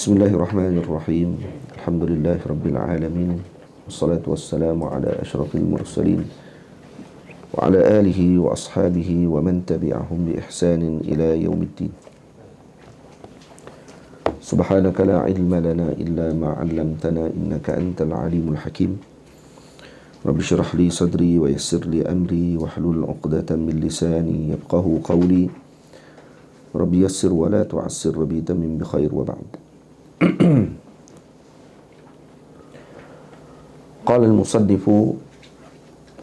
Bismillahirrahmanirrahim. Alhamdulillahi alamin. Wassalatu wassalamu ala asyrafil mursalin wa ala alihi wa ashabihi wa man tabi'ahum bi ihsanin ila yaumiddin. Subhanaka la ilma lana illa ma 'allamtana innaka antal alimul hakim. Rabbi shrah li sadri wa yassir li amri wahlul 'uqdatam min lisani yafqahu qawli. Rabbi yassir wa la tu'assir rabbi tamim bi khair wa ba'd. Qala al-musannif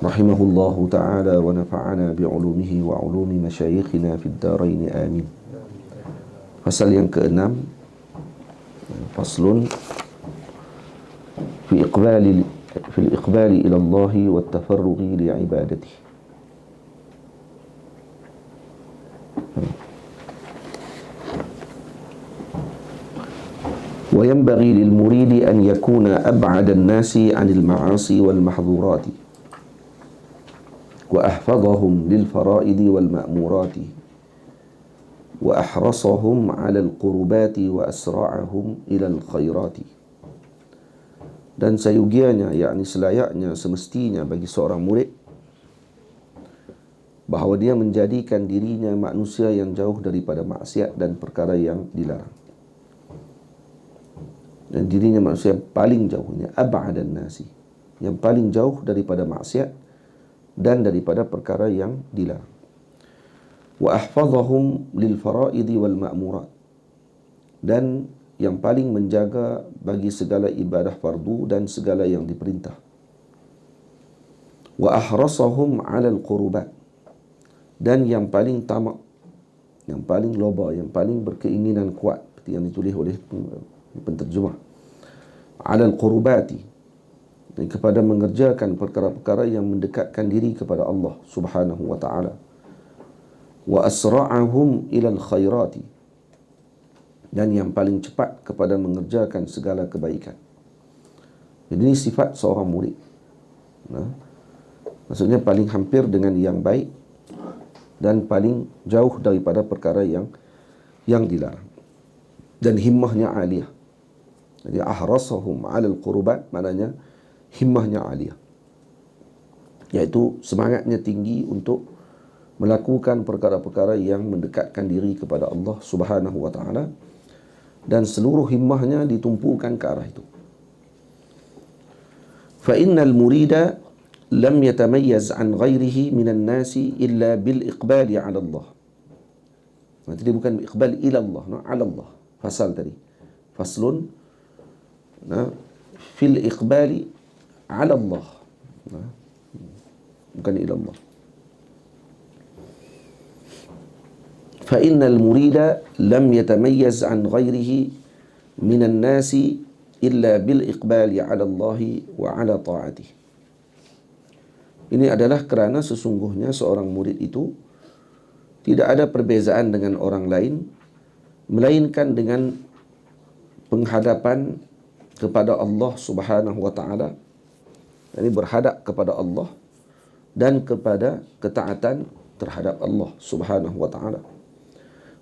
rahimahullahu ta'ala wa nafa'ana bi'ulumihi wa 'ulumi masyayikhina fid darain amin. Fasal yang ke-6, faslun fi iqbali ila Allah wa at-tafarrughi li ibadatihi. وينبغي للمريد أن يكون أبعد الناس عن المعاصي والمحظورات وأحفظهم للفرائض والمأمورات وأحرصهم على القربات وأسرعهم إلى الخيرات. Dan sayugianya, yakni selayaknya, semestinya bagi seorang murid bahawa dia menjadikan dirinya manusia yang jauh daripada maksiat dan perkara yang dilarang. Dan dirinya manusia yang paling jauhnya, ab'adan nasi, yang paling jauh daripada maksiat dan daripada perkara yang dilarang. Wa ahfazahum lil faraidi wal ma'murat, dan yang paling menjaga bagi segala ibadah fardu dan segala yang diperintah. Wa ahrasahum 'alal qurubat, dan yang paling tamak, yang paling loba, yang paling berkeinginan kuat, seperti yang ditulis oleh penterjemah, 'alal qurubati, kepada mengerjakan perkara-perkara yang mendekatkan diri kepada Allah Subhanahu wa taala. Wa asra'ahum ilal khairati, dan yang paling cepat kepada mengerjakan segala kebaikan. Jadi ini sifat seorang murid. Maksudnya paling hampir dengan yang baik dan paling jauh daripada perkara yang dilarang. Dan himmahnya aliyah. Jadi ahrasahum 'alal qurubat maknanya himmahnya aliyah, iaitu semangatnya tinggi untuk melakukan perkara-perkara yang mendekatkan diri kepada Allah Subhanahu wa taala, dan seluruh himmahnya ditumpukan ke arah itu. Fa innal murida lam yatamayyaz an ghairihi minan nasi illa bil iqbali 'ala Allah. Nanti dia bukan iqbal ila Allah, 'ala Allah. Fasal tadi, faslun fil iqbali ala Allah, bukan ila Allah. Fa innal murida lam yatamayyaz an ghairihi minan nasi illa bil iqbali ala Allah wa ala ta'atihi. Ini adalah kerana sesungguhnya seorang murid itu tidak ada perbezaan dengan orang lain, melainkan dengan penghadapan kepada Allah Subhanahu wa taala. Ini berhadap kepada Allah dan kepada ketaatan terhadap Allah Subhanahu wa taala.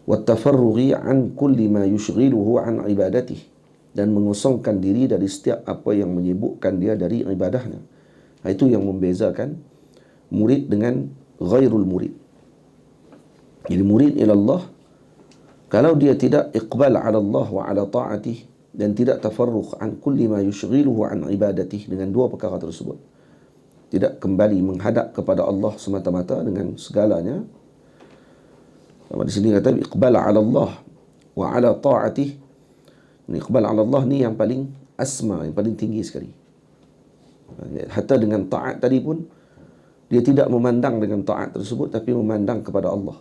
Wa tafarrughi an kulli ma yushghiluhu an ibadatihi, dan mengosongkan diri dari setiap apa yang menyibukkan dia dari ibadahnya. Itu yang membezakan murid dengan ghairul murid. Jadi murid ila Allah, kalau dia tidak iqbal ala Allah wa ala ta'atihi, dan tidak tafarruq an kulli ma yushghiluhu an ibadatihi, dengan dua perkara tersebut, tidak kembali menghadap kepada Allah semata-mata dengan segalanya. Sama di sini kata iqbal ala Allah wa ala ta'atihi. Iqbal ala Allah ni yang paling asma, yang paling tinggi sekali. Hatta dengan taat tadi pun dia tidak memandang dengan taat tersebut, tapi memandang kepada Allah.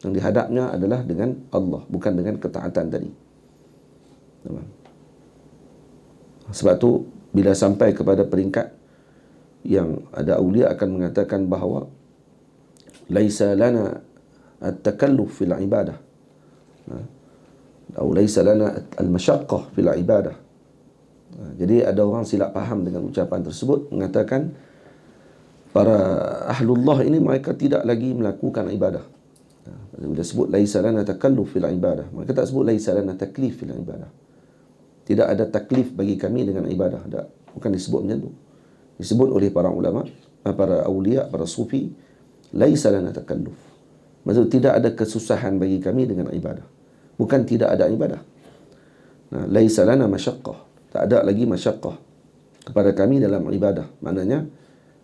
Yang dihadapnya adalah dengan Allah, bukan dengan ketaatan tadi. Sebab tu bila sampai kepada peringkat yang ada aulia akan mengatakan bahawa laisa lana at-takalluf fil ibadah, atau laisa lana al-masyaqqah fil ibadah. Jadi ada orang silap faham dengan ucapan tersebut, mengatakan para ahlullah ini mereka tidak lagi melakukan ibadah. Bila sebut laisa lana takalluf fil ibadah, mereka tak sebut laisa lana taklif fil ibadah. tidak ada taklif bagi kami dengan ibadah. Tak. Bukan disebut macam tu. Disebut oleh para ulama, para awliya, para sufi, laisa lana takalluf. Maksud tidak ada kesusahan bagi kami dengan ibadah. Bukan tidak ada ibadah. Nah, laisa lana masyaqqah. Tak ada lagi masyaqqah kepada kami dalam ibadah. Maknanya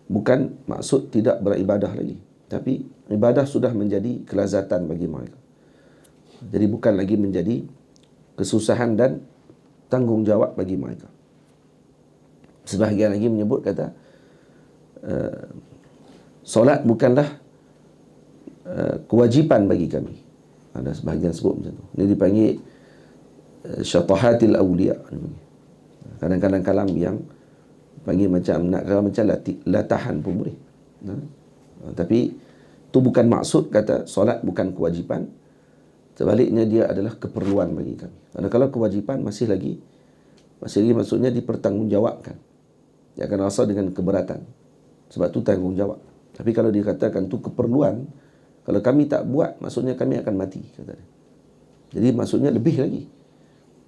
bukan maksud tidak beribadah lagi, tapi ibadah sudah menjadi kelazatan bagi mereka. Jadi bukan lagi menjadi kesusahan dan tanggungjawab bagi mereka. Sebahagian lagi menyebut kata solat bukanlah kewajipan bagi kami. Ada sebahagian sebut macam tu. Ini dipanggil syatahatil awliya. Kadang-kadang kalam yang panggil macam nak kata macam latahan pun boleh. Tapi tu bukan maksud kata solat bukan kewajipan. Sebaliknya dia adalah keperluan bagi kami. Karena kalau kewajipan masih lagi maksudnya dipertanggungjawabkan. Dia akan rasa dengan keberatan. Sebab tu tanggungjawab. Tapi kalau dikatakan tu keperluan, kalau kami tak buat, maksudnya kami akan mati, kata dia. Jadi maksudnya lebih lagi.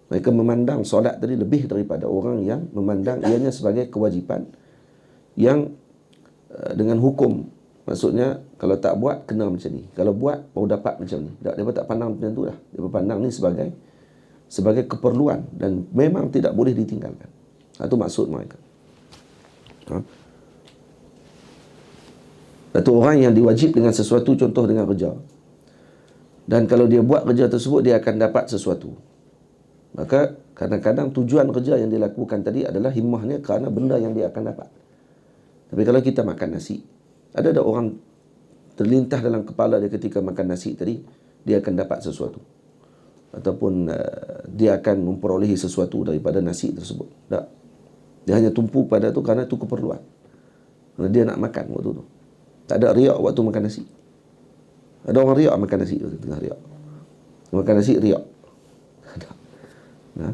Mereka memandang solat tadi lebih daripada orang yang memandang ianya sebagai kewajipan yang dengan hukum. Maksudnya kalau tak buat kena macam ni, kalau buat baru dapat macam ni. Dia tak pandang macam tu dah. Dia pandang ni sebagai keperluan dan memang tidak boleh ditinggalkan. Itu maksud mereka. Itu orang yang diwajib dengan sesuatu, contoh dengan kerja. Dan kalau dia buat kerja tersebut, dia akan dapat sesuatu. Maka kadang-kadang tujuan kerja yang dilakukan tadi adalah himmahnya kerana benda yang dia akan dapat. Tapi kalau kita makan nasi, ada orang terlintas dalam kepala dia ketika makan nasi tadi, dia akan dapat sesuatu. Ataupun dia akan memperolehi sesuatu daripada nasi tersebut. Tak. Dia hanya tumpu pada tu kerana itu keperluan. Kerana dia nak makan waktu tu. Tak ada riak waktu makan nasi. Ada orang riak makan nasi tu, tengah riak. Makan nasi riak. Nah,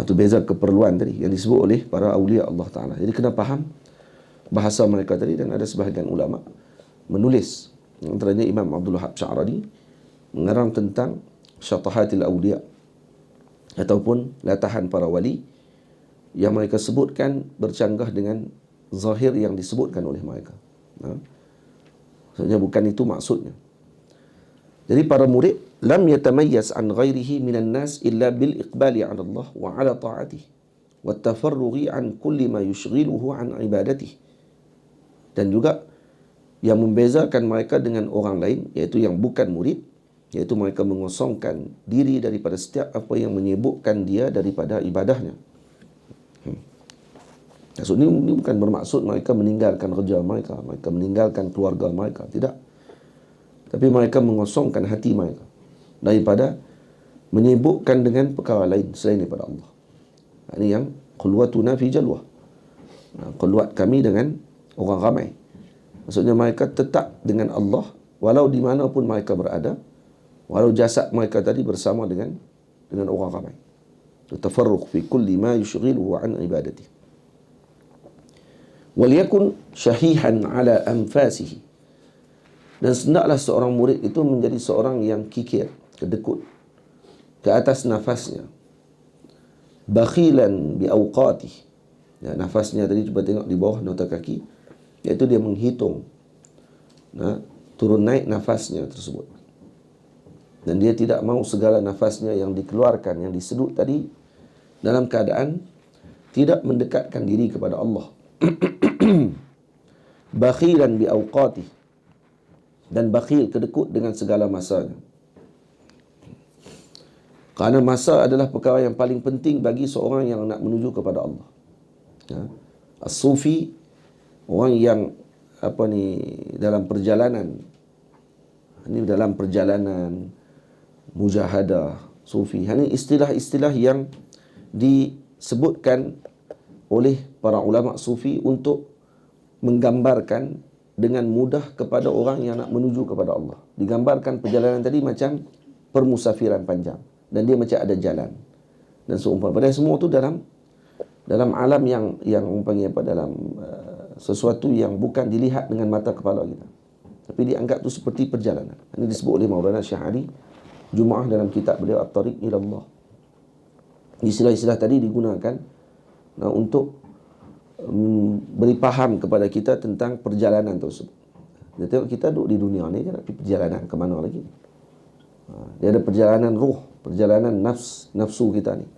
itu beza keperluan tadi yang disebut oleh para awliya Allah Ta'ala. Jadi kena faham bahasa mereka tadi. Dan ada sebahagian ulama menulis, antaranya Imam Abdul Wahab Sya'rani, mengarang tentang syatahatil awliya ataupun latahan para wali yang mereka sebutkan bercanggah dengan zahir yang disebutkan oleh mereka. Maksudnya bukan itu maksudnya. Jadi para murid lam yatamayyaz an ghairihi minan nas illa bil iqbali 'ala Allah wa 'ala ta'atihi wa tafarrughi an kulli ma yushghiluhu an ibadatihi. Dan juga yang membezakan mereka dengan orang lain, iaitu yang bukan murid, iaitu mereka mengosongkan diri daripada setiap apa yang menyibukkan dia daripada ibadahnya. Maksud ini bukan bermaksud mereka meninggalkan kerja mereka, mereka meninggalkan keluarga mereka, tidak. Tapi mereka mengosongkan hati mereka daripada menyibukkan dengan perkara lain selain daripada Allah. Ini yang khulwatuna fi jalwah. Khulwat kami dengan orang ramai. Maksudnya mereka tetap dengan Allah walau di mana pun mereka berada, walau jasad mereka tadi bersama dengan orang ramai. Tafarruq fi kulli ma yushghiluhu an ibadatihi. Waliyakun syahihan ala anfasihi. Dan hendaklah seorang murid itu menjadi seorang yang kikir, kedekut ke atas nafasnya. Bakhilan bi awqatih. Ya, nafasnya tadi cuba tengok di bawah nota kaki, iaitu dia menghitung turun naik nafasnya tersebut. Dan dia tidak mahu segala nafasnya yang dikeluarkan, yang disedut tadi, dalam keadaan tidak mendekatkan diri kepada Allah. Bakhilan bi awqatih. Dan bakhil, kedekut dengan segala masanya. Kerana masa adalah perkara yang paling penting bagi seorang yang nak menuju kepada Allah. As-sufi, orang yang dalam perjalanan, ini dalam perjalanan mujahadah sufi. Ini istilah-istilah yang disebutkan oleh para ulama sufi untuk menggambarkan dengan mudah kepada orang yang nak menuju kepada Allah. Digambarkan perjalanan tadi macam permusafiran panjang, dan dia macam ada jalan dan seumpama. Padahal semua tu dalam alam yang panggil dalam sesuatu yang bukan dilihat dengan mata kepala kita, tapi dianggap tu seperti perjalanan. Ini disebut oleh Maulana Syekh Ali Jumaah dalam kitab beliau At-Tariq ila Allah. Istilah-istilah tadi digunakan untuk beri faham kepada kita tentang perjalanan tersebut. Dia tengok kita duduk di dunia ni, dia nak pergi perjalanan ke mana lagi? Dia ada perjalanan ruh, perjalanan nafsu kita ni.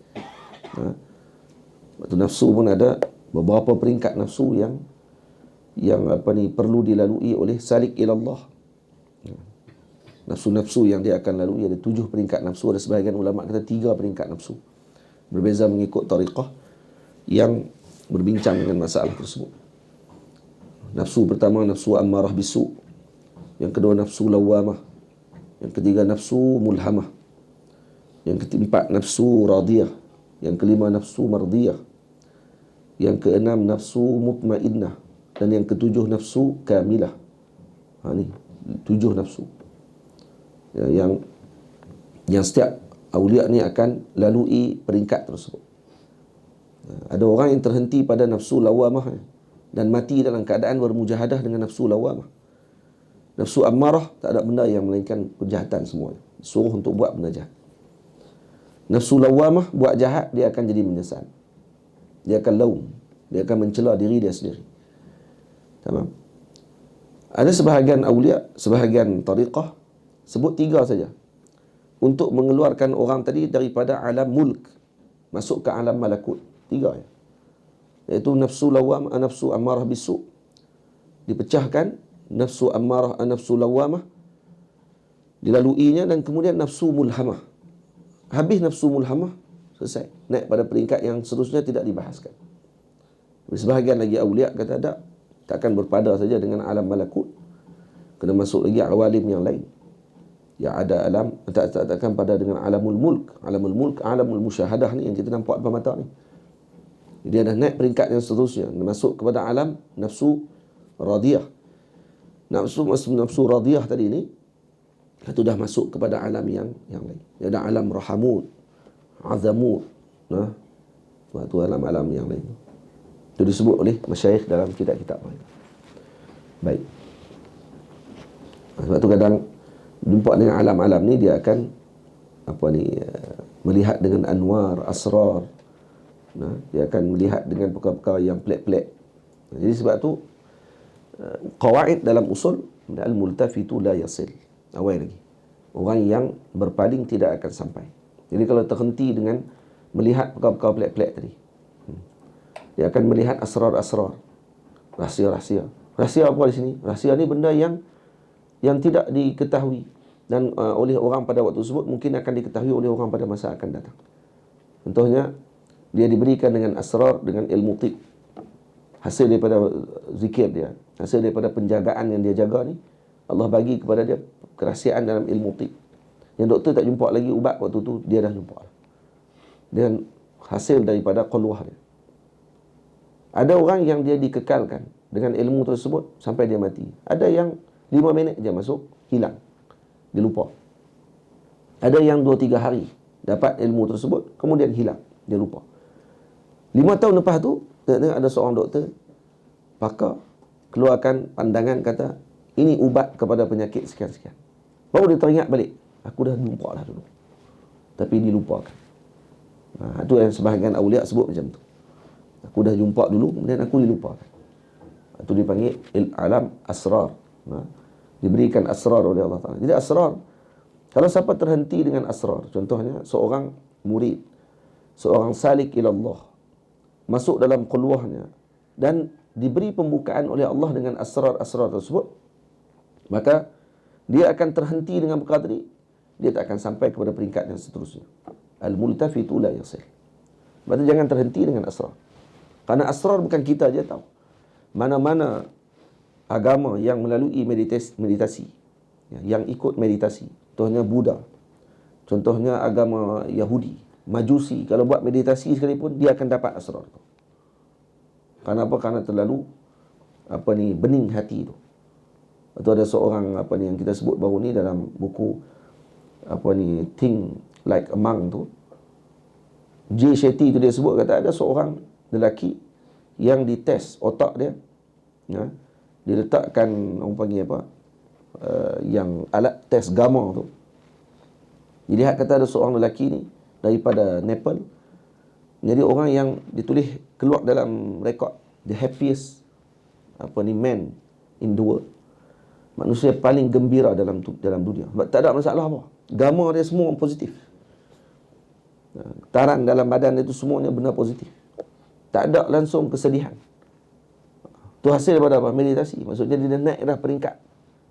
Waktu nafsu pun ada beberapa peringkat nafsu yang perlu dilalui oleh salik ilallah. Nafsu-nafsu yang dia akan lalui ada 7 peringkat nafsu. Ada sebahagian ulama kata 3 peringkat nafsu. Berbeza mengikut tariqah yang berbincang dengan masalah tersebut. Nafsu pertama nafsu ammarah bisu. Yang kedua nafsu lawamah. Yang ketiga nafsu mulhamah. Yang keempat nafsu radiyah. Yang kelima nafsu mardiyah. Yang keenam nafsu mutmainnah. Dan yang ketujuh nafsu kamilah. Ni 7 nafsu yang setiap awliya ni akan lalui peringkat tersebut. Ada orang yang terhenti pada nafsu lawamah dan mati dalam keadaan bermujahadah dengan nafsu lawamah. Nafsu ammarah tak ada benda yang melainkan kejahatan semua. Suruh untuk buat benda jahat. Nafsu lawamah buat jahat, dia akan jadi menyesal. Dia akan laum. Dia akan mencela diri dia sendiri. Tamam. Ada sebahagian awliya, sebahagian tariqah sebut 3 saja untuk mengeluarkan orang tadi daripada alam mulk masuk ke alam malakut. 3 ya. Iaitu nafsu lawamah, nafsu ammarah bisu. Dipecahkan nafsu ammarah, nafsu lawamah dilaluinya, dan kemudian nafsu mulhamah. Habis nafsu mulhamah, selesai. Naik pada peringkat yang seterusnya tidak dibahaskan. Sebahagian lagi awliya kata takkan berpada saja dengan alam malakut, kena masuk lagi awalim yang lain. Ya ada alam, takkan pada dengan alamul mulk. Alamul mulk, alamul musyahadah ni yang kita nampak depan mata ni. Dia dah naik peringkat yang seterusnya, masuk kepada alam nafsu radiyah. Nafsu radiyah tadi ni itu dah masuk kepada alam yang lain. Dia ada alam rahamud, azamud, itu alam-alam yang lain. Itu disebut oleh masyayikh dalam kitab-kitab mereka. Baik. Sebab tu kadang jumpa dengan alam-alam ni, dia akan melihat dengan anwar, asrar. Dia akan melihat dengan perkara-perkara yang pelik-pelik. Jadi sebab tu qawaid dalam usul, al-multafitu la yasil. Awal lagi, orang yang berpaling tidak akan sampai. Jadi kalau terhenti dengan melihat perkara-perkara pelik-pelik tadi, dia akan melihat asrar-asrar, rahsia-rahsia. Rahsia apa di sini? Rahsia ni benda yang tidak diketahui, dan oleh orang pada waktu tersebut mungkin akan diketahui oleh orang pada masa akan datang. Contohnya, dia diberikan dengan asrar, dengan ilmu tib, hasil daripada zikir dia, hasil daripada penjagaan yang dia jaga ni, Allah bagi kepada dia kerahsiaan dalam ilmu tib. Yang doktor tak jumpa lagi ubat waktu tu, dia dah jumpa. Dan hasil daripada qulwah dia. Ada orang yang dia dikekalkan dengan ilmu tersebut sampai dia mati. Ada yang 5 minit je masuk, hilang. Dia lupa. Ada yang 2-3 hari dapat ilmu tersebut, kemudian hilang. Dia lupa. 5 tahun lepas tu, tengok ada seorang doktor, pakar, keluarkan pandangan, kata, ini ubat kepada penyakit sekian-sekian. Baru dia teringat balik, aku dah jumpa dah dulu. Tapi dilupakan. Itu yang sebahagian awliya sebut macam tu. Aku dah jumpa dulu, kemudian aku dilupakan. Itu dipanggil alam asrar. Diberikan asrar oleh Allah Ta'ala. Jadi asrar, kalau siapa terhenti dengan asrar, contohnya seorang murid, seorang salik ilallah, masuk dalam qulwahnya dan diberi pembukaan oleh Allah dengan asrar-asrar tersebut, maka dia akan terhenti dengan perkara tadi. Dia tak akan sampai kepada peringkat yang seterusnya. Al-multafitu la yasil. Berarti jangan terhenti dengan asrar. Karena asrar bukan kita je tahu. Mana-mana agama yang melalui meditasi, yang ikut meditasi, contohnya Buddha, contohnya agama Yahudi, Majusi, kalau buat meditasi sekalipun, dia akan dapat asrar tu. Kenapa? Karena terlalu bening hati tu. Atau ada seorang yang kita sebut baru ni dalam buku Think Like a Monk tu, J. Shetty tu, dia sebut, kata ada seorang lelaki yang dites otak dia, dia letakkan yang alat tes gamma tu. Dilihat, kata ada seorang lelaki ni daripada Nepal, Menjadi orang yang ditulis keluar dalam rekod the happiest man in the world. Manusia paling gembira dalam dunia. Sebab tak ada masalah apa. Gambar dia semua positif. Taran dalam badan dia itu semuanya benda positif. Tak ada langsung kesedihan. Itu hasil daripada apa? Meditasi. Maksudnya dia dah naik dah peringkat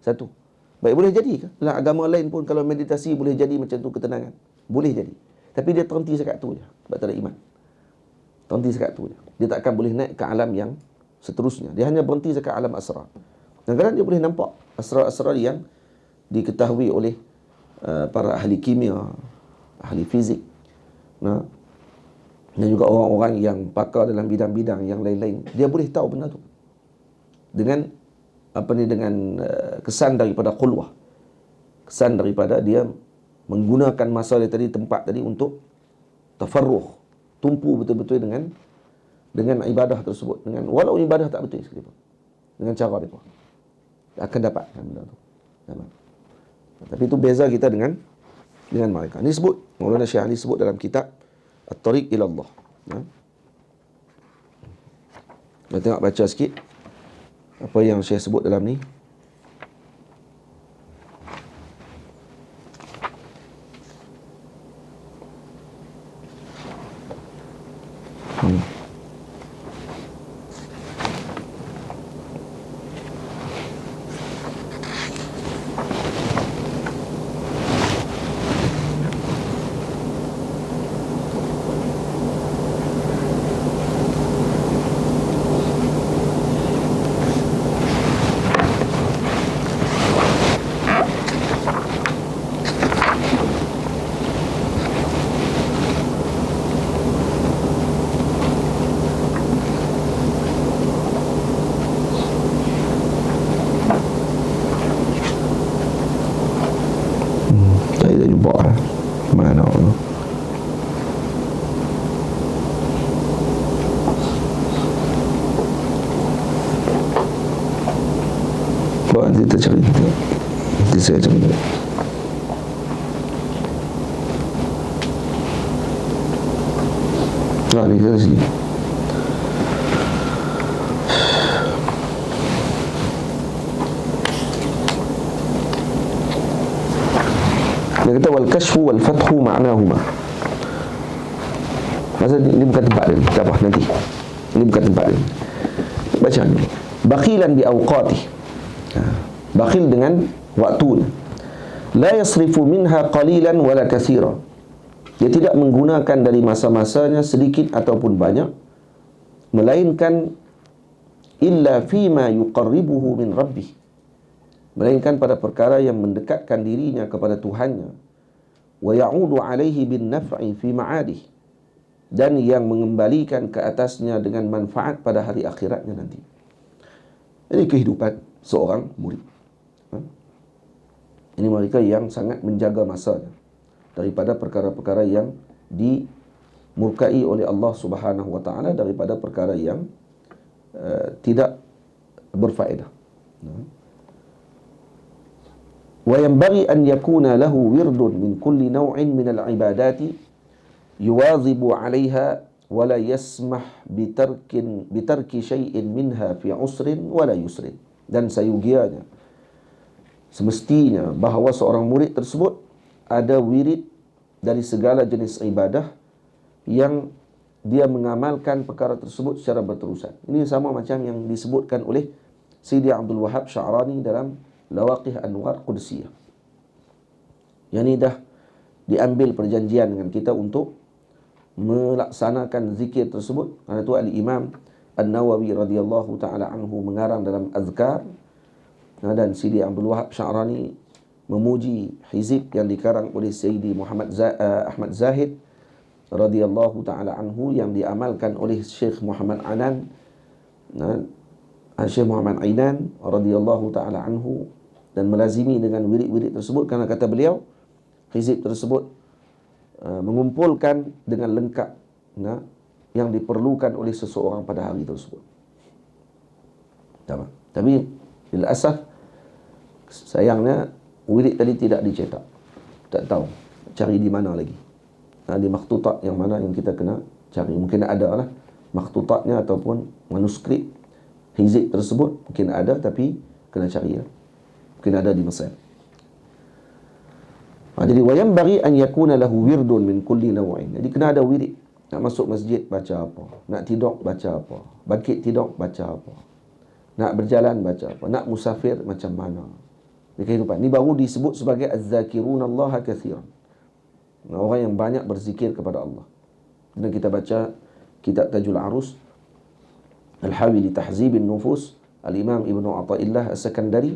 satu. Baik, boleh jadi ke? Dalam agama lain pun kalau meditasi boleh jadi macam tu ketenangan. Boleh jadi. Tapi dia terhenti sekat tu je. Sebab tak ada iman. Terhenti sekat tu je. Dia tak akan boleh naik ke alam yang seterusnya. Dia hanya berhenti sekat alam asrar. Kadang-kadang dia boleh nampak asrar-asrar yang diketahui oleh para ahli kimia, ahli fizik, dan juga orang-orang yang pakar dalam bidang-bidang yang lain-lain. Dia boleh tahu benda tu dengan dengan kesan daripada khulwah, kesan daripada dia menggunakan masa dia tadi, tempat tadi untuk tafarruh, tumpu betul-betul dengan ibadah tersebut, dengan walau ibadah tak betul sekalipun, dengan cara dia akan dapatkan benda tu. Tapi itu beza kita dengan mereka. Ini sebut Maulana Syekh Ali sebut dalam kitab At-Tariq ila Allah. Kita tengok baca sikit apa yang Syekh sebut dalam ni. Saya dah jumpa mana tu. Nanti kita cari. Nanti saya cari. Ni kita sini. Dia kata wal kashfu wal fathu ma'nahuma. Masa ini bukan tempat dia. Tak apa nanti. Ini bukan tempat dia. Baca dulu. Bakhilan bi awqatih. Bakhil dengan waktu. La yasrifu minha qalilan wala katsira. Dia tidak menggunakan dari masa-masanya sedikit ataupun banyak, melainkan illa fima yuqarribuhu min rabbih, melainkan pada perkara yang mendekatkan dirinya kepada Tuhannya, wa ya'udu alaihi bin naf'i fi ma'adih, dan yang mengembalikan ke atasnya dengan manfaat pada hari akhiratnya nanti. Ini kehidupan seorang murid. Ini mereka yang sangat menjaga masanya daripada perkara-perkara yang dimurkai oleh Allah Subhanahu wa taala, daripada perkara yang tidak berfaedah. Wa yanbaghi an yakuna lahu wirdun min kulli naw'in min al-ibadati yuwazibu 'alayha wa la yasmah bitarki syai'in minha fi 'usrin wa la yusrin. Dan sayugianya, semestinya bahawa seorang murid tersebut ada wirid dari segala jenis ibadah yang dia mengamalkan perkara tersebut secara berterusan. Ini sama macam yang disebutkan oleh Sidi Abdul Wahab Sya'rani dalam Lawaqih Anwar Qudsiyah. Yang ini dah diambil perjanjian dengan kita untuk melaksanakan zikir tersebut. Karena itu Al-Imam An-Nawawi radhiyallahu ta'ala anhu mengarang dalam Azkar, dan Sidi Abdul Wahab Sya'rani memuji hizib yang dikarang oleh Sayyidi Ahmad Zahid radhiyallahu ta'ala anhu, yang diamalkan oleh Syekh Muhammad Anan, Syekh Muhammad Ainan radhiyallahu ta'ala anhu, dan melazimi dengan wirid-wirid tersebut. Karena kata beliau, hizib tersebut mengumpulkan dengan lengkap yang diperlukan oleh seseorang pada hari tersebut. Tapi bila asal sayangnya wirid tadi tidak dicetak. Tak tahu cari di mana lagi. Di makhtutat yang mana yang kita kena cari. Mungkin ada lah makhtutatnya ataupun manuskrip hizib tersebut, mungkin ada, tapi kena cari ya. Mungkin ada di Mesir. Jadi wayam bagi an yakuna lahu wirdun min kulli naw'in. Jadi kena ada wirid. Nak masuk masjid baca apa, nak tidur baca apa, bangkit tidur baca apa, nak berjalan baca apa, nak musafir macam mana. Di kehidupan ni baru disebut sebagai az-zakirunallaha katsiran. Orang yang banyak berzikir kepada Allah. Dan kita baca kitab Tajul Arus Al-Hawi li Tahzibin Nufus, Al-Imam Ibnu Athaillah As-Sakandari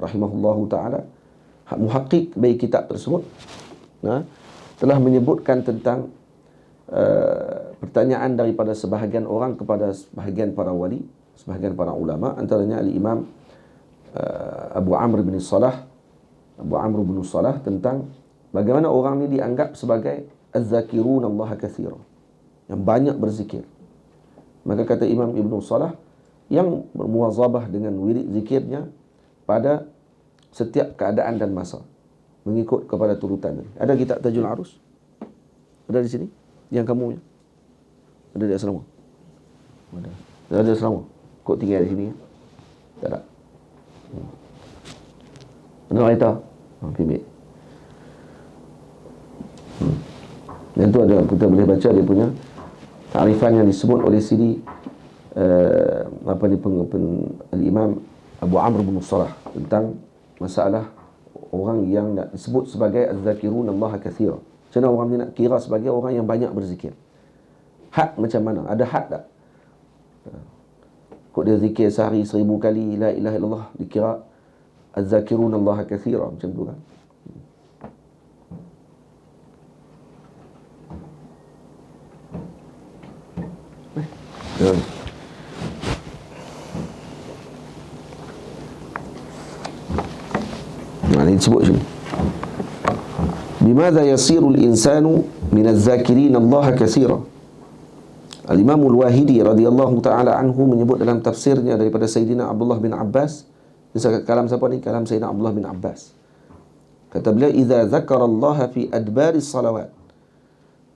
rahimahullahu taala, muhaqqiq bagi kitab tersebut, telah menyebutkan tentang pertanyaan daripada sebahagian orang kepada sebahagian para wali, sebahagian para ulama, antaranya Al-Imam Abu Amr bin Salah tentang bagaimana orang ni dianggap sebagai az-zakirunallaha katsira, yang banyak berzikir. Maka kata Imam Ibn Salah, yang bermuwazabah dengan wirid zikirnya pada setiap keadaan dan masa, mengikut kepada turutan. Ada kitab Tajul Arus? Ada di sini? Yang kamu ya? Ada di asrama? Ada di asrama? Kok tinggal di sini ya? Tak ada. Benar kata? Pimik. Dan tu ada, kita boleh baca dia punya ta'rifan yang disebut oleh sini Al-Imam Abu Amr bin Salah tentang masalah orang yang disebut sebagai az-zakirunallaha katsira. Macam mana orang ni nak kira sebagai orang yang banyak berzikir? Had macam mana? Ada had tak? Kok dia zikir sehari 1000 kali la ilaha illallah, dikira az-zakirunallaha katsira, macam tu kan? Ini disebut sini. Bimadza yasirul insanu minaz zakirin Allah katsira. Al-Imam Al-Wahidi radhiyallahu taala anhu menyebut dalam tafsirnya daripada Sayyidina Abdullah bin Abbas. Ini kalam siapa ni? Kalam Sayyidina Abdullah bin Abbas. Kata beliau, idza dzakara Allah fi adbaris salawat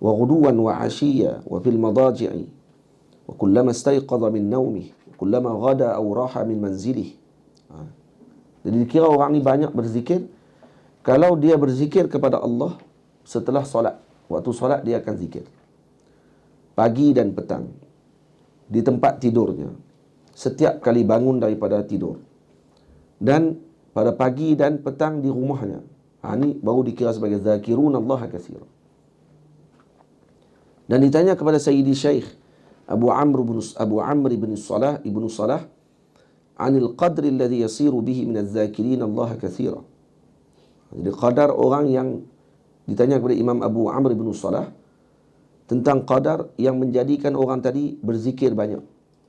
wa ghuduwan wa 'ashiyya wa fil madaji'i wa kullama istayqadha min nawmihi, kullama ghada aw raha min manzilihi. Jadi dikira orang ni banyak berzikir kalau dia berzikir kepada Allah setelah solat. Waktu solat dia akan zikir, pagi dan petang, di tempat tidurnya, setiap kali bangun daripada tidur, dan pada pagi dan petang di rumahnya. Ini baru dikira sebagai zakirunallaha katsira. Dan ditanya kepada Sayyidi Syekh Abu Amr bin Salah ibnu Salah anil qadri alladhi yasiru bihi min az-zakirin Allah katsira. Jadi qadar orang yang ditanya kepada Imam Abu Amr bin Salah tentang qadar yang menjadikan orang tadi berzikir banyak.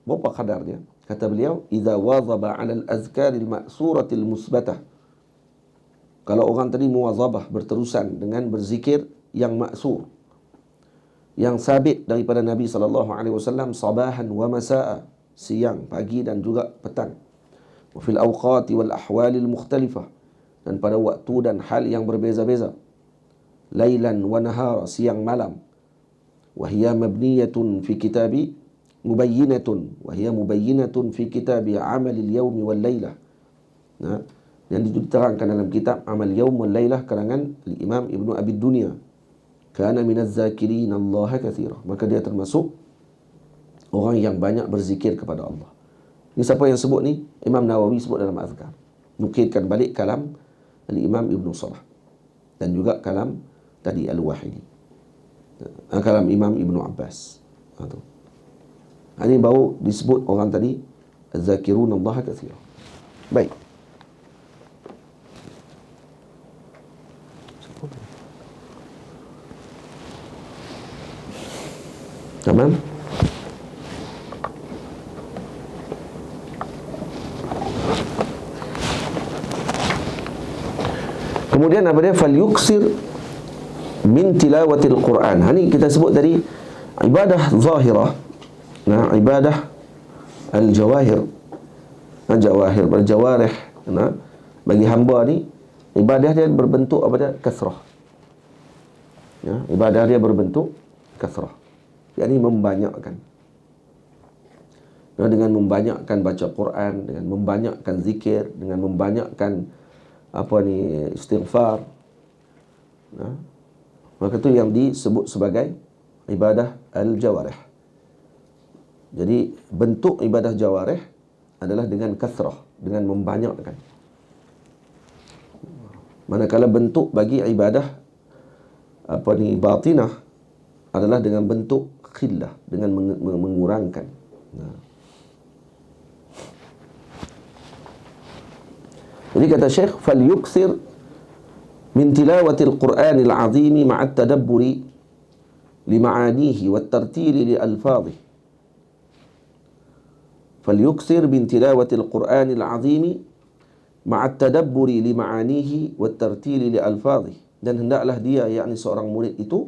Berapa qadarnya? Kata beliau, idza wazaba 'ala al-azkaril ma'suratil musbatah. Kalau orang tadi muwazabah, berterusan dengan berzikir yang maksur, yang sabit daripada Nabi SAW, sabahan wa masa'a, siang, pagi dan juga petang. Wa fil awqati wal ahwalil mukhtalifah, dan pada waktu dan hal yang berbeza-beza. Lailan wa nahara, siang malam. Wa hiya mabniyatun fi kitabi mubayyinatun, wa hiya mubayyinatun fi kitabi amalil yawmi wal laylah. Yang diterangkan dalam kitab Amal Yawm wal Laylah karangan Imam Ibnu Abi Dunya. Kana minaz zakirin Allah katsira. Maka dia termasuk orang yang banyak berzikir kepada Allah. Ini siapa yang sebut ni? Imam Nawawi sebut dalam Azkar. Nukilkan balik kalam Al-Imam Ibn Salah dan juga kalam tadi Al-Wahidi, kalam Imam Ibn Abbas. Ini baru disebut orang tadi az-zakirun Allah katsira. Baik. Tamam. Kemudian apa dia? Falyuksir min tilawatil Quran. Ini kita sebut tadi ibadah zahirah. Ibadah al-jawahir. Jawahir, berjawarih. Bagi hamba ni ibadah dia berbentuk apa dia? Kasrah. Ibadah dia berbentuk kasrah. yakni membanyakkan. Nah, dengan membanyakkan baca Quran, dengan membanyakkan zikir, dengan membanyakkan istighfar, nah, maka itu yang disebut sebagai ibadah al-jawarih. Jadi bentuk ibadah jawarih adalah dengan kathrah, dengan membanyakkan. Manakala bentuk bagi ibadah batinah adalah dengan bentuk khillah, dengan mengurangkan. Nah. Jadi kata Syekh, falyuksir min tilawatil Qur'anil azimi ma'at tadabburi li ma'anihi wat tartili li alfadhihi. Falyuksir min tilawatil Qur'anil azimi ma'at tadabburi li ma'anihi wat tartili li alfadhihi. Dan hendaklah dia, yakni seorang murid itu,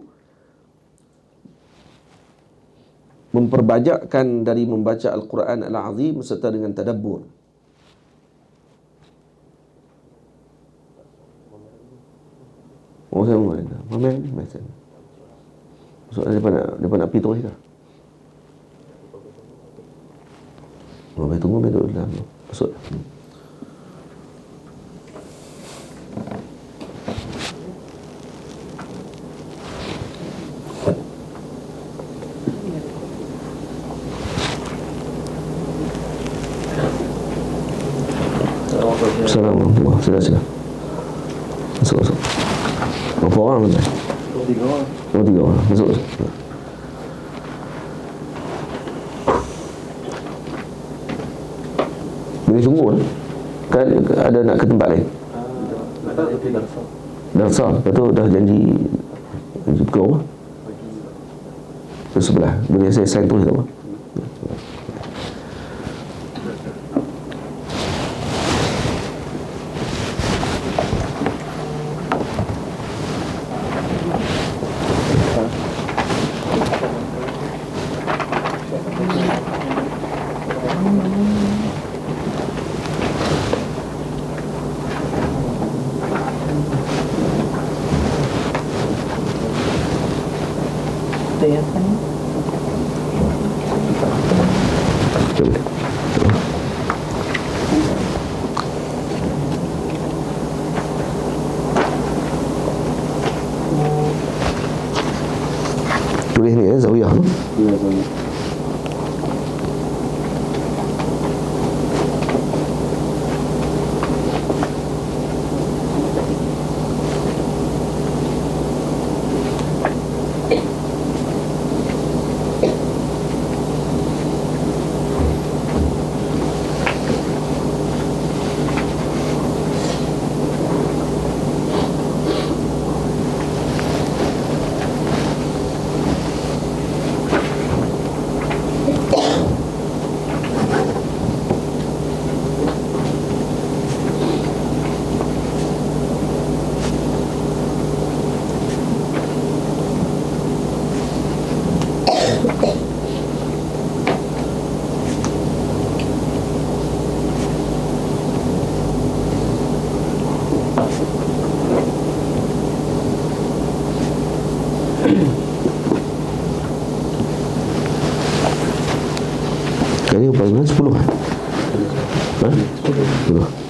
memperbanyak dari membaca Al-Quran Al-Azim serta dengan tadabbur. Oh, saya mau ada. Mana ni macam. Masuk depan nak pergi terus ke? Oh, baik tunggu duduk dalam. Masuk. Assalamualaikum. Sila. Masuk. Berapa orang tuan? 3 orang. Oh, 3 orang. Masuk. Boleh tunggu lah. Kan ada nak ke tempat lain? Ada tapi darsa. Darsa. Lepas tu dah janji pukul apa? Ke sebelah. Boleh saya sign tulis tak apa? Tulis ni Zawiyah tu. Ya, Zawiyah. Kali berapa? 10 kan? Ha? 10.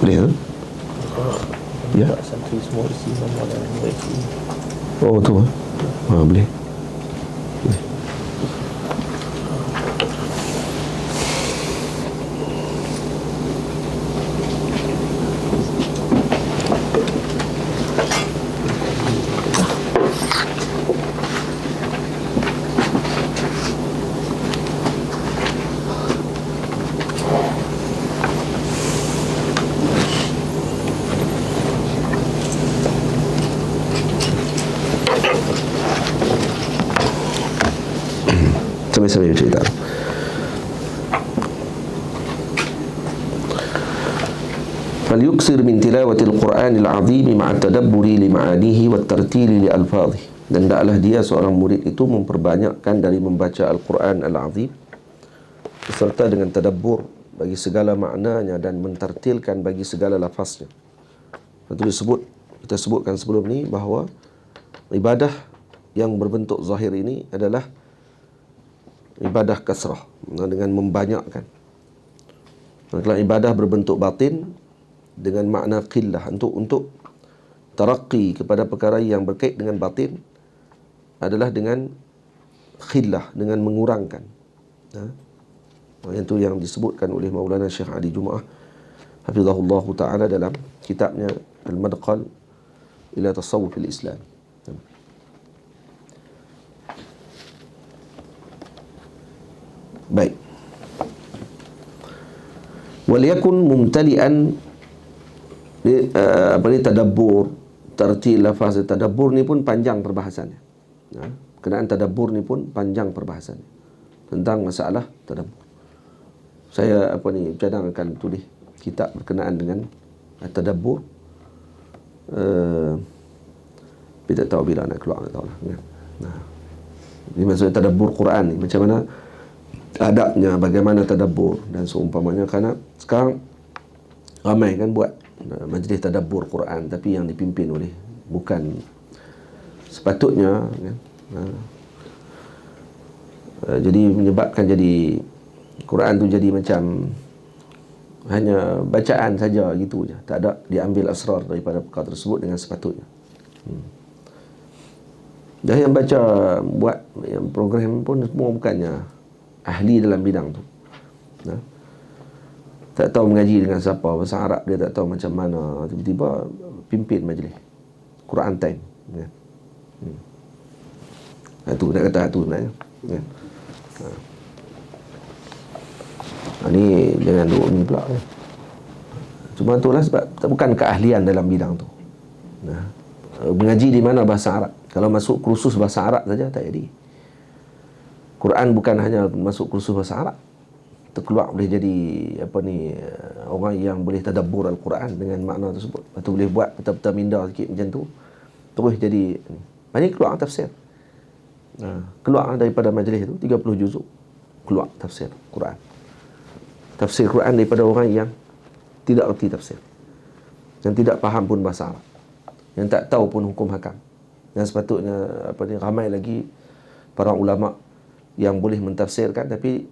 Boleh tak? Ya. Santri semua isi nama dan baiki. Oh tu boleh. Sambil cerita. فليكثر من تلاوة القرآن العظيم مع التدبر لمعانيه والترتيل لألفاظه. Dan hendaklah dia seorang murid itu memperbanyakkan dari membaca Al-Quran Al-Azim beserta dengan tadabbur bagi segala maknanya dan mentartilkan bagi segala lafaznya. Itu kita sebutkan sebelum ni bahawa ibadah yang berbentuk zahir ini adalah ibadah kasrah, dengan membanyakkan. Kalau ibadah berbentuk batin dengan makna qillah, untuk taraqi kepada perkara yang berkait dengan batin adalah dengan khillah, dengan mengurangkan. Itu yang disebutkan oleh Maulana Syekh Ali Jumaah hafizahullah ta'ala dalam kitabnya Al-Madkhal ila Tasawwuf al-Islam. Baik. Waliyakun mumtali'an tadabbur, tartil lafaz. Tadabbur ni pun panjang perbahasannya. Kenaan tadabbur ni pun panjang perbahasannya tentang masalah tadabbur. Saya cadang akan tulis kitab berkenaan dengan tadabbur. Tapi tak tahu bila nak keluar, tak tahu lah. Ini maksudnya tadabbur Quran ni, macam mana adabnya, bagaimana tadabbur dan seumpamanya. Kerana sekarang ramai kan buat majlis tadabbur Quran, tapi yang dipimpin oleh bukan sepatutnya kan? Jadi menyebabkan jadi Quran tu jadi macam hanya bacaan saja gitu je, tak ada diambil asrar daripada perkara tersebut dengan sepatutnya. Dah yang baca buat yang program pun semua bukannya ahli dalam bidang tu. Tak tahu mengaji dengan siapa, bahasa Arab dia tak tahu macam mana, tiba-tiba pimpin majlis Quran time kan. Itu nak kata tu sebenarnya kan. Ni jangan duduk ni pula kan. Cuma itulah sebab bukan keahlian dalam bidang tu. Mengaji di mana bahasa Arab. Kalau masuk kursus bahasa Arab saja tak jadi. Quran bukan hanya masuk kursus bahasa Arab. Terkeluar boleh jadi orang yang boleh tadabbur Al-Quran dengan makna tersebut. Lepas tu boleh buat peta-peta minda sikit macam tu, terus jadi banyak keluar tafsir. Keluar daripada majlis itu 30 juzuk keluar tafsir Quran. Tafsir Quran daripada orang yang tidak erti tafsir, yang tidak faham pun bahasa Arab, yang tak tahu pun hukum hakam. Yang sepatutnya ramai lagi para ulama yang boleh mentafsirkan, tapi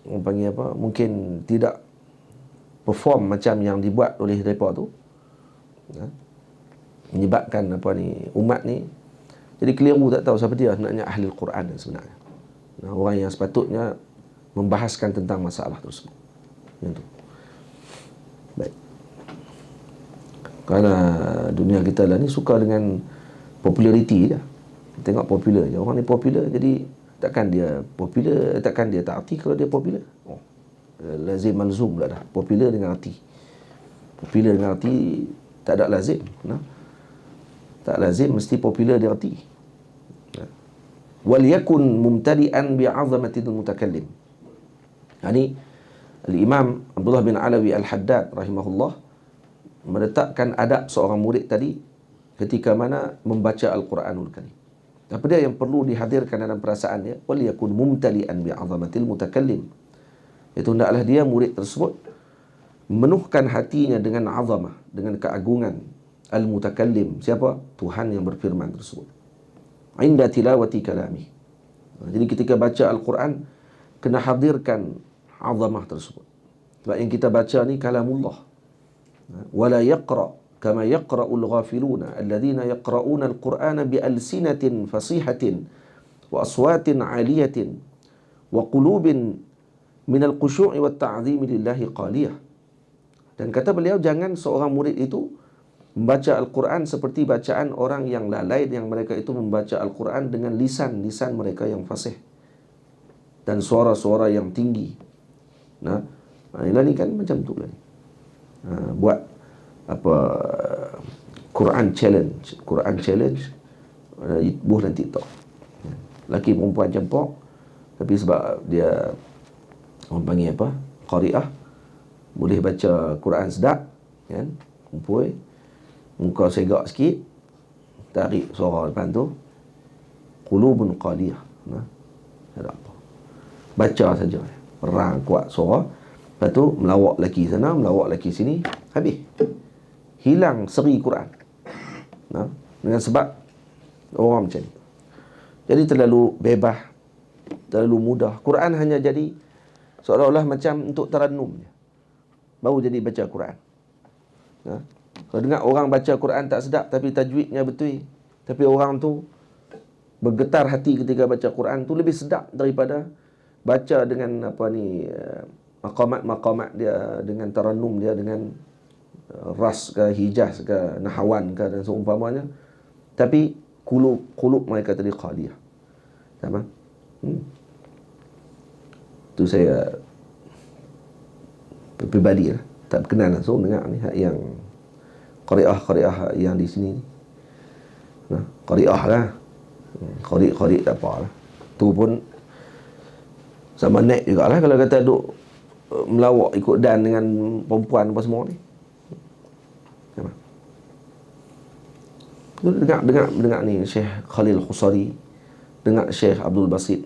orang panggil mungkin tidak perform macam yang dibuat oleh mereka tu, menyebabkan umat ni jadi keliru, tak tahu siapa dia sebenarnya ahli Al-Quran sebenarnya. Orang yang sepatutnya membahaskan tentang masalah tersebut. Yang tu. Baik. Kerana dunia kita lah ni suka dengan populariti je. Tengok popular je. Orang ni popular, jadi takkan dia popular, takkan dia tak arti kalau dia popular. Lazim malzum pula dah. Popular dengan arti. Popular dengan arti tak ada lazim. Tak lazim mesti popular dia arti. Wal yakun mumtali'an bi'azamatil mutakallim. Ini Al-Imam Abdullah bin Alawi Al-Haddad rahimahullah meletakkan adab seorang murid tadi ketika mana membaca Al-Quranul Karim. Apa dia yang perlu dihadirkan dalam perasaan dia? Wal yakun mumtali'an bi'azamatil mutakallim. Itu hendaklah dia murid tersebut memenuhkan hatinya dengan azamah, dengan keagungan al-mutakallim. Siapa? Tuhan yang berfirman tersebut. Inda tilawati kalami. Jadi ketika baca Al-Quran, kena hadirkan azamah tersebut. Sebab yang kita baca ni kalamullah. Wala yaqra kama yaqra'ul ghafiluna alladhina yaqra'una al-Qur'ana bi alsinatin fasihatin wa aswatin 'aliyatin wa qulubin min al-khushu'i wat ta'zimi lillahi qaliyah. Dan kata beliau, jangan seorang murid itu membaca Al-Quran seperti bacaan orang yang lalai, yang mereka itu membaca Al-Quran dengan lisan mereka yang fasih dan suara-suara yang tinggi. Nah, ialah ni kan macam tu lah ni. Buat apa, Quran challenge buh dan TikTok. Laki perempuan campur, tapi sebab dia orang panggil apa, qari'ah, boleh baca Quran sedap kan, kumpul muka segak sikit, tarik suara depan tu, qulubun qaliyah. Nah, ada apa, baca saja, perang kuat suara, lepas tu melawak laki sana, melawak laki sini, habis hilang seri Quran. Nah, dengan sebab orang macam ni. Jadi terlalu bebas, terlalu mudah. Quran hanya jadi seolah-olah macam untuk terannum je, baru jadi baca Quran. Nah, kalau dengar orang baca Quran tak sedap tapi tajwidnya betul, tapi orang tu bergetar hati ketika baca Quran tu, lebih sedap daripada baca dengan apa ni, maqamat-maqamat dia, dengan tarannum dia, dengan ras ke, hijaz ke, nahawan ke dan seumpamanya, tapi qulub mereka tadi qaliyah. Sama? Tu saya pribadi lah, tak kenal langsung dengar ni yang qari'ah yang di sini ni. Nah, qari'ah lah, qari' tak apa lah. Tu pun sama naik jugalah kalau kata duk melawak ikut dan dengan perempuan apa semua ni. Dengar ni Syekh Khalil Khusari, dengar Syekh Abdul Basit,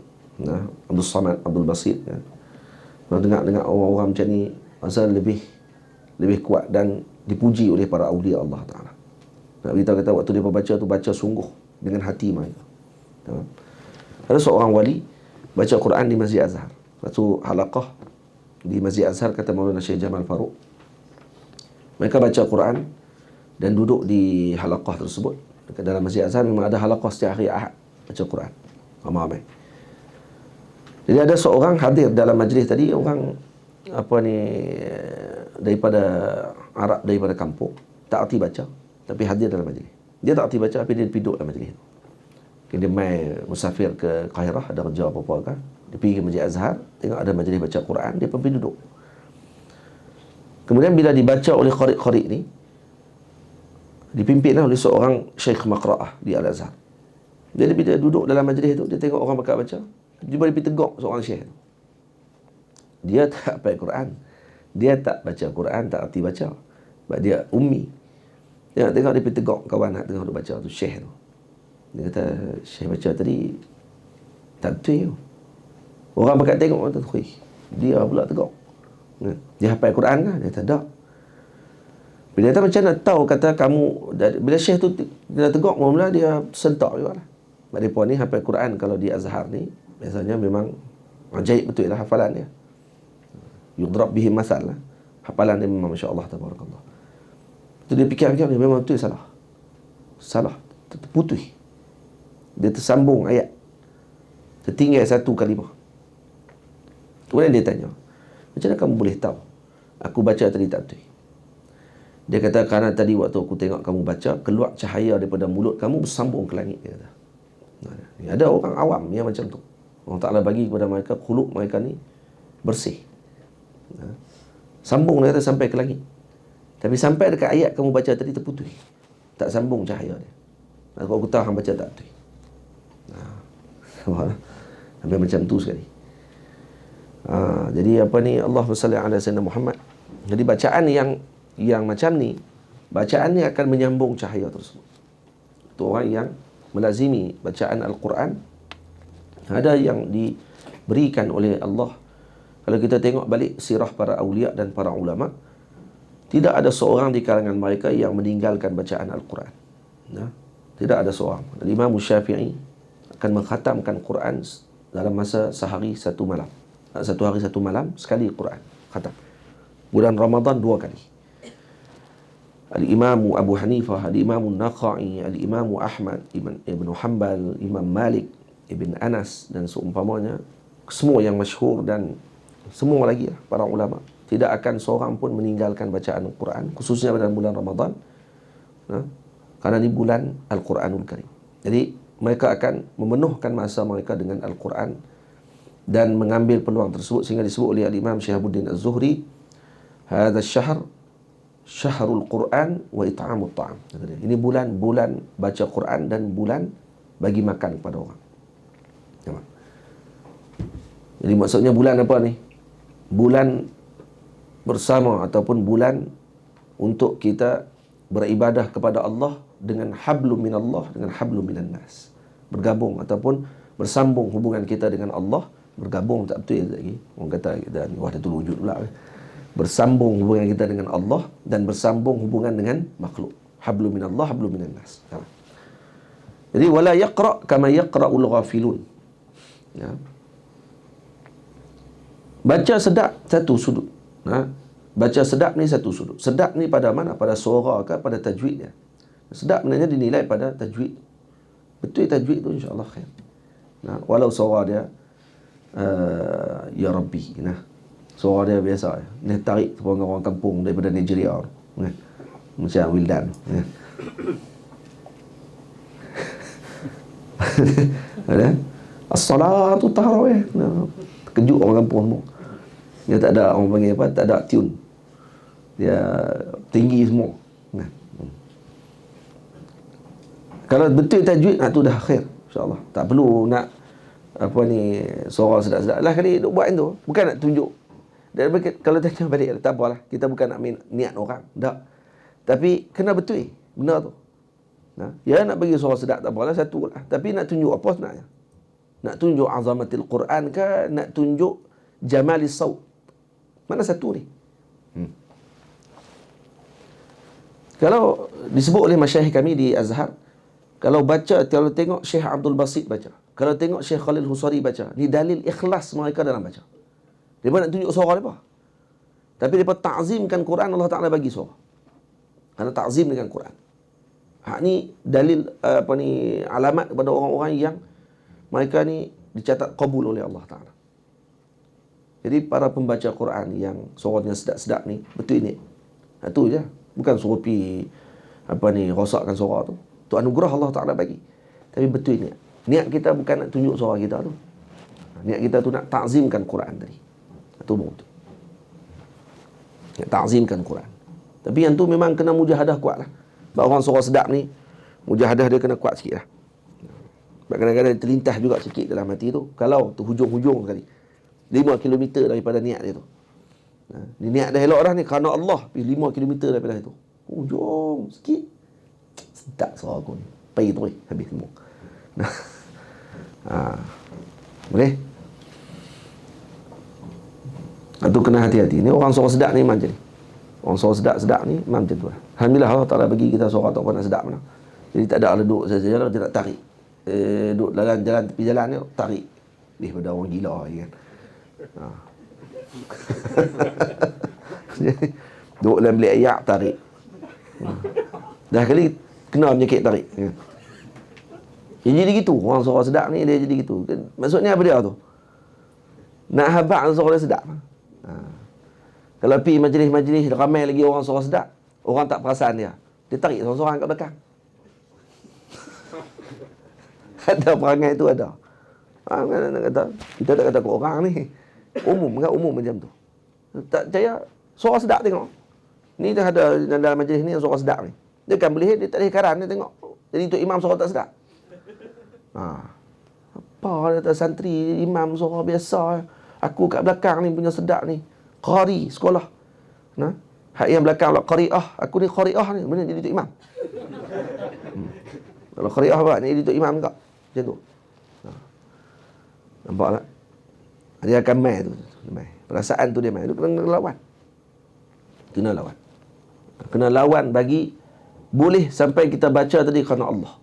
Abdul Samad Abdul Basit kan. Dengar orang-orang macam ni asal lebih kuat dan dipuji oleh para awliya Allah Ta'ala. Nak beritahu kata waktu dia baca tu, baca sungguh dengan hati mereka. Ada seorang wali baca Quran di Masjid Azhar. Waktu halaqah di Masjid Azhar, kata Maulana Syekh Jamal Faruq, mereka baca Quran dan duduk di halaqah tersebut. Dekat dalam Masjid Azhar memang ada halaqah setiap hari Ahad baca Quran, ramai-ramai. Jadi ada seorang hadir dalam majlis tadi, orang apa ni, daripada Arab, daripada kampung, tak erti baca tapi hadir dalam majlis. Dia tak erti baca tapi dia duduk dalam majlis tu. Dia mai musafir ke Kahirah, ada kerja apa-apa kan, dia pergi ke Masjid Azhar, tengok ada majlis baca Quran, dia pun pergi duduk. Kemudian bila dibaca oleh qari' ni, dipimpinlah oleh seorang syekh maqra'ah di Al-Azhar. Jadi bila dia duduk dalam majlis tu, dia tengok orang baca, dia boleh pergi tegak seorang syekh tu. Dia tak hafal Quran, dia tak baca Quran, tak erti baca, sebab dia ummi. Tengok dia pergi tegak kawan nak tengok dia baca tu, syekh tu. Dia kata, syekh baca tadi tak betul. Orang bakat tengok tu, dia pula tegak. Dia hafal Quran kan? Dia kata tak. Bila dia macam nak tahu, kata kamu, bila syekh tu dia tegak, mula dia sentak juga lah. Sebab mereka ni hafal Quran kalau di Azhar ni biasanya memang ajaib betul lah hafalan dia. Yudrab bihi masal lah. Hafalan dia memang Masya Allah Tabarakallah. Tu dia fikir-fikir, dia memang betul salah, terputus, dia tersambung ayat, tertinggal satu kalimah. Kemudian dia tanya, macam mana kamu boleh tahu aku baca tadi tak betul? Dia kata, kerana tadi waktu aku tengok kamu baca, keluar cahaya daripada mulut kamu bersambung ke langit. Dia kata. Ada orang awam yang macam tu. Allah Ta'ala bagi kepada mereka, qulub mereka ni bersih. Sambung, dia kata, sampai ke langit. Tapi sampai dekat ayat kamu baca tadi terputus, tak sambung cahaya dia. Kalau aku tahu hang baca tak betul. Sampai macam tu sekali. Jadi apa ni, Allahumma salli ala sayyidina Muhammad. Jadi bacaan yang macam ni, bacaan ni akan menyambung cahaya tersebut. Itu orang yang melazimi bacaan Al-Quran. Ada yang diberikan oleh Allah. Kalau kita tengok balik sirah para awliya dan para ulama, tidak ada seorang di kalangan mereka yang meninggalkan bacaan Al-Quran. Tidak ada seorang. Imam Syafi'i akan mengkhatamkan Quran dalam masa sehari satu malam. satu hari satu malam sekali Quran khatam. Bulan Ramadan 2 kali. Al-Imam Abu Hanifah, Al-Imam An-Nakhai, Al-Imam Ahmad Ibn Hanbal, Imam Malik Ibn Anas dan seumpamanya, semua yang masyhur dan semua lagi para ulama, tidak akan seorang pun meninggalkan bacaan Al-Quran, khususnya pada bulan Ramadan, karena ini bulan Al-Quranul Karim. Jadi mereka akan memenuhkan masa mereka dengan Al-Quran dan mengambil peluang tersebut, sehingga disebut oleh Al-Imam Syihabuddin Az-Zuhri, hadha syahr syahrul Quran wa it'amut ta'am. Ini bulan baca Quran dan bulan bagi makan kepada orang. Jadi maksudnya bulan apa ni? Bulan bersama ataupun bulan untuk kita beribadah kepada Allah dengan hablum minallah, dengan hablum minan nas. Bergabung ataupun bersambung hubungan kita dengan Allah, bergabung tak betul lagi. Orang kata kita ni wahdatul wujud pula. Bersambung hubungan kita dengan Allah dan bersambung hubungan dengan makhluk. Hablum minallah, hablum minan nas. Jadi wala yaqra kama yaqra'ul ghafilun. Ya. Baca sedap satu sudut. Baca sedap ni satu sudut. Sedap ni pada mana? Pada suara ke pada tajwid dia. Sedap sebenarnya dinilai pada tajwid. Betul tajwid tu insya-Allah khair. Walau suara dia ya Rabbi. Suara dia biasa. Dia tarik orang kampung daripada Nigeria. Macam Wildan. Ada as-salatu tarawih. Kejut orang kampung semua. Dia tak ada, orang panggil apa, tak ada tune. Dia tinggi semua. Kalau betul tajwid, tu dah khair, insya-Allah. Tak perlu nak apa ni suara sedap-sedap lah kali duk buat tu. Bukan nak tunjuk. Dan kalau tanya balik, tak apalah. Kita bukan nak niat orang. Tak. Tapi kena betul benda tu. Ya nak bagi suara sedap tak apalah, satu lah. Tapi nak tunjuk apa sebenarnya? Nak tunjuk azamatil Quran ke? Nak tunjuk jamalis saut? Mana satu ni? Kalau disebut oleh masyayikh kami di Azhar, kalau tengok Syekh Abdul Basit baca, kalau tengok Syekh Khalil Husari baca, ni dalil ikhlas mereka dalam baca. Mereka nak tunjuk suara mereka. Tapi mereka ta'zimkan Quran, Allah Ta'ala bagi suara. Kerana ta'zim dengan Quran. Ni dalil alamat kepada orang-orang yang mereka ni dicatat qabul oleh Allah Ta'ala. Jadi para pembaca Quran yang suaranya sedap-sedap ni, betul ini. Itu je. Bukan suruh pergi rosakkan suara tu. Itu anugerah Allah Ta'ala bagi. Tapi betul ini. Niat kita bukan nak tunjuk suara kita tu. Niat kita tu nak ta'zimkan Quran tadi. Itu betul. Nak ta'zimkan Quran. Tapi yang tu memang kena mujahadah kuat lah. Sebab orang suara sedap ni, mujahadah dia kena kuat sikit lah. Sebab kadang-kadang terlintas juga sikit dalam hati tu. Kalau tu hujung-hujung sekali, 5 km daripada niat dia tu. Ni niat dah elok dah ni kerana Allah, 5 km daripada itu. Hujung sikit. Sedap suara aku ni. Pergi tu habis semua. Boleh? Itu kena hati-hati. Ni orang suara sedap ni macam ni. Orang suara sedap-sedap ni macam tu lah. Alhamdulillah Allah Ta'ala bagi kita suara tak pernah sedap mana. Jadi tak ada duduk saja dia nak tarik. Duduk dalam jalan tepi jalan ni tarik. Pada orang gila kan. Duduk dalam bilik ayak tarik. Dah kali kena penyakit tarik. Dia jadi gitu. Orang suara sedap ni dia jadi gitu. Maksudnya apa dia tu? Nak habaq suara dia sedap. Kalau pergi majlis-majlis ramai lagi orang suara sedap, orang tak perasan dia. Dia tarik seorang-seorang kat belakang. Ada perangai tu ada. Kita tak kata ke orang ni. Umum macam tu. Tak percaya, suara sedap tengok. Ni dah ada dalam majlis ni yang suara sedap ni. Dia kan boleh, dia tak boleh karan, dia tengok. Jadi untuk imam suara tak sedap. Apa dia kata santri, imam suara biasa. Aku kat belakang ni punya sedap ni. Qari sekolah. Hak yang belakang pula qari'ah. Aku ni qari'ah ni, benar jadi untuk imam. Kalau qari'ah apa ni jadi untuk imam tak? Macam tu. Nampak tak? Dia akan mai tu. Perasaan tu dia mai. Itu kena lawan. Kena lawan bagi boleh sampai kita baca tadi kerana Allah.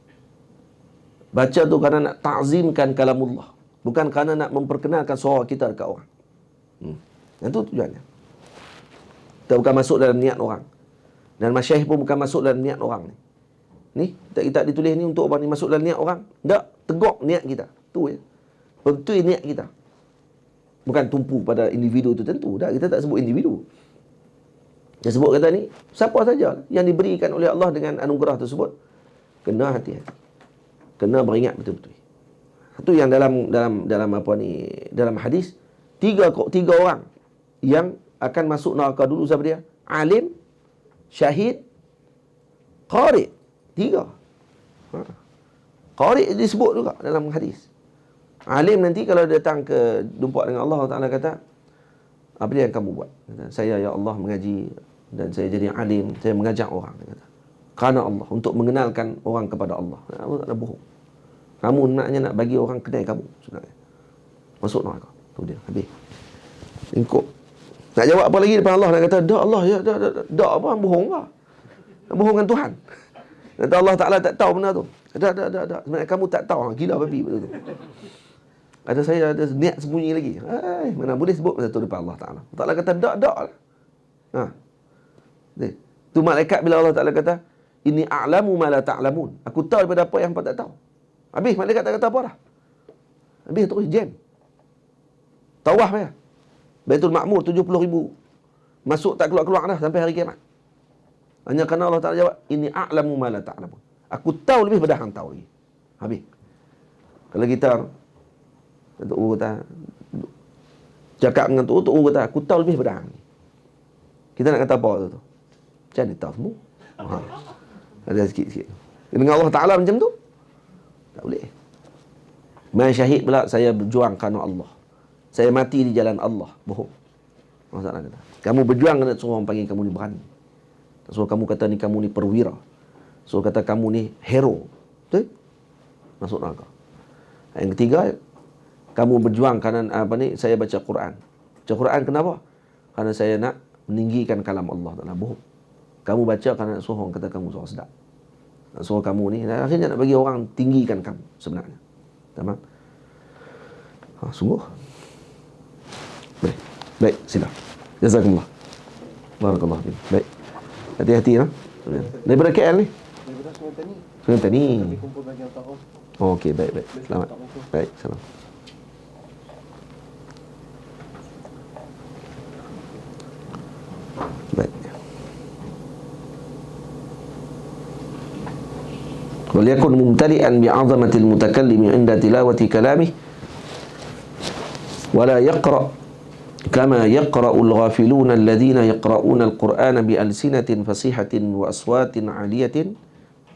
Baca tu kerana nak ta'zimkan kalamullah. Bukan kerana nak memperkenalkan suara kita dekat orang. Dan itu tujuannya. Kita bukan masuk dalam niat orang. Dan masyayikh pun bukan masuk dalam niat orang ni. Ni, kita ditulis ni untuk apa ni masuk dalam niat orang? Tak, tegak niat kita. Tu je. Betul niat kita. Bukan tumpu pada individu tertentu. Dah, kita tak sebut individu. Dia sebut kata ni, siapa saja yang diberikan oleh Allah dengan anugerah tersebut, kena hati-hati. Kena beringat betul-betul. Itu yang dalam hadis, tiga orang yang akan masuk neraka dulu. Siapa dia? Alim, syahid, qari. 3. Qari disebut juga dalam hadis. Alim nanti kalau datang ke jumpa dengan Allah Ta'ala kata, apa dia yang kamu buat? Kata, saya ya Allah mengaji dan saya jadi alim, saya mengajak orang. Kata, kerana Allah, untuk mengenalkan orang kepada Allah. Kamu tak ada bohong. Kamu nak bagi orang kenal kamu sebenarnya. Masuk neraka. Tu dia, habis. Lingkup. Nak jawab apa lagi depan Allah? Nak kata, dak Allah, ya, dak apa, bohong lah. Bohongkan Tuhan. Kata Allah Ta'ala tak tahu benda tu. Dak. Sebenarnya kamu tak tahu. Gila babi betul tu. Ada saya ada niat sembunyi lagi. Mana boleh sebut benda tu depan Allah Ta'ala. Allah Ta'ala kata, dak lah. Tu malaikat bila Allah Ta'ala kata, inni a'lamu ma la ta'lamun. Aku tahu daripada apa yang hampa tak tahu. Habis malaikat tak kata apa dah. Habis terus jam. Tawaf ya. Baitul Ma'mur 70,000. Masuk tak keluar-keluar dah sampai hari kiamat. Hanya kerana Allah Ta'ala jawab, inni a'lamu ma la ta'lamun. Aku tahu lebih daripada hang tahu lagi. Habis. Kalau kita Tok Guru kata cakap dengan Tok Guru kata, aku tahu lebih daripada hang. Kita nak kata apa tu? Macam mana tahu semua? Ada sikit-sikit. Dengan Allah Ta'ala macam tu? Tak boleh. Man syahid pula, saya berjuang kerana Allah. Saya mati di jalan Allah. Bohong. Allah Ta'ala kata, kamu berjuang kerana suruh orang panggil kamu ni berani. Suruh kamu kata ni kamu ni perwira. Suruh kata kamu ni hero. Betul? Masuk neraka. Yang ketiga, kamu berjuang kerana saya baca Quran. Baca Quran kenapa? Kerana saya nak meninggikan kalam Allah Ta'ala. Bohong. Kamu baca kerana nak suruh orang kata kamu suara sedap. Nak suruh kamu ni, akhirnya nak bagi orang tinggikan kamu sebenarnya. Tamam? Sungguh. Baik, sila. Jazakumullah. Barakallah. Baik. Hati-hati lah. Daripada KL ni? Daripada Sungai Tani. Sungai Tani. Kami kumpul bagian tahun. Oh, okey, baik. Selamat. Baik, salam. Baik. Waliyakun mumtali'an bi'azamatil mutakallimi 'inda tilawati kalamih wala yaqra' kama yaqra'ul ghafiluna alladhina yaqra'una al-Qur'ana bi alsinatin fasihatin wa aswatin 'aliyatin.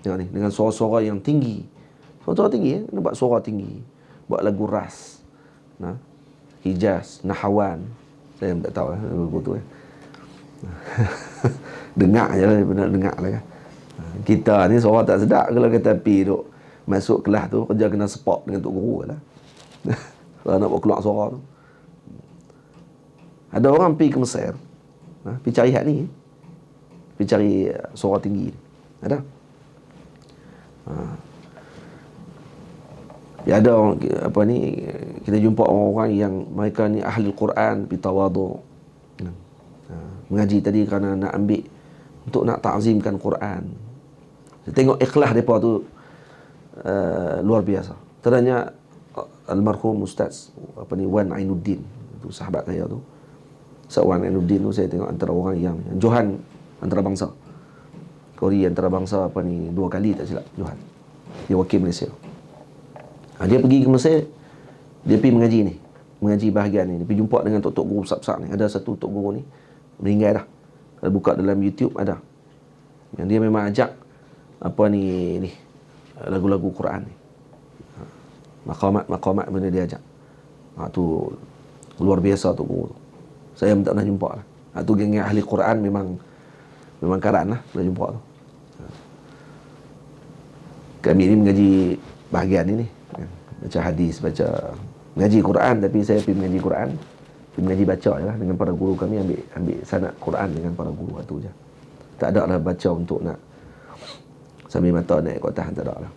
Yani dengan suara-suara yang tinggi. Suara tinggi nampak suara tinggi. Buat lagu ras. Hijaz, Nahawan. Saya tak tahu lagu tu dengar je lah, benar dengar lah. Kita ni suara tak sedap kalau kata pi duk masuk kelas tu kerja kena sepak dengan Tok Guru lah. Kalau nak buat keluar suara tu. Ada orang pergi ke Mesir, pergi cari hak ni, pergi cari suara tinggi. Ada. Ya ada orang, kita jumpa orang-orang yang mereka ni ahli Quran, pergi tawaduk. Mengaji tadi kerana nak ambil untuk nak ta'zimkan Quran. Saya tengok ikhlas mereka tu luar biasa. Teranya almarhum Ustaz Wan Ainuddin, itu sahabat saya tu. Ustaz Wan Ainuddin tu saya tengok antara orang yang Johan antarabangsa. Kori antarabangsa 2 kali tak silap Johan. Dia wakil Malaysia. Dia pergi ke Mesir, dia pergi mengaji ni. Mengaji bahagian ni. Dia pergi jumpa dengan tok-tok guru besar-besar ni. Ada satu tok guru ni meninggal dah. Kalau buka dalam YouTube ada. Yang dia memang ajak lagu-lagu Quran ni. Maqamat benda dia ajak. Tu luar biasa tu guru tu. Saya tak pernah jumpa lah. Tu geng ahli Quran memang karan lah boleh jumpa tu. Kami ni mengaji bahagian ni. Baca hadis, mengaji Quran, tapi saya pergi mengaji Quran, pergi mengaji baca je lah dengan para guru kami, ambil sanad Quran dengan para guru tu je. Tak ada lah baca untuk nak sambil mata naik ke atas, tak ada lah.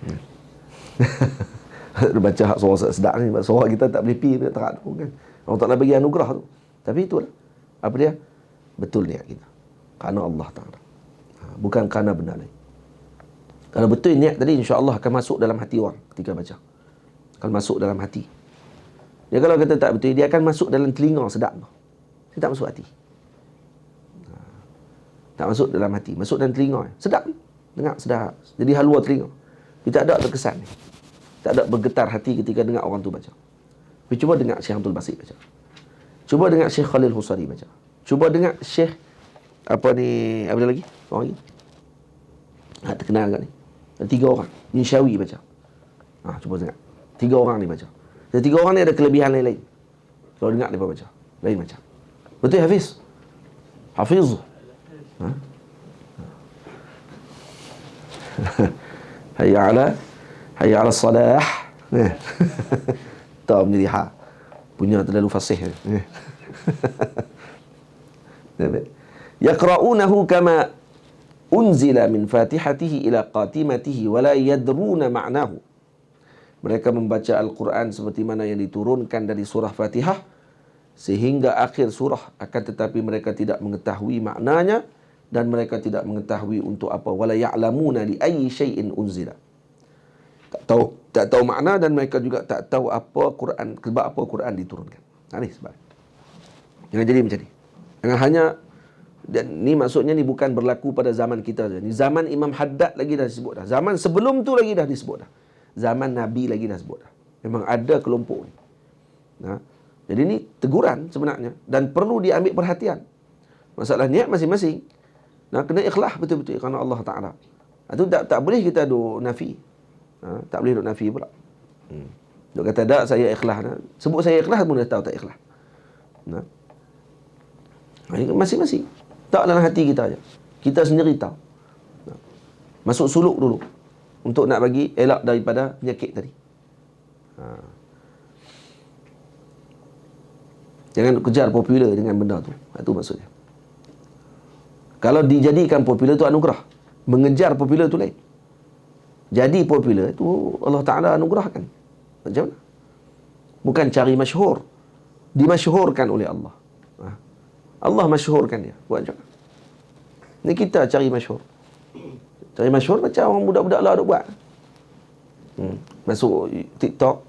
Baca hak suara sedap ni, suara kita tak boleh pergi terak tu kan. Allah Ta'ala bagi anugerah tu. Tapi itulah, apa dia? Betul niat kita. Kerana Allah Ta'ala. Bukan kerana benda lain. Kalau betul niat tadi, insya-Allah akan masuk dalam hati orang ketika baca. Akan masuk dalam hati. Dia kalau kata tak betul, dia akan masuk dalam telinga sedap tu. Dia tak masuk hati. Tak masuk dalam hati, masuk dalam telinga. Sedap ni. Dengar sedap. Jadi halwa telinga. Dia tak ada terkesan ni. Tak ada bergetar hati ketika dengar orang tu baca. Tapi cuba dengar Syekh Abdul Basit baca. Cuba dengar Syekh Khalil Husari baca. Cuba dengar Syekh apa lagi? Orang lagi. Terkenal agak ni. 3 orang. Nishawi baca. Cuba dengar. 3 orang ni baca. Dan 3 orang ni ada kelebihan lain-lain. Kalau dengar mereka baca. Lain macam. Betul Hafiz? Hafiz. Hayya ala salah. Tak menjadi ha. Punya terlalu fasih. Yaqra'unahu kama unzila min fatihatihi ila qatimatihi wa la yadruna ma'nahu. Mereka membaca Al-Quran seperti mana yang diturunkan dari surah Fatihah sehingga akhir surah, akan tetapi mereka tidak mengetahui maknanya dan mereka tidak mengetahui untuk apa. Wala ya'lamuna li ayyi syai'in unzila. Tak tahu makna dan mereka juga tak tahu apa Quran, sebab apa Quran diturunkan. Ini sebab. Jangan jadi macam ni. Jangan hanya, dan ni maksudnya ni bukan berlaku pada zaman kita saja. Ni zaman Imam Haddad lagi dah disebut dah. Zaman sebelum tu lagi dah disebut dah. Zaman Nabi lagi dah sebut dah. Memang ada kelompok ni. Jadi ni teguran sebenarnya dan perlu diambil perhatian. Masalah niat masing-masing. Kena ikhlas betul-betul kerana Allah Ta'ala. Itu tak boleh kita duk nafi. Tak boleh duk nafi pula. Duk kata tak, saya ikhlas. Sebut saya ikhlas pun dah tahu tak ikhlas. Masing-masing. Tak dalam hati kita aja. Kita sendiri tahu. Masuk suluk dulu untuk nak bagi elak daripada penyakit tadi. Jangan kejar popular dengan benda tu. Itu maksudnya. Kalau dijadikan popular tu anugerah. Mengejar popular tu lain. Jadi popular tu Allah Ta'ala anugerahkan. Macam mana? Bukan cari masyhur. Dimasyhurkan oleh Allah. Allah masyhurkan dia. Buat macam mana? Ni kita cari masyhur. Cari masyhur macam orang budak-budak lah duk buat. Masuk TikTok,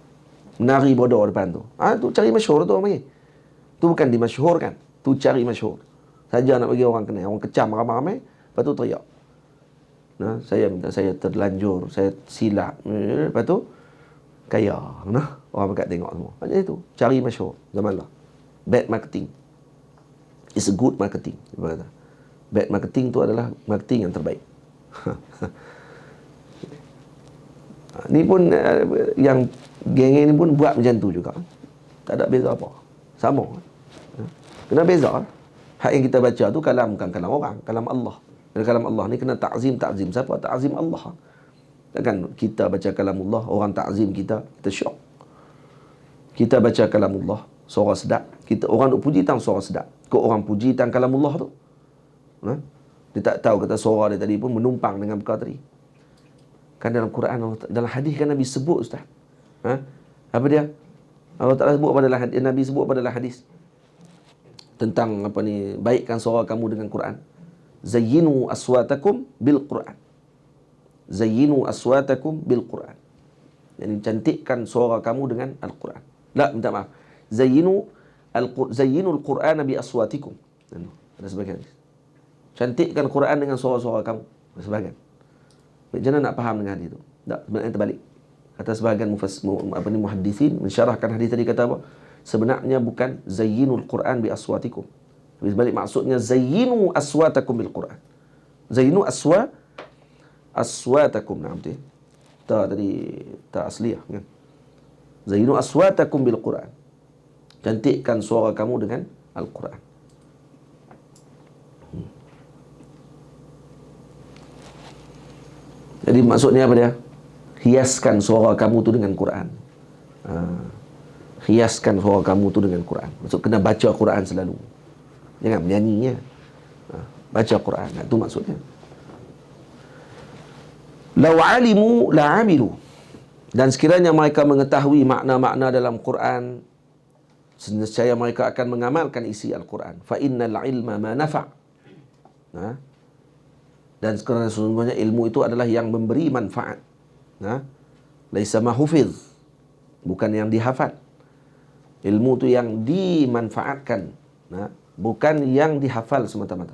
menari bodoh depan tu. Tu cari masyhur tu orang panggil. Tu bukan dimasyhurkan. Tu cari masyhur. Saja nak bagi orang kenal. Orang kecam ramai-ramai, lepas tu teriak. Saya terlanjur, saya silap. Lepas tu kaya. Orang dekat tengok semua. Macam itu. Cari masyhur. Zaman lah. Bad marketing. It's a good marketing. Bad marketing tu adalah marketing yang terbaik. Ni pun yang geng ni pun buat macam tu juga. Tak ada beza apa. Sama. Kena beza. Hak yang kita baca tu kalam, bukan kalam orang, kalam Allah. Dan kalam Allah ni kena ta'zim. Siapa? Ta'zim Allah. Takkan kita baca kalam Allah, orang ta'zim kita syok. Kita baca kalam Allah, suara sedap. Orang duk puji tang suara sedap. Kok orang puji tang kalam Allah tu? Dia tak tahu kata suara dia tadi pun menumpang dengan perkara tadi. Kan dalam Quran, dalam hadis kan Nabi sebut, Ustaz. Apa dia? Allah Ta'ala sebut pada hadis, Nabi sebut pada hadis tentang baikkan suara kamu dengan Quran. Zayyinu aswatakum bil Quran. Zayyinu aswatakum bil Quran. Jadi cantikkan suara kamu dengan Al-Quran. Minta maaf. Zayyinul Quran bi aswatikum. Ada sebagian hadis. Cantikkan Quran dengan suara-suara kamu. Ada sebagian. Macam mana nak faham dengan hadis itu? Tak, sebenarnya terbalik. Kata sebahagian muhaddisin mensyarahkan hadis tadi kata apa? Sebenarnya bukan zayyinul Quran bi aswatikum. Tapi sebalik maksudnya zayyinu aswatakum bil Quran. Zayyinu aswatakum. Betul. Tadi tak asliyah kan. Zayyinu aswatakum bil Quran. Cantikkan suara kamu dengan Al-Quran. Jadi maksudnya apa dia? Hiaskan suara kamu tu dengan Quran. Hiaskan suara kamu tu dengan Quran. Maksud kena baca Quran selalu. Jangan menyanyinya. Baca Quran. Itu maksudnya. Lau alimu la'amilu. Dan sekiranya mereka mengetahui makna-makna dalam Quran, Nescaya mereka akan mengamalkan isi Al-Quran. Fa innal ilma ma nafa'. Dan kerana sesungguhnya ilmu itu adalah yang memberi manfaat. Laisa ma hufiz, bukan yang dihafal. Ilmu itu yang dimanfaatkan, bukan yang dihafal semata-mata.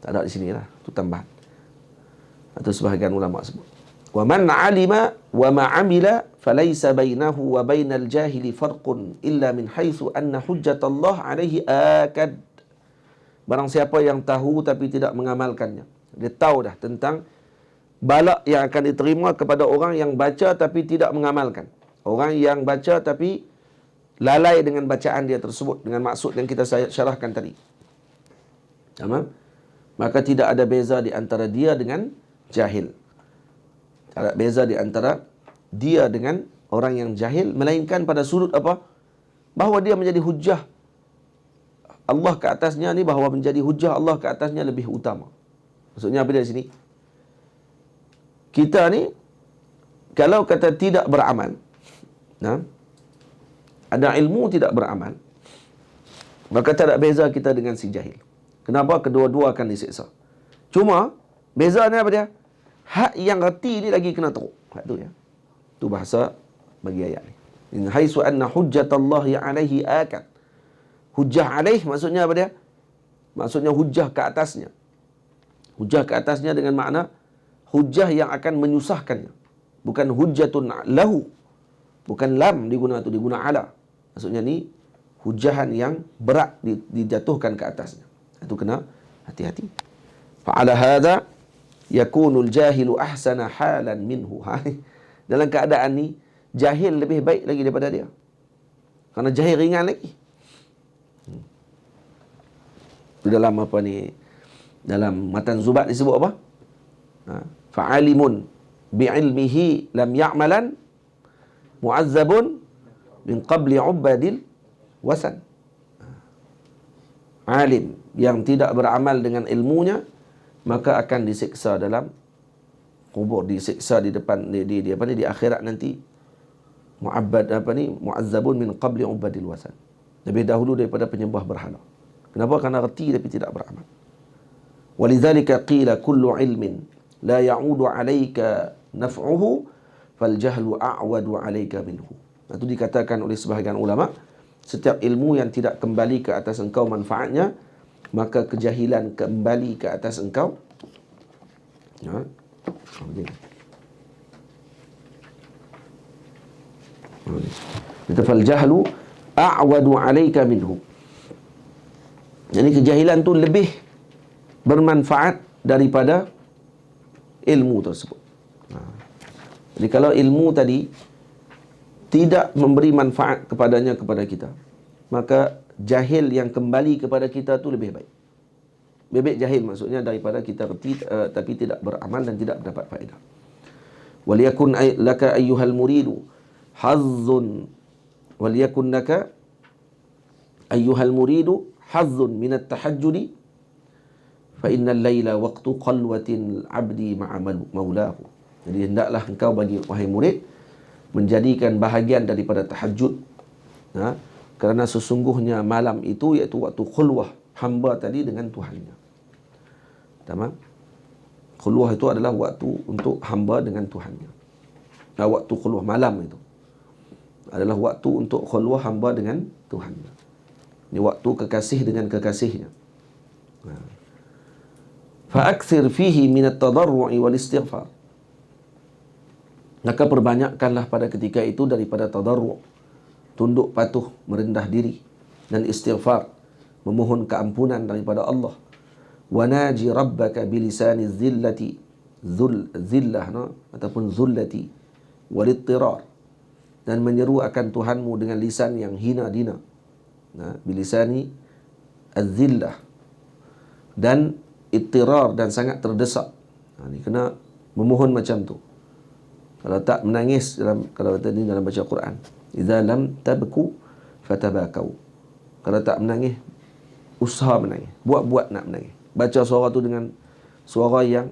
Tak ada di sini lah, itu tambahan. Atau sebahagian ulama sebut. Wa man 'alima wa ma 'amila falaysa bainahu wa bainal jahili farqun illa min haitsu anna hujjatallah 'alaihi akad. Barang siapa yang tahu tapi tidak mengamalkannya, dia tahu dah tentang balak yang akan diterima kepada orang yang baca tapi tidak mengamalkan. Orang yang baca tapi lalai dengan bacaan dia tersebut, dengan maksud yang kita syarahkan tadi. Tamam? Maka tidak ada beza di antara dia dengan jahil. Tak ada beza di antara dia dengan orang yang jahil, melainkan pada sudut apa? Bahawa dia menjadi hujjah Allah ke atasnya ni, bahawa menjadi hujjah Allah ke atasnya lebih utama. Maksudnya apa dari sini? Kita ni kalau kata tidak beramal, ada ilmu tidak beramal, maka tak ada beza kita dengan si jahil. Kenapa? Kedua-dua akan disiksa. Cuma bezanya apa dia? Hak yang reti ni lagi kena teruk. Hak tu ya. Tu bahasa bagi ayat ni. In haitsu anna hujjatallahi 'alaihi akad. Hujjah alaih maksudnya apa dia? Maksudnya hujjah ke atasnya. Hujjah ke atasnya dengan makna hujjah yang akan menyusahkannya. Bukan hujjatun lahu. Bukan lam diguna tu, diguna ala. Maksudnya ni hujjahan yang berat dijatuhkan ke atasnya. Itu kena hati-hati. Fa'ala hadza yakunul jahilu ahsana halan minhu. Dalam keadaan ni jahil lebih baik lagi daripada dia. Kerana jahil ringan lagi. Dalam apa ni? Dalam matan Zubat disebut apa? Fa'alimun bi'ilmihi lam ya'malan mu'azzabun min qabli ubadil wasan. Alim yang tidak beramal dengan ilmunya maka akan disiksa dalam kubur, disiksa di depan di apa ni, di akhirat nanti. Mu'azzabun min qabli ubadil wasan. Lebih dahulu daripada penyembah berhala. Kenapa? Kerana reti tapi tidak beramal. Walidzalika qila kullu ilmin la ya'udu 'alaika naf'uhu fal jahlu a'wadu 'alaika minhu. Itu dikatakan oleh sebahagian ulama, setiap ilmu yang tidak kembali ke atas engkau manfaatnya, maka kejahilan kembali ke atas engkau. Itu fal jahlu a'wadu 'alaika minhu. Jadi kejahilan tu lebih bermanfaat daripada ilmu tersebut. Jadi kalau ilmu tadi tidak memberi manfaat kepadanya kepada kita, maka jahil yang kembali kepada kita tu lebih baik. Bebek jahil maksudnya daripada kita reti tapi tidak beramal dan tidak mendapat faedah. Waliyakun laka ayyuhal muridu hazzun waliyakun laka ayyuhal muridu hazzun minat tahajjudi fa innal laila waqtu qalwatin abdi ma'a maulahu. Jadi hendaklah engkau bagi wahai murid menjadikan bahagian daripada tahajud, kerana sesungguhnya malam itu iaitu waktu khulwah hamba tadi dengan Tuhannya. Tamam? Khulwah itu adalah waktu untuk hamba dengan Tuhannya. Waktu khulwah malam itu adalah waktu untuk khulwah hamba dengan Tuhannya. Ini waktu kekasih dengan kekasihnya. Fa'akthir fihi minat tadarru'i wal istighfar. Maka perbanyakkanlah pada ketika itu daripada tadarru', tunduk patuh, merendah diri, dan istighfar, memohon keampunan daripada Allah. Wa naji rabbaka bilisani zillati zillah ataupun zullati wal ittirar, dan menyeru akan Tuhanmu dengan lisan yang hina dina. Bilisani az-zillah dan ittirar, dan sangat terdesak. Ini kena memohon macam tu. Kalau tak menangis kalau tadi dalam baca Quran, idza lam tabku fatabakau. Kalau tak menangis, usaha menangis, buat-buat nak menangis. Baca suara tu dengan suara yang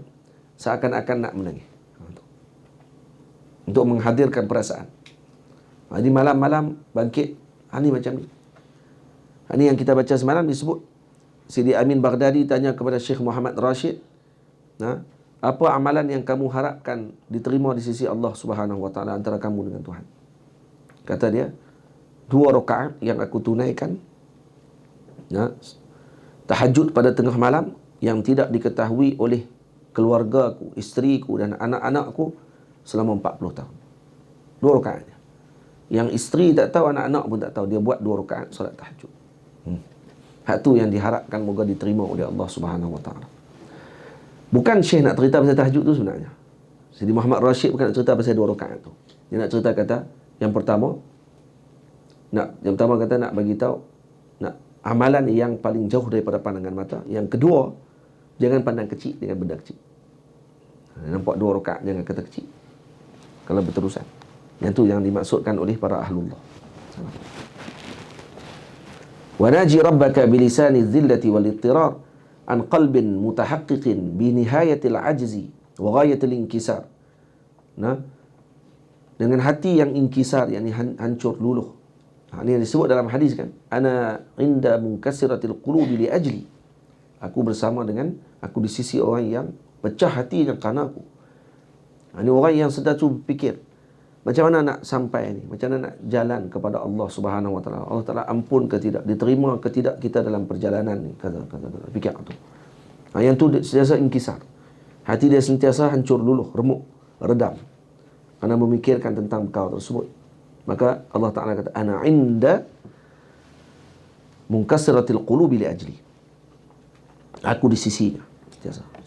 seakan-akan nak menangis, untuk menghadirkan perasaan. Jadi malam-malam bangkit, ni macam ni. Ini yang kita baca semalam disebut Sidi Amin Baghdadi tanya kepada Syekh Muhammad Rashid, apa amalan yang kamu harapkan diterima di sisi Allah Subhanahu wa taala antara kamu dengan Tuhan? Kata dia, 2 rakaat yang aku tunaikan tahajud pada tengah malam yang tidak diketahui oleh keluarga aku, isteriku dan anak-anakku selama 40 tahun. 2 rakaat. Yang isteri tak tahu, anak-anak pun tak tahu, dia buat 2 rakaat solat tahajud. Hak tu yang diharapkan moga diterima oleh Allah Subhanahu wa taala. Bukan Syekh nak cerita pasal tahajud tu sebenarnya. Sidi Muhammad Rashid bukan nak cerita pasal 2 rakaat tu. Dia nak cerita kata yang pertama kata nak bagi tahu amalan yang paling jauh daripada pandangan mata. Yang kedua, jangan pandang kecil dengan benda kecil. Nampak 2 rakaat jangan kata kecil kalau berterusan. Yang tu yang dimaksudkan oleh para ahlullah. Wa naji rabbaka bilisani dhillati wal ittirar an qalbin mutahaqqiqin bi nihayatil ajzi wa ghayatil inkisar. Dengan hati yang inkisar, yakni hancur luluh. Ini yang disebut dalam hadis kan, ana inda munkasiratil qulubi li ajli. Aku bersama dengan, aku di sisi orang yang pecah hatinya kerana aku. Ini orang yang sedang berfikir macam mana nak sampai ni, macam mana nak jalan kepada Allah Subhanahu wa taala. Allah Taala ampun ke tidak, diterima ke tidak kita dalam perjalanan ni, kata fikir tu. Yang tu sentiasa inkisar. Hati dia sentiasa hancur luluh, remuk, redam kerana memikirkan tentang perkara tersebut. Maka Allah Ta'ala kata, ana inda munkasiratil qulubi li ajli. Aku di sisinya.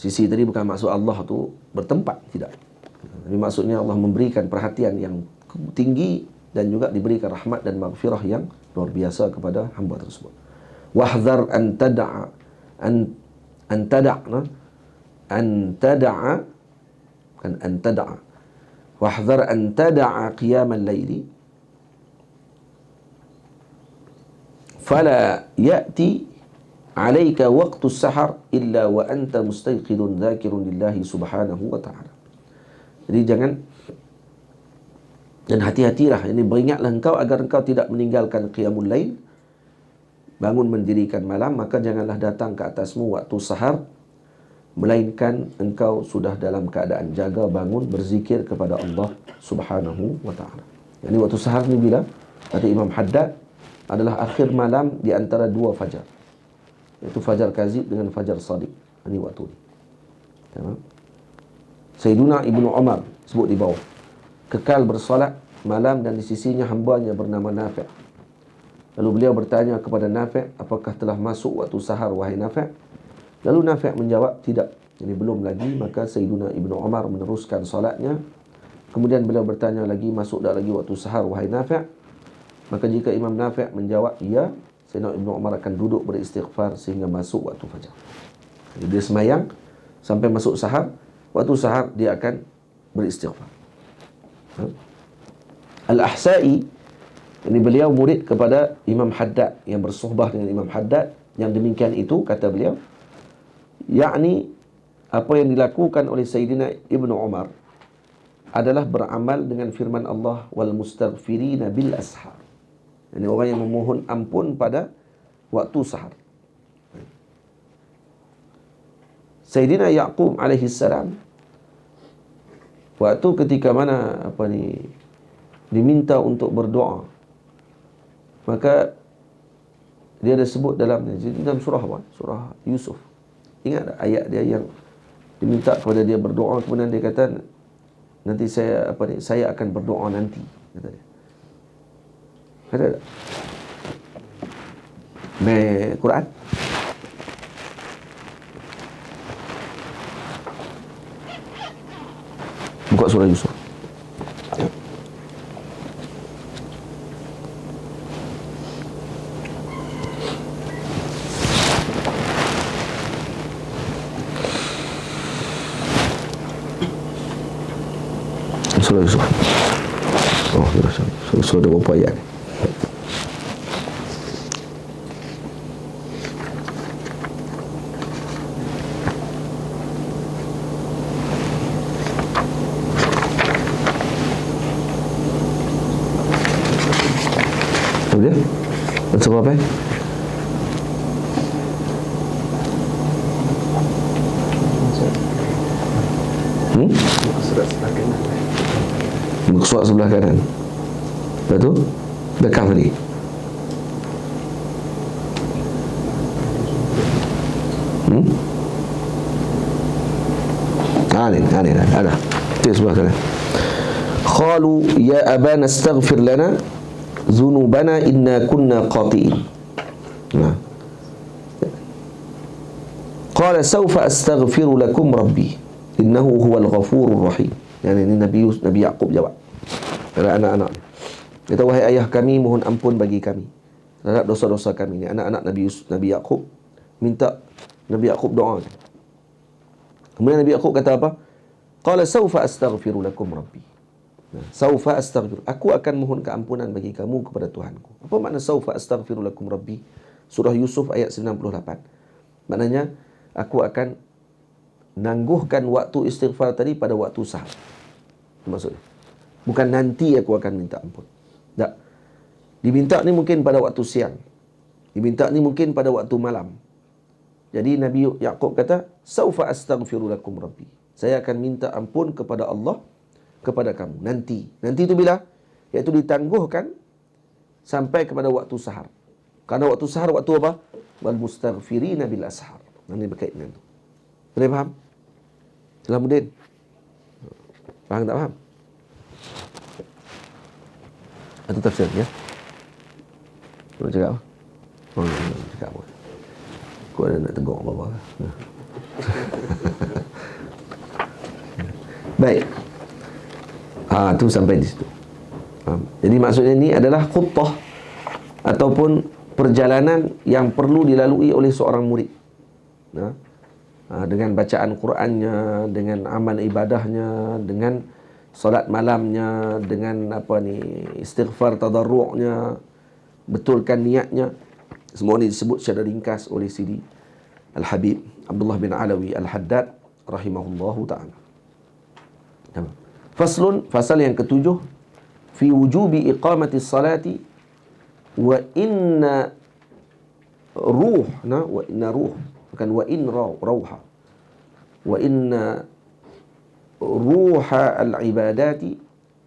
Sisi tadi bukan maksud Allah tu bertempat, tidak. Tapi maksudnya Allah memberikan perhatian yang tinggi dan juga diberikan rahmat dan maghfirah yang luar biasa kepada hamba tersebut. Wahdhar an tada'a wahdhar an tada'a qiyamal laili fala ya'ti 'alaika waqtu as-sahar illa wa anta mustayqidun dzakirun lillahi subhanahu wa ta'ala. Jadi jangan, dan hati-hatilah, ini beringatlah engkau agar engkau tidak meninggalkan qiyamul lail, bangun mendirikan malam, maka janganlah datang ke atasmu waktu sahar melainkan engkau sudah dalam keadaan jaga, bangun berzikir kepada Allah Subhanahu wa taala. Jadi waktu sahar ni bila? Kata Imam Haddad adalah akhir malam di antara 2 fajar. Iaitu fajar kazib dengan fajar sadiq. Ini waktu ni. Tamam. Sayyiduna Ibnu Umar sebut di bawah, kekal bersolat malam dan di sisinya hambanya bernama Nafi'. Lalu beliau bertanya kepada Nafi', apakah telah masuk waktu sahar wahai Nafi'? Lalu Nafi' menjawab, tidak. Jadi belum lagi. Maka Sayyiduna Ibnu Umar meneruskan solatnya. Kemudian beliau bertanya lagi, masuk dah lagi waktu sahar wahai Nafi'? Maka jika Imam Nafi' menjawab ya, Sayyidina Ibnu Umar akan duduk beristighfar sehingga masuk waktu fajar. Jadi dia semayang sampai masuk sahar. Waktu sahar dia akan beristighfar. Al-Ahsa'i, ini beliau murid kepada Imam Haddad, yang bersuhbah dengan Imam Haddad. Yang demikian itu, kata beliau, yakni apa yang dilakukan oleh Sayyidina Ibnu Umar adalah beramal dengan firman Allah, wal mustaghfirina bil ashar. Ini orang yang memohon ampun pada waktu sahar. Sayyidina Yaqub alaihi salam, waktu ketika mana diminta untuk berdoa, maka dia ada sebut dalam surah apa? Surah Yusuf. Ingat tak ayat dia yang diminta kepada dia berdoa, kemudian dia kata, nanti saya akan berdoa nanti, kata dia. Kata tak? Quran. Buka surah Yusuf. Surah Yusuf. Oh, surah ada berapa ayat? Surah apa? Muka surat sebelah kanan. Muka surat sebelah kanan. Lepas tu belakang tadi. Ni ada. Itu sebelah kanan. Qalu ya abana astaghfir lana dhunubana inna kunna qati'in. Nah. Qala sawfa astaghfiru lakum rabbi innahu huwal ghafurur rahim. Yani ini Nabi Yaqub jawab kepada anak-anak. Kata, wahai ayah kami, mohon ampun bagi kami terhadap dosa-dosa kami. Ini anak-anak Nabi Yaqub minta Nabi Yaqub doa. Kemudian Nabi Yaqub kata apa? Qala sawfa astaghfiru lakum rabbi. Nah, sawfa astaghfir, aku akan mohon keampunan bagi kamu kepada Tuhanku. Apa makna sawfa astaghfiru lakum rabbi? Surah Yusuf ayat 98. Maknanya aku akan nangguhkan waktu istighfar tadi pada waktu sahar. Maksudnya bukan nanti aku akan minta ampun. Tak. Diminta ni mungkin pada waktu siang. Diminta ni mungkin pada waktu malam. Jadi Nabi Yaqub kata, saufa astaghfiru lakum rabbi. Saya akan minta ampun kepada Allah kepada kamu nanti. Nanti itu bila? Iaitu ditangguhkan sampai kepada waktu sahar. Karena waktu sahar waktu apa? Wal mustaghfirina bil ashar. Ini berkaitan dengan itu. Boleh faham? Salamuddin. Faham tak faham? Itu tafsir ya. Kau nak cakap apa? Oh, nak cakap apa? Kau ada nak tegur apa-apa? Baik. Tu sampai di situ. Jadi maksudnya ini adalah khuttah ataupun perjalanan yang perlu dilalui oleh seorang murid. Dengan bacaan Qurannya, dengan amal ibadahnya, dengan solat malamnya, dengan istighfar tadarru'nya, betulkan niatnya. Semua ini disebut secara ringkas oleh Sidi Al-Habib Abdullah bin Alawi Al-Haddad rahimahullahu ta'ala. Faslun, fasal yang ketujuh, fi wujubi iqamati salati wa inna ruh, bukan wa in rauha, wa inna ruha al-ibadati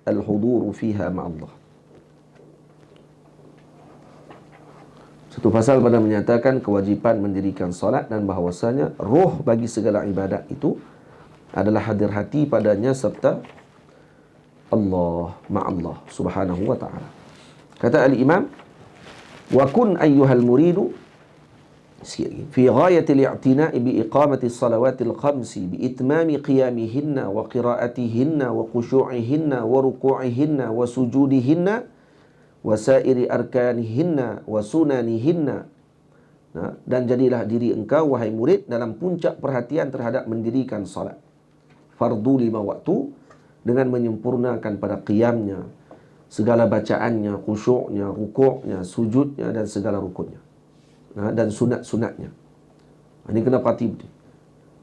al-huduru fiha ma'allah. Satu pasal pada menyatakan kewajipan mendirikan salat dan bahawasanya roh bagi segala ibadat itu adalah hadir hati padanya serta Allah, ma'allah subhanahu wa ta'ala. Kata al-imam, wa kun ayyuhal muridu fi ghayatil i'tina'i bi iqamati salawatil khamsi bi itmami qiyamihinna wa qira'atihinna wa khushu'ihinna wa ruku'ihinna wa sujudihinna wa sairi arkanihinna wa sunanihinna. Dan jadilah diri engkau wahai murid dalam puncak perhatian terhadap mendirikan salat fardu 5 waktu dengan menyempurnakan pada qiyamnya, segala bacaannya, khusyuknya, rukuknya, sujudnya dan segala rukunnya, dan sunat-sunatnya. Ini kena perhati betul.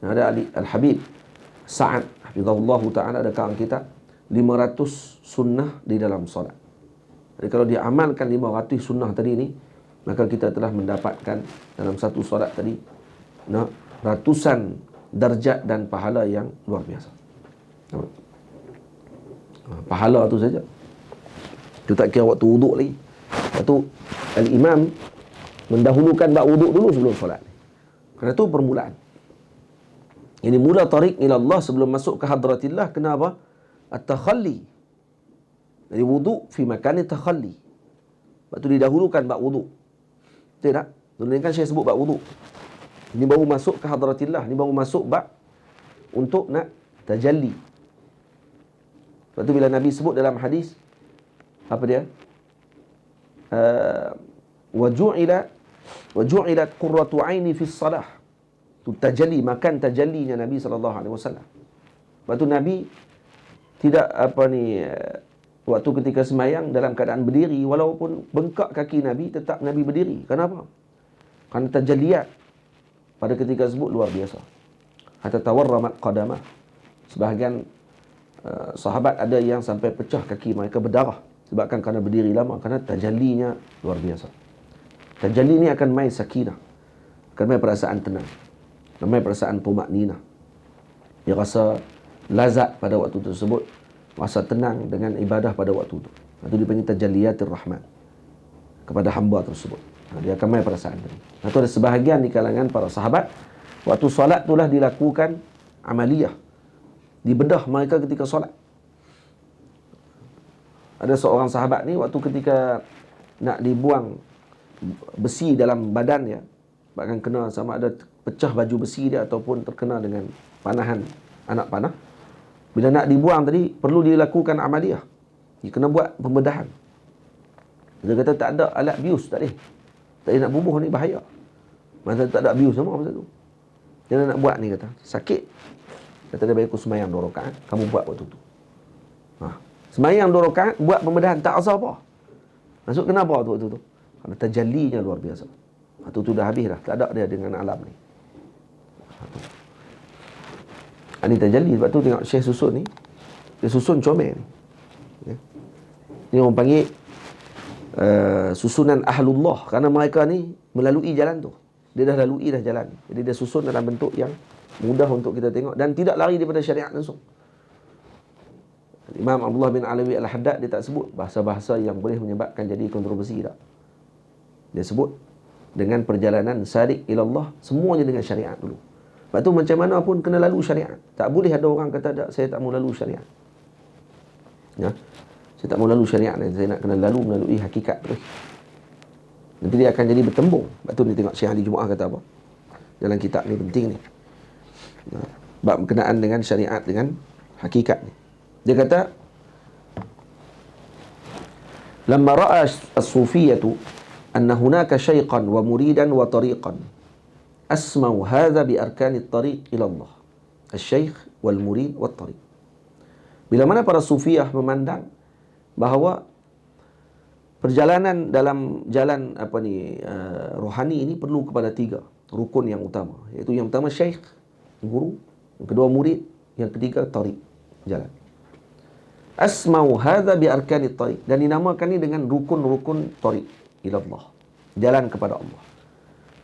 Ada Al-Habib Sa'ad hafizahullahu ta'ala ada kawan kita 500 sunnah di dalam solat. Jadi kalau dia amalkan 500 sunnah tadi ni, maka kita telah mendapatkan dalam satu solat tadi ratusan darjat dan pahala yang luar biasa. Pahala tu saja. Itu tak kira waktu wuduk lagi. Waktu al-imam mendahulukan bab wuduk dulu sebelum solat. Kerana itu permulaan. Ini mula tarik ila Allah sebelum masuk ke hadratillah. Kenapa? At-takhalli. Jadi wuduk fi makani takhalli. Sebab tu didahulukan bab wuduk. Betul tak? Dulu ni kan saya sebut bab wuduk. Ini baru masuk ke hadratillah. Ini baru masuk bab untuk nak tajalli. Sebab tu bila Nabi sebut dalam hadis, apa dia? Waju'ilat qurratu aini fi salah. Tu tajalli, makan tajallinya Nabi SAW. Sebab tu Nabi tidak waktu ketika semayang dalam keadaan berdiri, walaupun bengkak kaki Nabi, tetap Nabi berdiri. Kenapa? Kerana tajalliyat pada ketika sebut luar biasa. Hatta tawarramat qadamah. Sebahagian sahabat ada yang sampai pecah kaki mereka berdarah sebabkan kerana berdiri lama, kerana tajallinya luar biasa. Tajalli ni akan main sakinah, akan main perasaan tenang, akan main perasaan tumakninah. Dia rasa lazat pada waktu tersebut, rasa tenang dengan ibadah pada waktu itu. Itu dipanggil tajalliyatir rahmat kepada hamba tersebut. Dia akan main perasaan tadi. Itu ada sebahagian di kalangan para sahabat, waktu solat itulah dilakukan amaliyah, dibedah mereka ketika solat. Ada seorang sahabat ni waktu ketika nak dibuang besi dalam badannya, bahkan kena sama ada pecah baju besi dia ataupun terkena dengan panahan anak panah. Bila nak dibuang tadi perlu dilakukan amaliyah. Dia kena buat pembedahan. Dia kata tak ada alat bius, tak boleh. Tak boleh nak bubuh ni, bahaya. Masa tak ada bius sama masa tu. Dia nak buat ni kata, sakit. Kata dia, bagi aku semayang 2 rakaat, kamu buat waktu tu. Semayang 2 rakaat, buat pembedahan, tak rasa apa. Maksud kenapa waktu tu? Kerana tajallinya luar biasa. Waktu tu dah habis dah, tak ada dia dengan alam ni. Ini tajalli, sebab tu tengok Syekh susun ni, dia susun comel ni. Ini orang panggil susunan ahlullah, kerana mereka ni melalui jalan tu. Dia dah lalui dah jalan. Jadi dia susun dalam bentuk yang mudah untuk kita tengok dan tidak lari daripada syariat langsung. Imam Abdullah bin Alawi Al-Haddad dia tak sebut bahasa-bahasa yang boleh menyebabkan jadi kontroversi tak. Dia sebut dengan perjalanan sarik ilallah, semuanya dengan syariat dulu. Sebab tu macam mana pun kena lalu syariat. Tak boleh ada orang kata tak, saya tak mau lalu syariat. Ya. Saya tak mau lalu syariat, saya nak kena melalui hakikat terus. Nanti dia akan jadi bertembung. Sebab tu dia tengok Syekh Ali Jumaah kata apa dalam kitab ni, penting ni. Bab berkenaan dengan syariat dengan hakikat ni. Dia kata, "Lamma ra'a as-sufiyyatu anna hunaka syaiqan wa muridan wa tariqan asma'u hadha bi arkani at-tariq ila Allah. Asy-syaikh wal murid wat tariq." Bila mana para sufiyah memandang bahawa perjalanan dalam jalan rohani ini perlu kepada 3 rukun yang utama, iaitu yang pertama syekh, guru, yang kedua murid, yang ketiga tariq, jalan. Asma'u hadza bi arkanit tariq, dan dinamakan ini dengan rukun-rukun tariq ila Allah, jalan kepada Allah,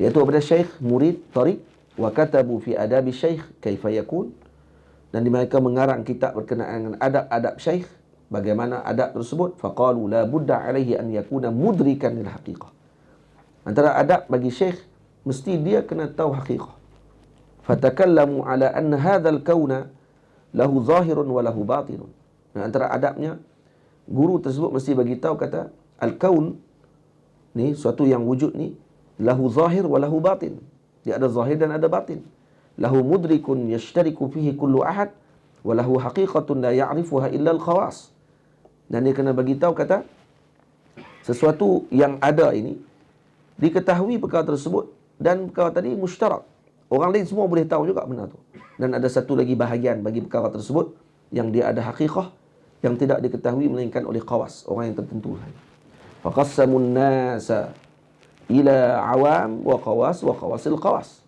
iaitu kepada syekh, murid, tariq. Wa katabu fi adabi syekh kaifa yakun, dan mereka mengarang kitab berkenaan dengan adab-adab syekh, bagaimana adab tersebut. Faqalu la budda alaihi an yakuna mudrikan lil haqiqah. Antara adab bagi syekh, mesti dia kena tahu haqiqah. Fatakallamu ala anna hadzal kauna lahu zahirun wa lahu batinun. Dan antara adabnya, guru tersebut mesti bagi tahu kata al-kaun ni, suatu yang wujud ni, lahu zahir wa lahu batin. Dia ada zahir dan ada batin. Lahu mudrikun yashtariku fihi kullu ahad wa lahu haqiqatun la ya'rifuha illa al-khawas. Dan dia kena bagi tahu kata sesuatu yang ada ini diketahui perkara tersebut, dan perkara tadi musytarak. Orang lain semua boleh tahu juga benda tu. Dan ada satu lagi bahagian bagi perkara tersebut yang dia ada haqiqah yang tidak diketahui melainkan oleh khawas, orang yang tertentu saja. Faqassamun nasa ila awam wa khawas wa khawasil khawas.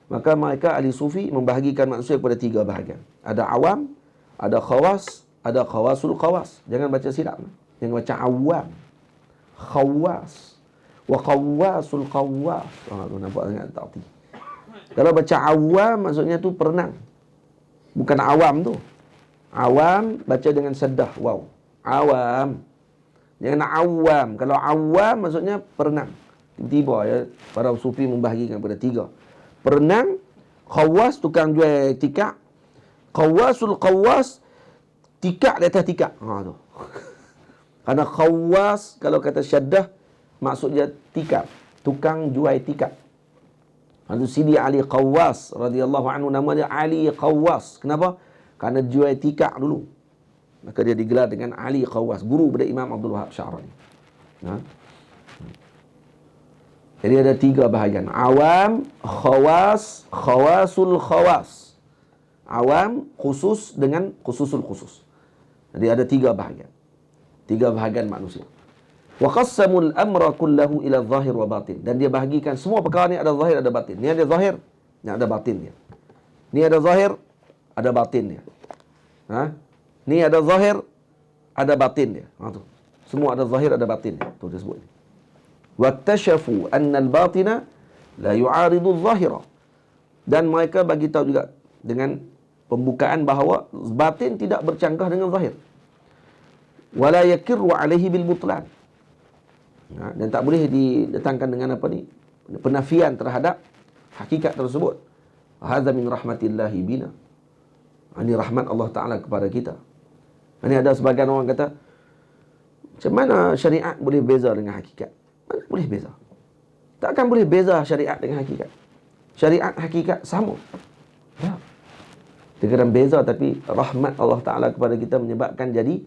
Maka mereka ahli sufi membahagikan manusia kepada 3 bahagian. Ada awam, ada khawas, ada khawasul khawas. Jangan baca silap. Jangan baca awam, khawas wa khawasul khawas. Tu nampak sangat tak arti. Kalau baca awam maksudnya tu perenang. Bukan awam tu. Awam baca dengan seddah waw. Awam. Jangan awam. Kalau awam maksudnya perenang. Tiba-tiba ya para sufi membahagikan kepada 3. Perenang, khawas tukang jual tikar, khawasul khawas tikar di atas tikar. Tu. Karena khawas kalau kata syaddah maksudnya tikar, tukang jual tikar. Itu Sidi Ali Qawwas radhiyallahu anhu, nama dia Ali Qawwas. Kenapa? Karena jual tikar dulu. Maka dia digelar dengan Ali Qawwas, guru pada Imam Abdul Wahab Sya'rani. Jadi ada 3 bahagian. Awam, khawas, khawasul khawas. Awam khusus dengan khususul khusus. Jadi ada 3 bahagian. 3 bahagian manusia. Wa qassamul amra kullahu ila zahir wa batin. Dan dia bahagikan semua perkara ni ada zahir ada batin. Ni ada zahir, ni ada batin dia. Ni ada zahir, ada batin dia. Ni ada zahir, ada batin dia. Tu. Semua ada zahir ada batin dia. Tu dia sebut. Waktashafu anna al-batina la yu'aridu adh-dhahira. Dan mereka bagi tahu juga dengan pembukaan bahawa batin tidak bercanggah dengan zahir. Wala yakirru alaihi bil butlan. Dan tak boleh didatangkan dengan apa ni? Penafian terhadap hakikat tersebut. Hadza min rahmatillahi bina. Ini rahmat Allah Ta'ala kepada kita. Ini ada sebagian orang kata, macam mana syariat boleh beza dengan hakikat? Mana boleh beza? Takkan boleh beza syariat dengan hakikat. Syariat hakikat sama. Tak. Dia kata beza, tapi rahmat Allah Ta'ala kepada kita menyebabkan jadi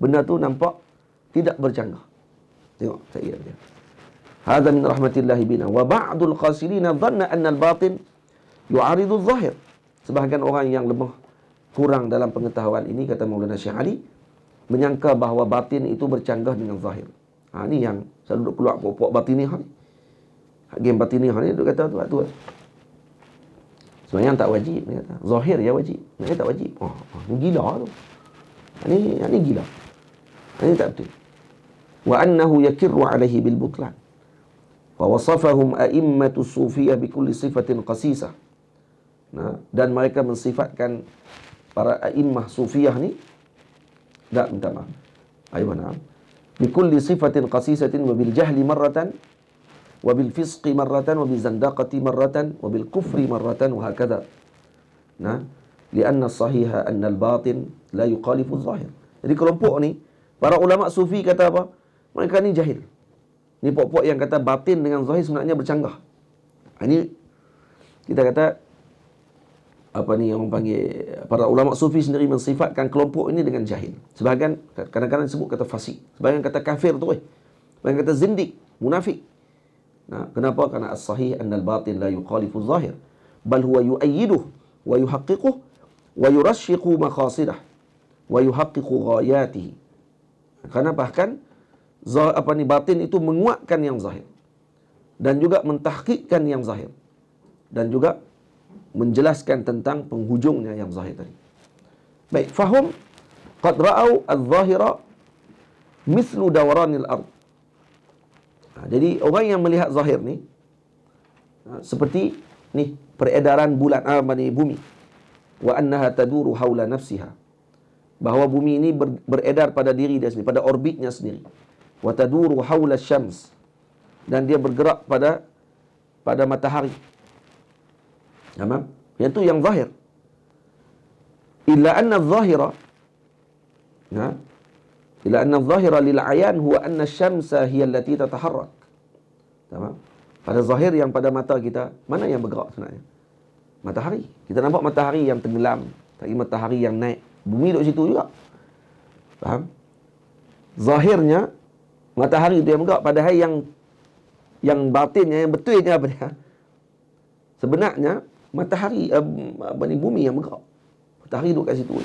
benda tu nampak tidak bercanggah. Tengok saya dia. Hadza min rahmatillahi bina wa ba'dul qasirina dhanna anna al-batin yu'aridu adh-dhahir. Sebahagian orang yang lemah kurang dalam pengetahuan ini, kata Maulana Syekh Ali, menyangka bahawa batin itu bercanggah dengan zahir. Ni yang selalu duk keluar pokok batiniyah ni. Game batiniyah ni duk kata tu. Sebenarnya tak wajib, dia kata. Zahir ya wajib. Dia tak wajib. Ni gila tu. Ni gila. Ini tak betul. Wa annahu yakirru alaihi bil butlan. Wa wasafahum a'immatu sufiyah bi kulli sifatin qasisah. Dan mereka mensifatkan para a'immah sufiyah ni, tak minta maaf. Ayuh, bi kulli sifatin qasisatin wa bil jahli marratan wa bil fisqi marratan wa bil zandaqati marratan wa bil kufri marratan wa hakadha. Lianna sahiha anna al-batin la yuqalifu adh-dhahir. Jadi kelompok ni, para ulama sufi kata apa? Mereka ni jahil. Ni pokok yang kata batin dengan zahir sebenarnya bercanggah. Ini kita kata apa ni yang orang panggil, para ulama sufi sendiri mensifatkan kelompok ini dengan jahil. Sebahagian kadang-kadang disebut kata fasik, sebahagian kata kafir tu, sebahagian kata zindik, munafik. Kenapa? Karena as-sahih anna al-batin la yuqalifu adh-dhahir, bal huwa yu'ayyiduhu wa yuhaqqiquhu wa yurashshiqu maqasidah wa yuhaqqiqu ghayatihi. Karena bahkan batin itu menguatkan yang zahir dan juga mentahqiqkan yang zahir dan juga menjelaskan tentang penghujungnya yang zahir tadi. Baik, fahum qad ra'au adh-dhahira mislu dawranil ard. Jadi orang yang melihat zahir ni seperti ni peredaran bulan bumi, wa annaha taduru haula nafsiha, bahawa bumi ini beredar pada diri dia sendiri, pada orbitnya sendiri. Wa taduru haula syams, dan dia bergerak pada matahari. Tamam? Yang tu yang zahir. Illa anna adh-dhahira illa anna adh-dhahira lil ayan huwa anna asy-syamsa hiya allati tataharrak. Tamam? Pada zahir yang pada mata kita, mana yang bergerak sebenarnya? Matahari. Kita nampak matahari yang tenggelam, tapi matahari yang naik. Bumi duduk situ juga. Faham? Zahirnya matahari itu yang bergerak, padahal yang batinnya, yang betulnya apa dia? Sebenarnya matahari bumi yang bergerak. Matahari duduk kat situ.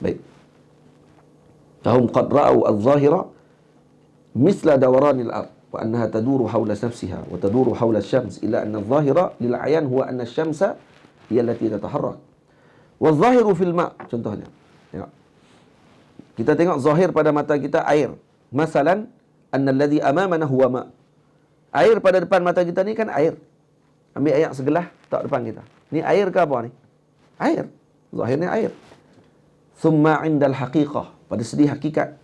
Baik. Tahum qad ra'u adh-dhahira misla dawranil ard wa annaha taduru hawla nafsiha wa taduru hawla asy-syams illa anna adh-dhahira lil 'ayan huwa anna asy-syamsa hiya allati tataharrak. Wa adh-dhahiru fil ma', contohnya. Ya. Kita tengok zahir pada mata kita air. Masalan, anna alladhi amamana huwa ma'. Air pada depan mata kita ni kan air. Ambil air segelas tak depan kita. Ni air ke apa ni? Air. Zahirnya air. Thumma 'inda al-haqiqah, pada segi hakikat.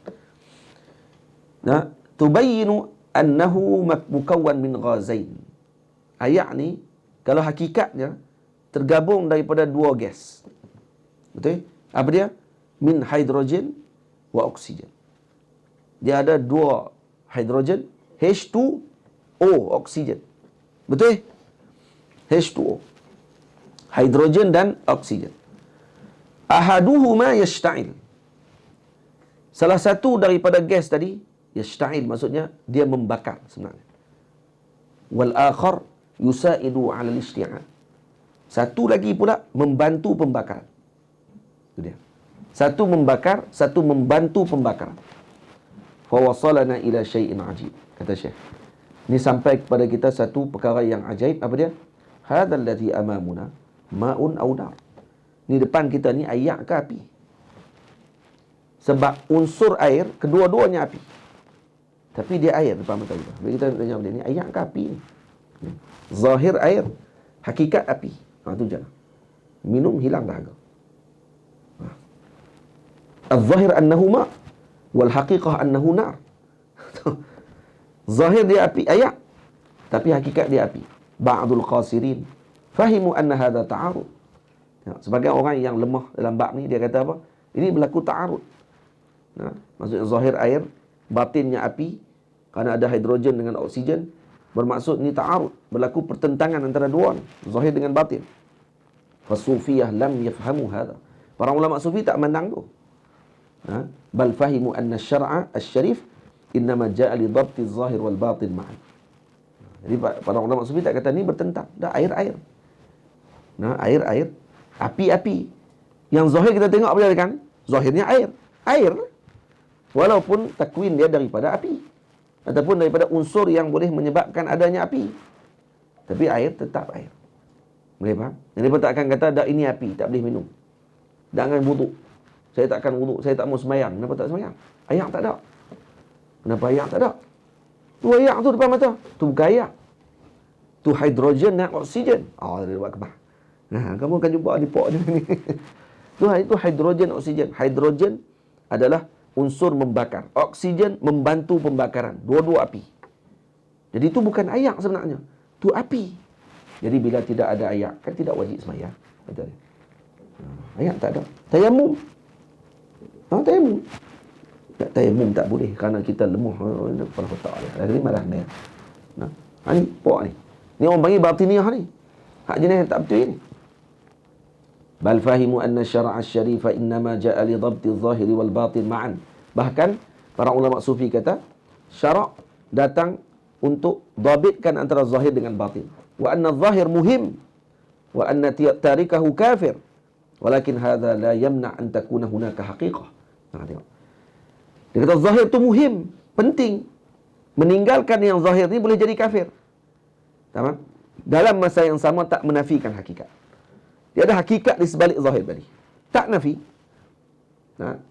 Tubayyinu annahu mukawwan min ghazain. Air ni kalau hakikatnya tergabung daripada dua gas. Betul? Apa dia? Min hidrogen wa oksigen. Dia ada dua hidrogen, H2O, oksigen. Betul? H2O. Hidrogen dan oksigen. Ahaduhuma yashta'il. Salah satu daripada gas tadi, yashta'il maksudnya dia membakar sebenarnya. Wal akhar yusaidu 'ala al-ishti'al. Satu lagi pula membantu pembakaran. Itu dia. Satu membakar, satu membantu pembakaran. Fa wasalana ila syai'in ajib, kata Syekh. Ini sampai kepada kita satu perkara yang ajaib. Apa dia? Hadzal ladzi amamuna ma'un aw nar. Ni depan kita ni air ke api? Sebab unsur air kedua-duanya api. Tapi dia air depan mata kita. Bila kita tanya dia ni air ke api ni? Zahir air, hakikat api. Itu je. minum hilang dahaga. Al-zahir annahu ma' wal haqiqah annahu nar. Zahir dia api ayak, tapi hakikat dia api. Ba'dul qasirin fahimu anna hadha ta'arud. Sebagai orang yang lemah dalam bab ni, dia kata apa? Ini berlaku ta'arud. Maksudnya zahir air, batinnya api, kerana ada hidrogen dengan oksigen. Bermaksud ni ta'arud, berlaku pertentangan antara dua ni, zahir dengan batin. Fasufiyah lam yafhamu hadha. Para ulama sufi tak mandang tu. Bal fahimu anna syar'a asy-syarif innama ja'a li dhabti az-zahir wal batin ma'an. Jadi para ulama sufi tak kata ni bertentang. Dah air-air. Air-air, api-api. Yang zahir kita tengok apa dia kan? Zahirnya air. Air. Walaupun takwin dia daripada api, ataupun daripada unsur yang boleh menyebabkan adanya api. Tapi air tetap air. Boleh faham? Jadi pun tak akan kata dah ini api, tak boleh minum. Jangan wuduk. Saya tak akan wuduk, saya tak mau sembahyang. Kenapa tak sembahyang? Ayak tak ada. Kenapa ayak tak ada? Tu ayak tu depan mata. Tu bukan ayak. Tu hidrogen dan oksigen. Dia buat kebah. Kamu akan jumpa di pok ni. Itu hidrogen, oksigen. Hidrogen adalah unsur membakar. Oksigen membantu pembakaran. Dua-dua api. Jadi itu bukan ayak sebenarnya. Itu api. Jadi bila tidak ada ayak, kan tidak wajib sembahyang. Betul. Ayak tak ada. Tayamum. Tayamum. Tayamum tak boleh kerana kita lemah. Kepala otak dia. Jadi marah dia. Ni pok ni. Ni orang panggil batiniah ni. Hak jenis yang tak betul ni. Bal fahimu anna syar'a asy-syarifa innama ja'a li dhabti adh-dhahiri wal batin ma'an. Bahkan para ulama sufi kata syarak datang untuk dhabitkan antara zahir dengan batin. Wa anna adh-dhahir muhim wa anna tarikahu kafir. Walakin hadha la yamna' an takuna hunaka haqiqah. Tengok. Dia kata zahir tu muhim, penting. Meninggalkan yang zahir ni boleh jadi kafir. Tamam? Dalam masa yang sama tak menafikan hakikat. Dia ada hakikat di sebalik zahir tadi. Tak nafi.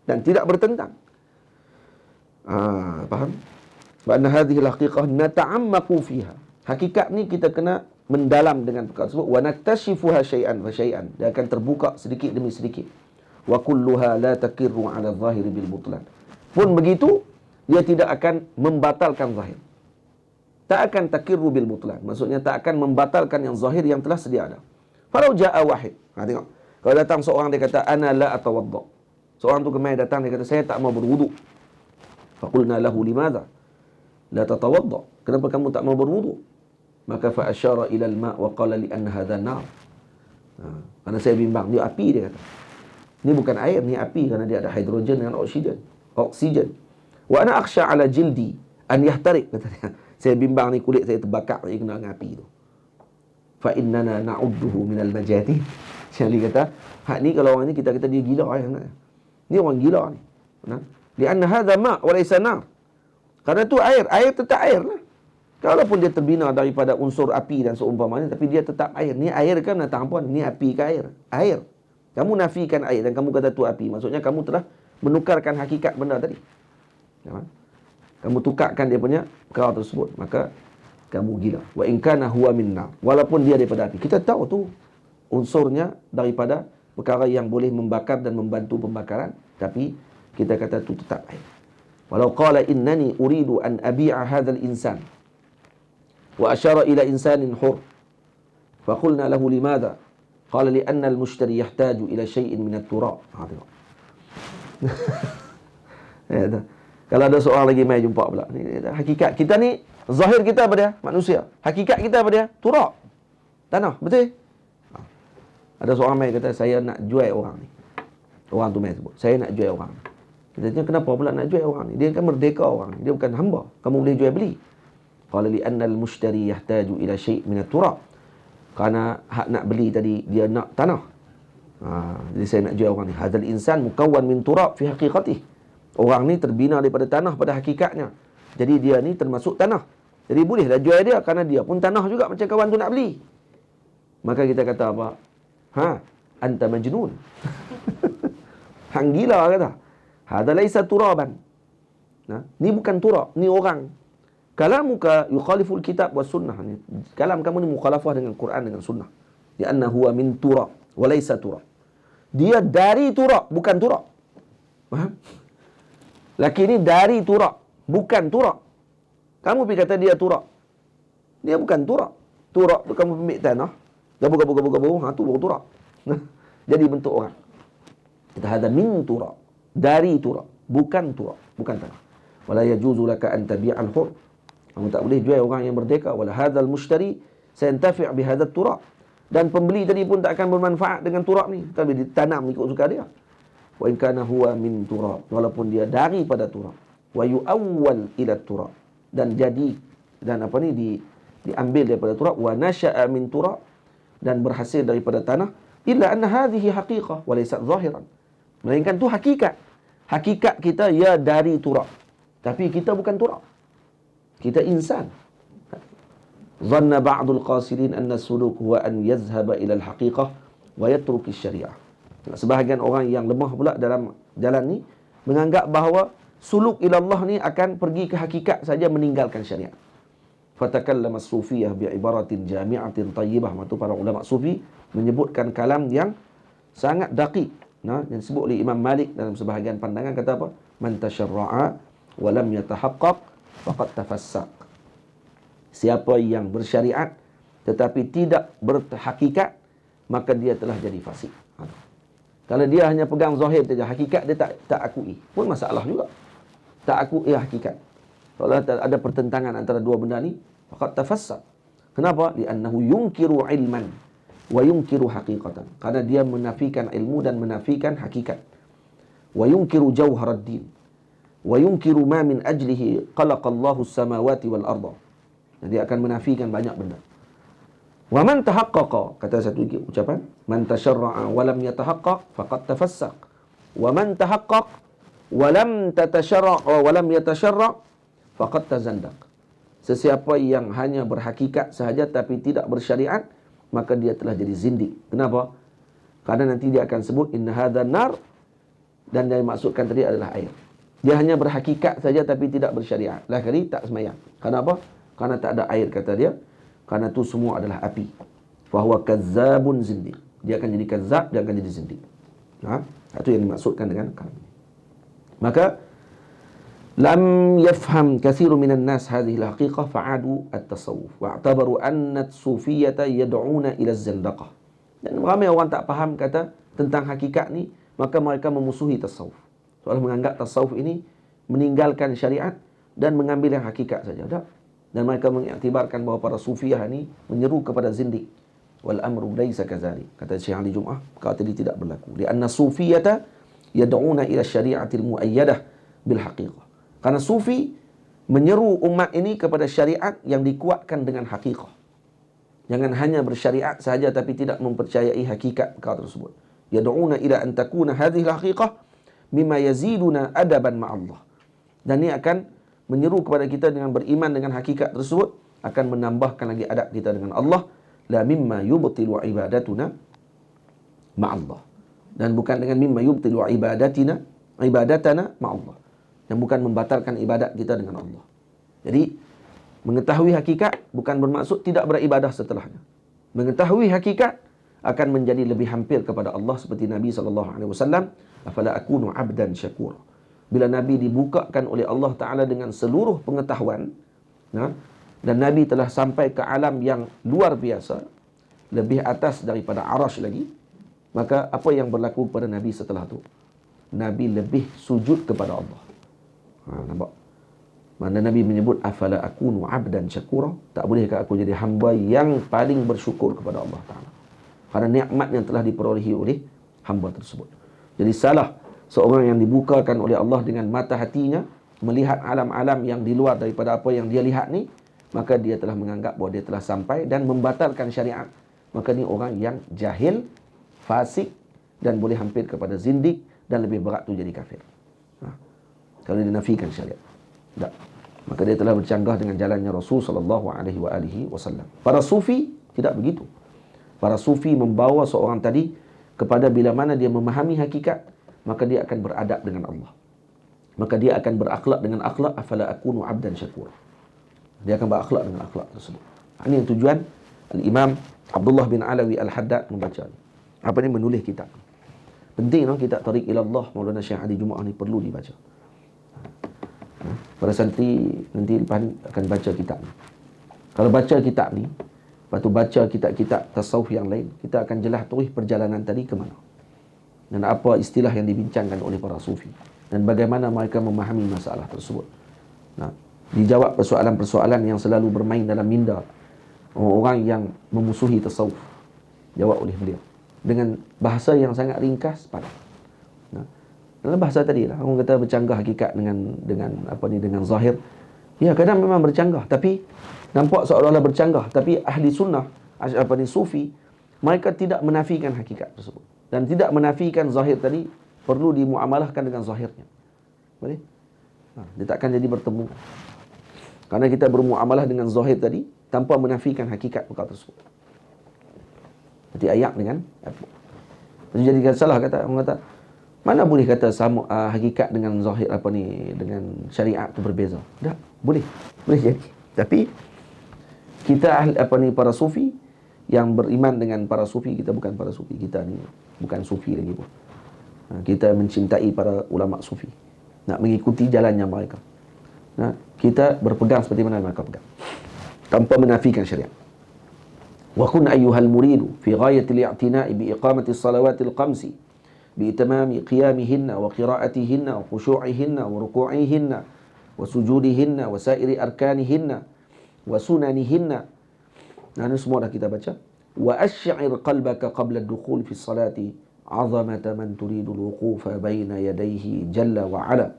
Dan tidak bertentang. Faham? Wa anna hadhihi al-haqiqah nata'ammaqu fiha. Hakikat ni kita kena mendalam dengan perkara tersebut. Wa naktashifuha syai'an fa syai'an. Dia akan terbuka sedikit demi sedikit. Wa kulluha la takirru 'ala adh-dhahiri bil butlan. Pun begitu, dia tidak akan membatalkan zahir. Tak akan takirru bil butlan. Maksudnya tak akan membatalkan yang zahir yang telah sedia ada. Falau ja'a wahid. Tengok. Kalau datang seorang dia kata ana la atawadda. Seorang tu kemai datang dia kata saya tak mau berwuduk. Faqulna lahu limadha la tatawadda? Kenapa kamu tak mau berwuduk? Maka fa asyara ila al-ma' wa qala li anna hadha nar. Karena saya bimbang, dia api dia kata. Ini bukan air, ni api kerana dia ada hidrogen dengan oksigen. Wa ana akhsha ala jildi an yahtarik kata dia. Saya bimbang ni kulit saya terbakar dia kena dengan api tu. Fa innana na'udduhu minal majati. Syali kata, hak ni kalau orang ni kita kata dia gila sebenarnya. Ni orang gila ni. Li anna hadha ma' wa laysa nar. Kerana tu air tetap air lah. Kalaupun dia terbina daripada unsur api dan seumpamanya, tapi dia tetap air. Ni air kan datang puan, ni api ke air? Air. Kamu nafikan air dan kamu kata tu api. Maksudnya kamu telah menukarkan hakikat benda tadi. Kamu tukarkan dia punya perkara tersebut, maka kamu gila. Wa in kana huwa minna. Walaupun dia daripada api. Kita tahu tu unsurnya daripada perkara yang boleh membakar dan membantu pembakaran, tapi kita kata tu tetap air. Walau qala innani uridu an abi'a hadzal insan wa asyara ila insanin hur. Fa qulna lahu limadha? Qala li anna al-mushtari yahtaju ila shay'in min at-turab. Kalau ada seorang lagi mai jumpa pula. Ni hakikat kita ni, zahir kita apa dia? Manusia. Hakikat kita apa dia? Turab. Tanah, betul? Ada seorang mai kata saya nak jual orang ni. Orang tu mai sebut, saya nak jual orang. Kita tanya kenapa pula nak jual orang ni? Dia kan merdeka orang ni. Dia bukan hamba. Kamu boleh jual beli. Qala li anna al-mushtari yahtaju ila syai' min at-turab. Kerana hak nak beli tadi dia nak tanah. Jadi saya nak jual orang ni. Hadzal insan mukawwan min turab fi haqiqatih. Orang ni terbina daripada tanah pada hakikatnya. Jadi dia ni termasuk tanah. Jadi bolehlah jual dia kerana dia pun tanah juga macam kawan tu nak beli. Maka kita kata apa? Anta majnun. Hang gila kata. Hadza laisa turaban. Ni bukan turab, ni orang. Kalamuka yukhaliful kitab was sunnah. Kalam kamu ni mukhalafah dengan Quran dengan sunnah. Lianna huwa min turab. walaysa tura. Dia dari tura, bukan tura. Faham? Laki ni dari tura, bukan tura. Kamu pergi kata dia tura. Dia bukan tura. Tura tu kamu ambil tanah, gabu, tu baru tura. Jadi bentuk orang. Kita hada min tura, dari tura, bukan tura, bukan tanah. Wala yajuzu laka an tabi'al hur. Kamu tak boleh jual orang yang merdeka. Wala hadzal mushtari sayantafi' bi hadzal tura. Dan pembeli tadi pun tak akan bermanfaat dengan turab ni. Kalau dia tanam ikut suka dia. Wa in kana huwa min turab, walaupun dia daripada turab. Wa yu'awwal ila turab, dan jadi dan apa ni diambil daripada turab. Wa nasha'a min turab, dan berhasil daripada tanah. Illa anna hadhihi haqiqah wa laysat zahiran. Melainkan tu hakikat. Hakikat kita ya dari turab. Tapi kita bukan turab. Kita insan. Zanna ba'dul qasirin anna suluk huwa an yazhaba ila al-haqiqah wa yatruki syariah. Sebahagian orang yang lemah pula dalam jalan ni menganggap bahawa suluk ila Allah ni akan pergi ke hakikat saja, meninggalkan syariat. Fatakallama as-sufiyah bi ibaratin jami'atin tayyibah. Maka para ulama sufi menyebutkan kalam yang sangat daqiq. Yang disebut oleh Imam Malik dalam sebahagian pandangan, kata apa? Man tasyarra'a wa lam yatahaqqaq faqad tafassaq. Siapa yang bersyariat tetapi tidak berhakikat, maka dia telah jadi fasik. Kalau dia hanya pegang zahir saja, hakikat dia tak akui, pun masalah juga. Tak akui hakikat. Kalau ada pertentangan antara dua benda ni, faqad tafassaq. Kenapa? Li'annahu yunkiru ilman wa yunkiru haqiqatan. Karena dia menafikan ilmu dan menafikan hakikat. Wa yunkiru jawharad din. Wa yunkiru ma min ajlihi qalaqallahu as-samawati wal arda. Dia akan menafikan banyak benda. Wa man tahaqqaqa, kata satu ucapan, man tasyarra'a wa lam yatahaqqaq faqad tafassaq. Wa man tahaqqaq wa lam tatasharra' wa lam yatasharra' faqad tazandaq. Sesiapa yang hanya berhakikat sahaja tapi tidak bersyariat, maka dia telah jadi zindik. Kenapa? Karena nanti dia akan sebut inna hadzal nar, dan yang dimaksudkan tadi adalah air. Dia hanya berhakikat saja tapi tidak bersyariat. Lah kali tak sembahyang. Kenapa? Karena tak ada air, kata dia. Karena itu semua adalah api. Fahuwa kazzabun zindiq. Dia akan jadi kazzab, dia akan jadi zindiq. Itu yang dimaksudkan dengan kalam. Maka lam yafham kathirun minan nas hadhihi al-haqiqah fa'adu at-tasawuf wa'tabaru anna as-sufiyyata yad'una ila az-zandaqah. Dan ramai orang tak faham kata tentang hakikat ni, maka mereka memusuhi tasawuf. Soalnya menganggap tasawuf ini meninggalkan syariat dan mengambil yang hakikat saja. Tak? Dan mereka mengiktibarkan bahawa para sufiyah ini menyeru kepada zindik. Wal amru laysa kadzalik. Kata Syekh Ali Jum'ah, kata ini tidak berlaku. Di anna sufiyata yad'una ila syari'atil muayyadah bil haqiqah. Karena sufi menyeru umat ini kepada syariat yang dikuatkan dengan haqiqah. Jangan hanya bersyariat sahaja tapi tidak mempercayai hakikat perkara tersebut. Yad'una ila an takuna hadhihi al haqiqah mimma yaziduna adaban ma'allah. Dan ini akan menyeru kepada kita dengan beriman dengan hakikat tersebut, akan menambahkan lagi adab kita dengan Allah. La mimma yubtilu ibadatuna ma'allah. Dan bukan dengan mimma yubtilu ibadatana ma'allah. Dan bukan membatalkan ibadat kita dengan Allah. Jadi, mengetahui hakikat bukan bermaksud tidak beribadah setelahnya. Mengetahui hakikat akan menjadi lebih hampir kepada Allah, seperti Nabi SAW. Afala akunu abdan syakur. Bila Nabi dibukakan oleh Allah Ta'ala dengan seluruh pengetahuan, dan Nabi telah sampai ke alam yang luar biasa, lebih atas daripada arash lagi, maka apa yang berlaku kepada Nabi setelah itu? Nabi lebih sujud kepada Allah. Nampak? Mana Nabi menyebut afala akunu abdan syakura, tak bolehkah aku jadi hamba yang paling bersyukur kepada Allah Ta'ala, karena nikmat yang telah diperolehi oleh hamba tersebut. Jadi salah seorang yang dibukakan oleh Allah dengan mata hatinya, melihat alam-alam yang di luar daripada apa yang dia lihat ni, maka dia telah menganggap bahawa dia telah sampai dan membatalkan syariat. Maka ni orang yang jahil, fasik, dan boleh hampir kepada zindik, dan lebih berat tu jadi kafir. Kalau dia nafikan syariat. Tak. Maka dia telah bercanggah dengan jalannya Rasul SAW. Para sufi tidak begitu. Para sufi membawa seorang tadi kepada bila mana dia memahami hakikat, maka dia akan beradab dengan Allah. Maka dia akan berakhlak dengan akhlak afala akunu abdan syakur. Dia akan berakhlak dengan akhlak tersebut. Ini yang tujuan Al-Imam Abdullah bin Alawi Al-Haddad membaca. menulis kitab. Penting kitab Tariq ila Allah Maulana Syekh Ali Jumaah ni perlu dibaca. Para santri nanti lepas ni akan baca kitab ni. Kalau baca kitab ni, lepas tu baca kitab-kitab tasawuf yang lain, kita akan jelas terus perjalanan tadi ke mana. Dan apa istilah yang dibincangkan oleh para sufi. Dan bagaimana mereka memahami masalah tersebut. Nah, dijawab persoalan-persoalan yang selalu bermain dalam minda orang yang memusuhi tasawuf. Jawab oleh beliau. Dengan bahasa yang sangat ringkas, padat. Nah, dalam bahasa tadi lah, orang kata bercanggah hakikat dengan zahir. Ya, kadang memang bercanggah, tapi nampak seolah-olah bercanggah, tapi ahli sunnah, sufi, mereka tidak menafikan hakikat tersebut dan tidak menafikan zahir tadi, perlu dimuamalahkan dengan zahirnya. Boleh? Dia takkan jadi bertemu. Karena kita bermuamalah dengan zahir tadi tanpa menafikan hakikat perkara tersebut. Seperti ayat dengan apa. Jadi salah orang kata mana boleh kata sama hakikat dengan zahir dengan syariat itu berbeza. Tak, boleh jadi. Tapi kita para sufi yang beriman dengan para sufi, kita bukan para sufi, kita ni bukan sufi lagi pun. Kita mencintai para ulama sufi, nak mengikuti jalannya mereka. Kita berpegang seperti mana mereka pegang, tanpa menafikan syariat. Wa kun ayyuhal muridu fi ghayatil i'tina'i bi iqamati as-salawatil khamsi bi itamami qiyamihinna wa qira'atihinna wa khushu'ihinna wa ruku'ihinna wa sujudihinna wa sa'iri arkanihinna wa sunanihinna. Ini semua dah kita baca. Wa asy'ir qalbaka qabla ad-dukhul fi as-salati 'azamata man turidu al-wuqufa baina yadayhi jalla wa 'ala.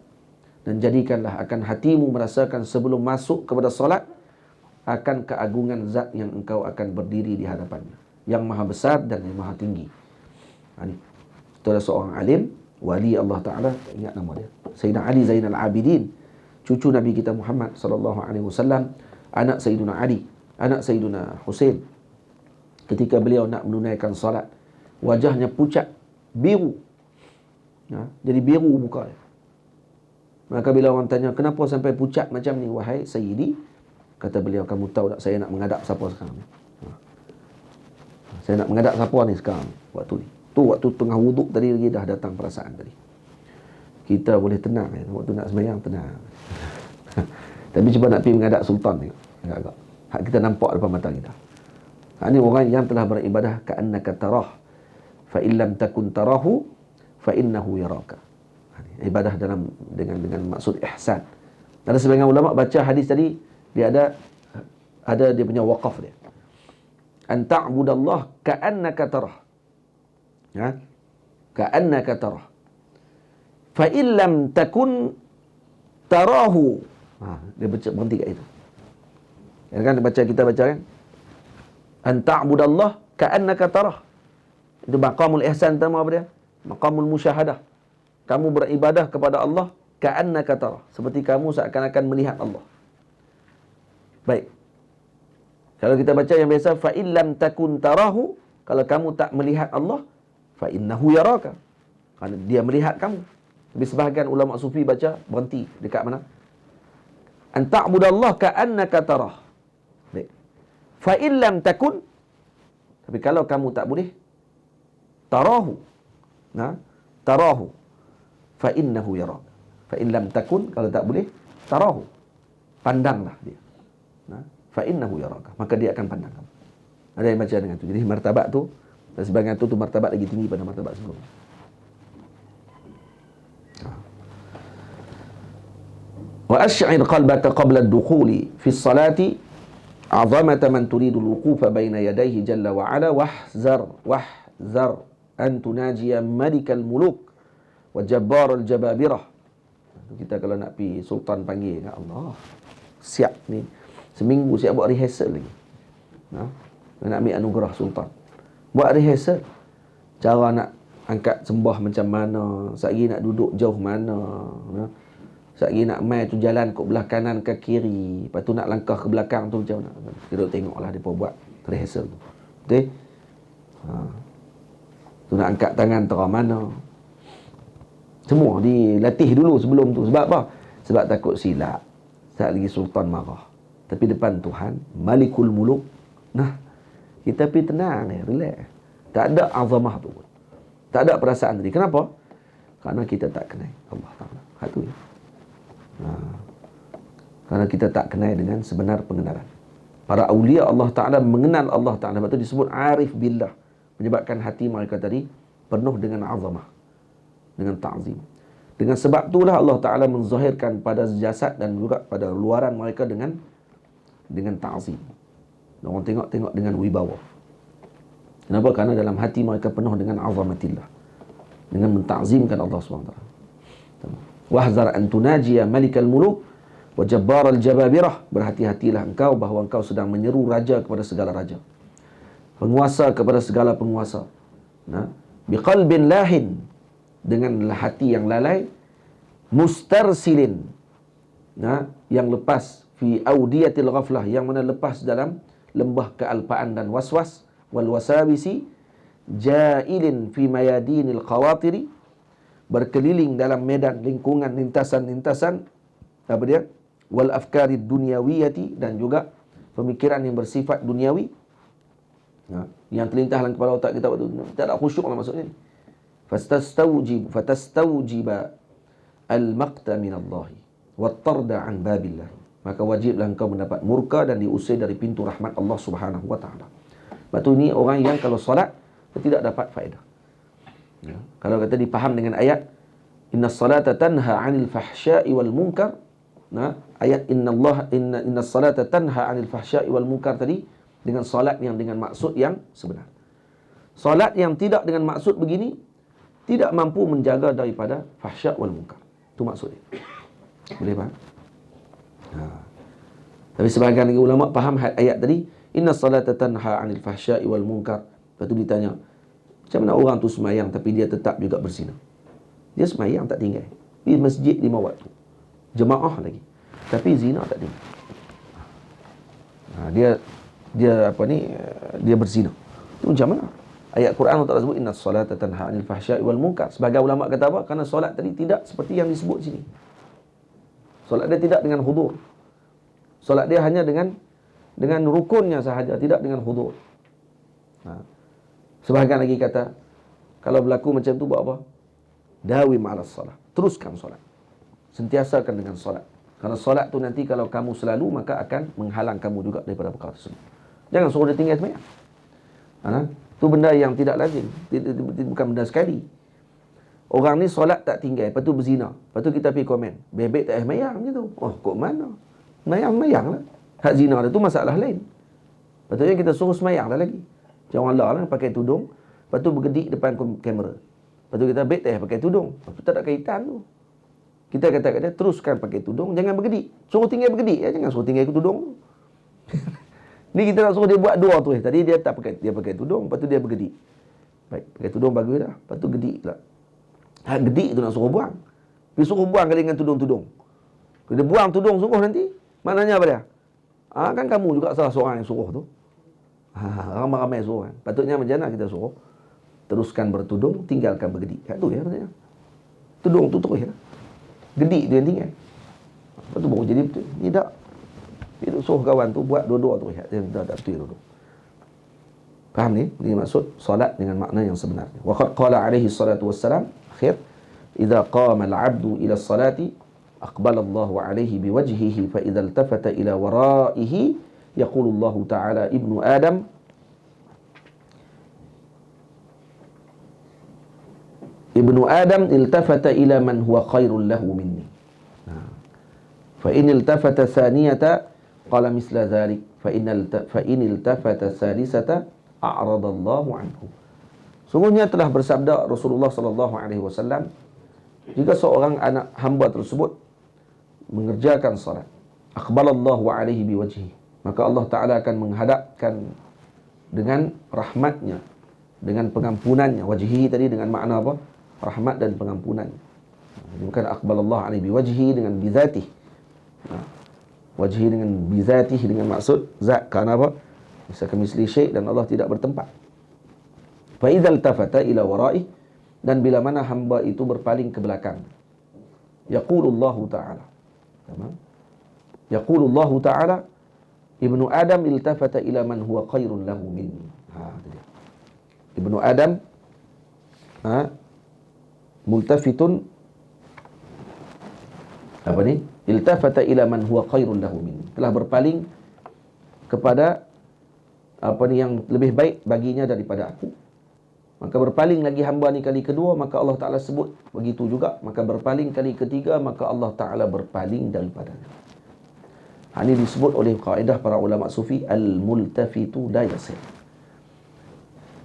Dan jadikanlah akan hatimu merasakan sebelum masuk kepada salat akan keagungan zat yang engkau akan berdiri di hadapannya, yang maha besar dan yang maha tinggi. Ini itu adalah seorang alim, wali Allah Ta'ala. Ingat nama dia, Sayyidina Ali Zainal Abidin, cucu Nabi kita Muhammad sallallahu alaihi wasallam, anak Sayyidina Ali, anak Sayyidina Husain. Ketika beliau nak menunaikan salat, wajahnya pucat, biru. Jadi biru muka dia. Maka bila orang tanya, kenapa sampai pucat macam ni wahai Sayyidi? Kata beliau, kamu tahu tak saya nak menghadap siapa sekarang? Saya nak menghadap siapa ni sekarang? Waktu ni. Tu waktu tengah wuduk tadi lagi dah datang perasaan tadi. Kita boleh tenang waktu nak sembahyang tenang. Tapi cuba nak pergi menghadap sultan ni. Agak-agak. Hak kita nampak depan mata kita. Ini orang yang telah beribadah ka'annaka tarah. Fa illam takun tarahu fa innahu yaraka. Ibadah dengan maksud ihsan. Ada sebagian ulama baca hadis tadi, dia ada dia punya waqaf dia. An ta'budallah ka'annaka tarah. Ka'annaka tarah. Fa illam takun tarahu. Dia berhenti kat itu. Kan kita baca kan? An ta'budallah ka'annaka tarah. Itu maqamul ihsan pertama apa dia? Maqamul musyahadah. Kamu beribadah kepada Allah ka'annaka tarah, seperti kamu seakan-akan melihat Allah. Baik. Kalau kita baca yang biasa, fa illam takun tarahu, kalau kamu tak melihat Allah, fa innahu yaraka. Kerana dia melihat kamu. Tapi sebahagian ulama sufi baca berhenti dekat mana? An ta'budallah ka'annaka tarah. Baik. Fa illam takun, tapi kalau kamu tak boleh, tarahu. Tarahu. Fa innahu yaraka. Fa in lam takun, kalau tak boleh, tarahu. Pandanglah dia. Fa innahu yaraka. Maka dia akan pandang kamu. Ada yang baca dengan tu. Jadi martabat tu, dan sebagian tu martabat lagi tinggi pada martabat sebelum. Wa asy'ir qalbaka qabla ad-dukhuli fi as-salati 'azamata man turidu al-wuqufa baina yadayhi jalla wa 'ala wahzar an tunajiya malikal muluk wa jabbar al-jababirah. Kita kalau nak pergi sultan panggil, ya Allah, siap ni seminggu siap buat rehearsal lagi. Nak ambil anugerah sultan, buat rehearsal cara nak angkat sembah macam mana, satgi nak duduk jauh mana, satgi nak mai tu jalan ke belah kanan ke kiri, lepas tu nak langkah ke belakang tu macam mana. Kita tengoklah depa buat rehearsal tu. Betul? Tu nak angkat tangan terah mana. Semua dilatih dulu sebelum tu. Sebab apa? Sebab takut silap. Saat lagi sultan marah. Tapi depan Tuhan, Malikul Muluk, kita pergi tenang, relax. Tak ada azamah tu pun. Tak ada perasaan tadi. Kenapa? Kerana kita tak kenal Allah Ta'ala. Itu ya. Kerana kita tak kenal dengan sebenar pengenalan. Para awliya Allah Ta'ala mengenal Allah Ta'ala. Sebab itu disebut arif billah. Menyebabkan hati mereka tadi penuh dengan azamah, dengan ta'zim. Dengan sebab itulah Allah Ta'ala menzahirkan pada jasad dan juga pada luaran mereka dengan ta'zim. Orang tengok dengan wibawa. Kenapa? Kerana dalam hati mereka penuh dengan azamatillah, dengan menta'zimkan Allah SWT. Wahzar an tunajiya malikal muluk wa jabbaral jababirah. Berhati-hatilah engkau bahawa engkau sedang menyeru raja kepada segala raja, penguasa kepada segala penguasa. Biqalbin lahin, dengan hati yang lalai, mustarsilin, yang lepas, fi audiyatil ghaflah, yang mana lepas dalam lembah kealpaan dan waswas, wal wasabisi, jailin fi mayadinil khawatiri, berkeliling dalam medan lingkungan lintasan-lintasan apa dia? Wal afkarid dunyawiyati, dan juga pemikiran yang bersifat duniawi, yang terlintas dalam kepala otak kita waktu tu. Tak ada khusyuk lah maksudnya. Fatastawjiba al-maqta minallahi wat-tarda an babillah. Maka wajiblah engkau mendapat murka dan diusir dari pintu rahmat Allah Subhanahu wa taala. Sebab tu ni orang yang kalau solat tidak dapat faedah. Kalau kata dipaham dengan ayat inna salata tanha 'anil fahsya'i wal munkar, ayat inna salata tanha 'anil fahsya'i wal munkar tadi dengan solat yang dengan maksud yang sebenar. Solat yang tidak dengan maksud begini tidak mampu menjaga daripada fahsya' wal munkar. Itu maksudnya. Boleh faham? Tapi sebahagian lagi ulama faham ayat tadi, inna salata tanha 'anil fahsya'i wal munkar. Lepas tu ditanya, macam mana orang tu semayang tapi dia tetap juga berzina? Dia semayang tak tinggal, di masjid 5 waktu, jemaah lagi, tapi zina tak tinggal. Dia berzina. Itu macam mana? Ayat Quran Allah sebut inna salata tanha 'anil fahsya'i wal munkar. Sebagai ulama kata apa? Kerana solat tadi tidak seperti yang disebut sini. Solat dia tidak dengan hudur. Solat dia hanya dengan rukunnya sahaja, tidak dengan hudur. Sebahagian lagi kata, kalau berlaku macam tu buat apa? Dawim 'alas salat. Teruskan solat. Sentiasakan dengan solat. Kerana solat tu nanti kalau kamu selalu, maka akan menghalang kamu juga daripada perkara tersebut. Jangan suruh dia tinggal semayang. Tu benda yang tidak lazim, bukan benda sekali. Orang ni solat tak tinggal, lepas tu berzina, lepas tu kita pergi komen, bebek tak semayang macam tu. Oh, kok mana? Semayang lah. Hak zina dia tu masalah lain. Patutnya kita suruh semayang dah lagi. Macam orang lah pakai tudung, lepas tu bergedik depan kamera. Lepas tu kita bebek tak pakai tudung. Lepas tu tak ada kaitan tu. Kita kata kat dia, teruskan pakai tudung, jangan bergedik. Suruh tinggal bergedik, jangan suruh tinggal ikut tudung. Ni kita nak suruh dia buat dua tu. Tadi dia tak pakai, dia pakai tudung, lepas tu dia bergedik. Baik, pakai tudung bagus dah. Lepas tu gedik pula. Hak gedik tu nak suruh buang. Dia suruh buang kali dengan tudung-tudung. Kalau dia buang tudung sungguh nanti, maknanya apa dia? Kan kamu juga salah seorang yang suruh tu. Ramai-ramai suruh kan. Patutnya macam mana kita suruh? Teruskan bertudung, tinggalkan bergedik. Kat tu ya katanya. Tudung tu terus ya. Gedik tu yang tinggal. Lepas tu baru jadi betul. Tidak. Itu suruh kawan tu buat dua-dua tu. Dia tak betul dulu. Faham ni? Ini maksud solat dengan makna yang sebenarnya. Wa qad qala alaihi salatu wassalam, akhir, idza qama al-'abdu ila as-salati aqbala Allahu alaihi biwajhihi fa idza iltafata ila waraihi yaqulu Allah ta'ala ibnu Adam iltafata ila man huwa khairul lahu minni. Fa in iltafata thaniyata qala misla dhalik fa in iltafata salisata a'rada Allahu anhu. Sungguhnya telah bersabda Rasulullah sallallahu alaihi wasallam, jika seorang anak hamba tersebut mengerjakan salat, aqbalallahu alaihi biwajhi, maka Allah Ta'ala akan menghadapkan dengan rahmatnya, dengan pengampunannya. Wajhi tadi dengan makna apa? Rahmat dan pengampunan. Bukan aqbalallahu alaihi biwajhi dengan bizatih. Wajhi dengan bizatih dengan maksud zat, kerana apa? Misalkan misli syekh dan Allah tidak bertempat. Fa idza iltafata ila wara'i, dan bila mana hamba itu berpaling ke belakang, yaqulullahu ta'ala, yaqulullahu ta'ala ibnu Adam iltafata ila man huwa khairun lahu minni. Itu dia. Ibnu Adam multafitun iltafata ila man huwa khairun lahu min, telah berpaling kepada yang lebih baik baginya daripada aku. Maka berpaling lagi hamba ni kali kedua, maka Allah Ta'ala sebut begitu juga. Maka berpaling kali ketiga, maka Allah Ta'ala berpaling daripadanya. Ini disebut oleh kaedah para ulama sufi, al-multafitu la yasil.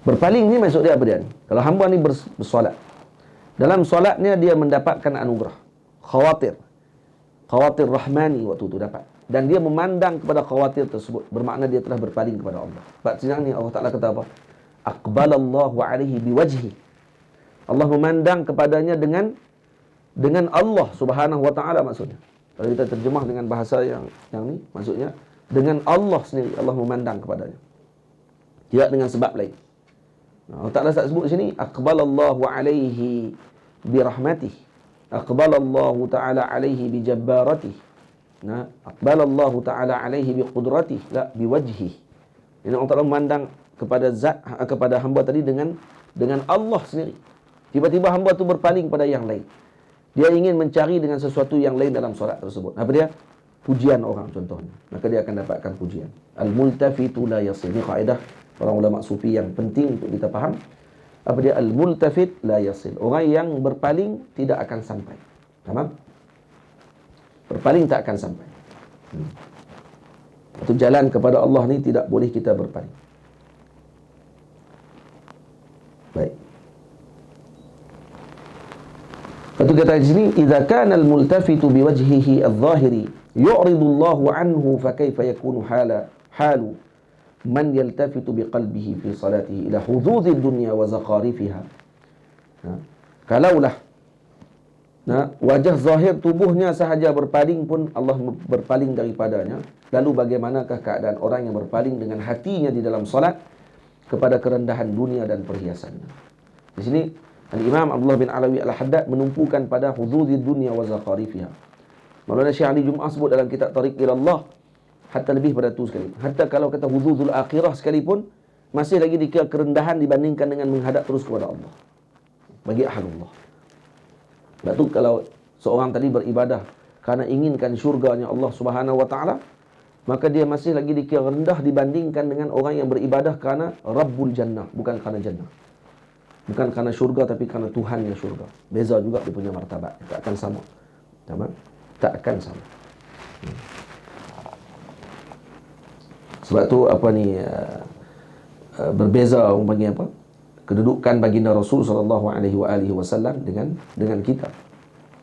Berpaling ni maksud dia apa dia? Kalau hamba ni bersolat, dalam solatnya dia mendapatkan anugerah, khawatir rahmani waktu itu dapat, dan dia memandang kepada khawatir tersebut, bermakna dia telah berpaling kepada Allah. Sebab sedang ni Allah Ta'ala kata apa? Aqbalallahu alaihi biwajhi. Allah memandang kepadanya dengan Allah Subhanahu wa ta'ala maksudnya. Kalau kita terjemah dengan bahasa yang ni, maksudnya dengan Allah sendiri Allah memandang kepadanya, tidak dengan sebab lain. Allah Ta'ala tak sebut sini aqbalallahu alaihi birahmatih, aqbalallahu ta'ala alaihi bijabbaratih, aqbalallahu ta'ala alaihi biqudratih, la biwajhi. Jadi Allah Ta'ala memandang kepada hamba tadi dengan Allah sendiri. Tiba-tiba hamba tu berpaling pada yang lain. Dia ingin mencari dengan sesuatu yang lain dalam solat tersebut. Apa dia? Pujian orang contohnya. Maka dia akan dapatkan pujian. Al-multafitu la yasil. Ini kaedah para ulama sufi yang penting untuk kita faham. Apa dia? Al-multafit la yasil. Orang yang berpaling tidak akan sampai. Faham? Berpaling tak akan sampai. Itu jalan kepada Allah ni tidak boleh kita berpaling. Baik. Lepas tu kata di sini, idza kana al-multafitu biwajhihi adh-dhahiri yu'ridu Allahu anhu fa kaifa yakunu halu man yaltafitu biqalbihi fi salatihi ila hududhi dunya wa zaqarifiha. Kalaulah wajah zahir tubuhnya sahaja berpaling pun Allah berpaling daripadanya, lalu bagaimanakah keadaan orang yang berpaling dengan hatinya di dalam salat kepada kerendahan dunia dan perhiasannya. Di sini Al-Imam Abdullah bin Alawi Al-Haddad menumpukan pada hududid dunia wa zaqarifiha. Maulana Syekh Ali Jum'ah sebut dalam kitab Tariq ila Allah, hatta lebih pada tu sekali. Hatta kalau kata hududul akhirah sekalipun, masih lagi dikira kerendahan dibandingkan dengan menghadap terus kepada Allah bagi ahlullah. Sebab tu kalau seorang tadi beribadah kerana inginkan syurganya Allah Subhanahu wa ta'ala, maka dia masih lagi dikira rendah dibandingkan dengan orang yang beribadah kerana Rabbul Jannah, bukan kerana Jannah. Bukan kerana syurga, tapi kerana Tuhannya syurga. Beza juga dia punya martabat. Tak akan sama. Tak akan sama. Sebab tu berbeza orang panggil apa? Kedudukan baginda Rasul sallallahu alaihi wasallam dengan kita.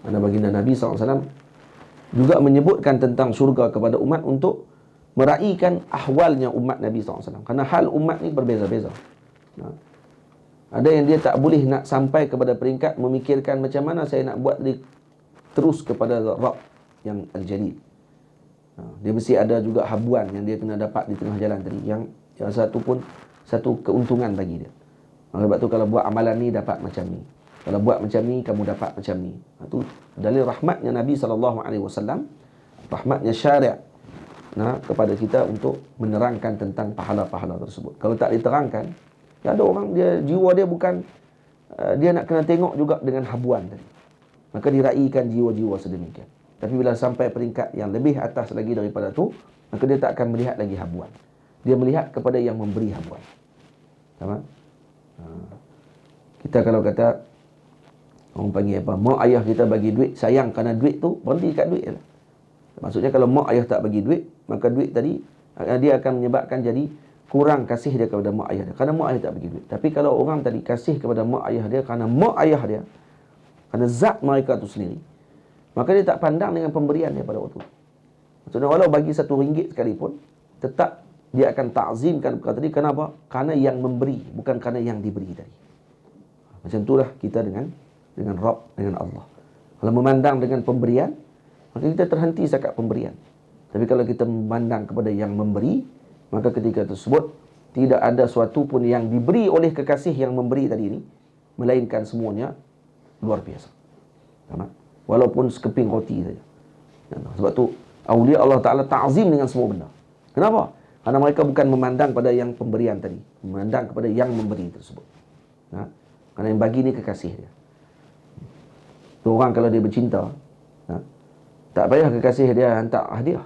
Mana baginda Nabi sallallahu alaihi wasallam juga menyebutkan tentang syurga kepada umat untuk meraihkan ahwalnya umat Nabi sallallahu alaihi wasallam. Kerana hal umat ni berbeza-beza. Ada yang dia tak boleh nak sampai kepada peringkat memikirkan macam mana saya nak buat dia terus kepada Rabb yang Al-Jalil. Dia mesti ada juga habuan yang dia kena dapat di tengah jalan tadi, yang satu keuntungan bagi dia. Sebab tu kalau buat amalan ni dapat macam ni, kalau buat macam ni kamu dapat macam ni. Itu dalil rahmatnya Nabi SAW, rahmatnya syariat kepada kita untuk menerangkan tentang pahala-pahala tersebut. Kalau tak diterangkan, ya ada orang jiwa dia bukan, dia nak kena tengok juga dengan habuan tadi, maka diraihkan jiwa-jiwa sedemikian. Tapi bila sampai peringkat yang lebih atas lagi daripada tu, maka dia tak akan melihat lagi habuan. Dia melihat kepada yang memberi habuan. Faham? Kita kalau kata orang panggil apa, mak ayah kita bagi duit, sayang kerana duit tu, berhenti kat duit je. Maksudnya kalau mak ayah tak bagi duit, maka duit tadi dia akan menyebabkan jadi kurang kasih dia kepada mak ayah dia, kerana mak ayah tak bagi duit. Tapi kalau orang tadi kasih kepada mak ayah dia kerana mak ayah dia, kerana zat mereka tu sendiri, maka dia tak pandang dengan pemberian dia pada waktu. Maksudnya walau bagi RM1 sekalipun, tetap dia akan ta'zimkan perkara tadi. Kenapa? Kerana yang memberi, bukan kerana yang diberi tadi. Macam itulah kita dengan Rabb, dengan Allah. Kalau memandang dengan pemberian, maka kita terhenti setakat pemberian. Tapi kalau kita memandang kepada yang memberi, maka ketika tersebut tidak ada suatu pun yang diberi oleh kekasih yang memberi tadi ini, melainkan semuanya luar biasa. Walaupun sekeping roti saja. Sebab tu awliya Allah Ta'ala ta'zim dengan semua benda. Kenapa? Karena mereka bukan memandang pada yang pemberian tadi, memandang kepada yang memberi tersebut. Kerana yang bagi ni kekasih dia. Orang kalau dia bercinta, tak payah kekasih dia hantar hadiah,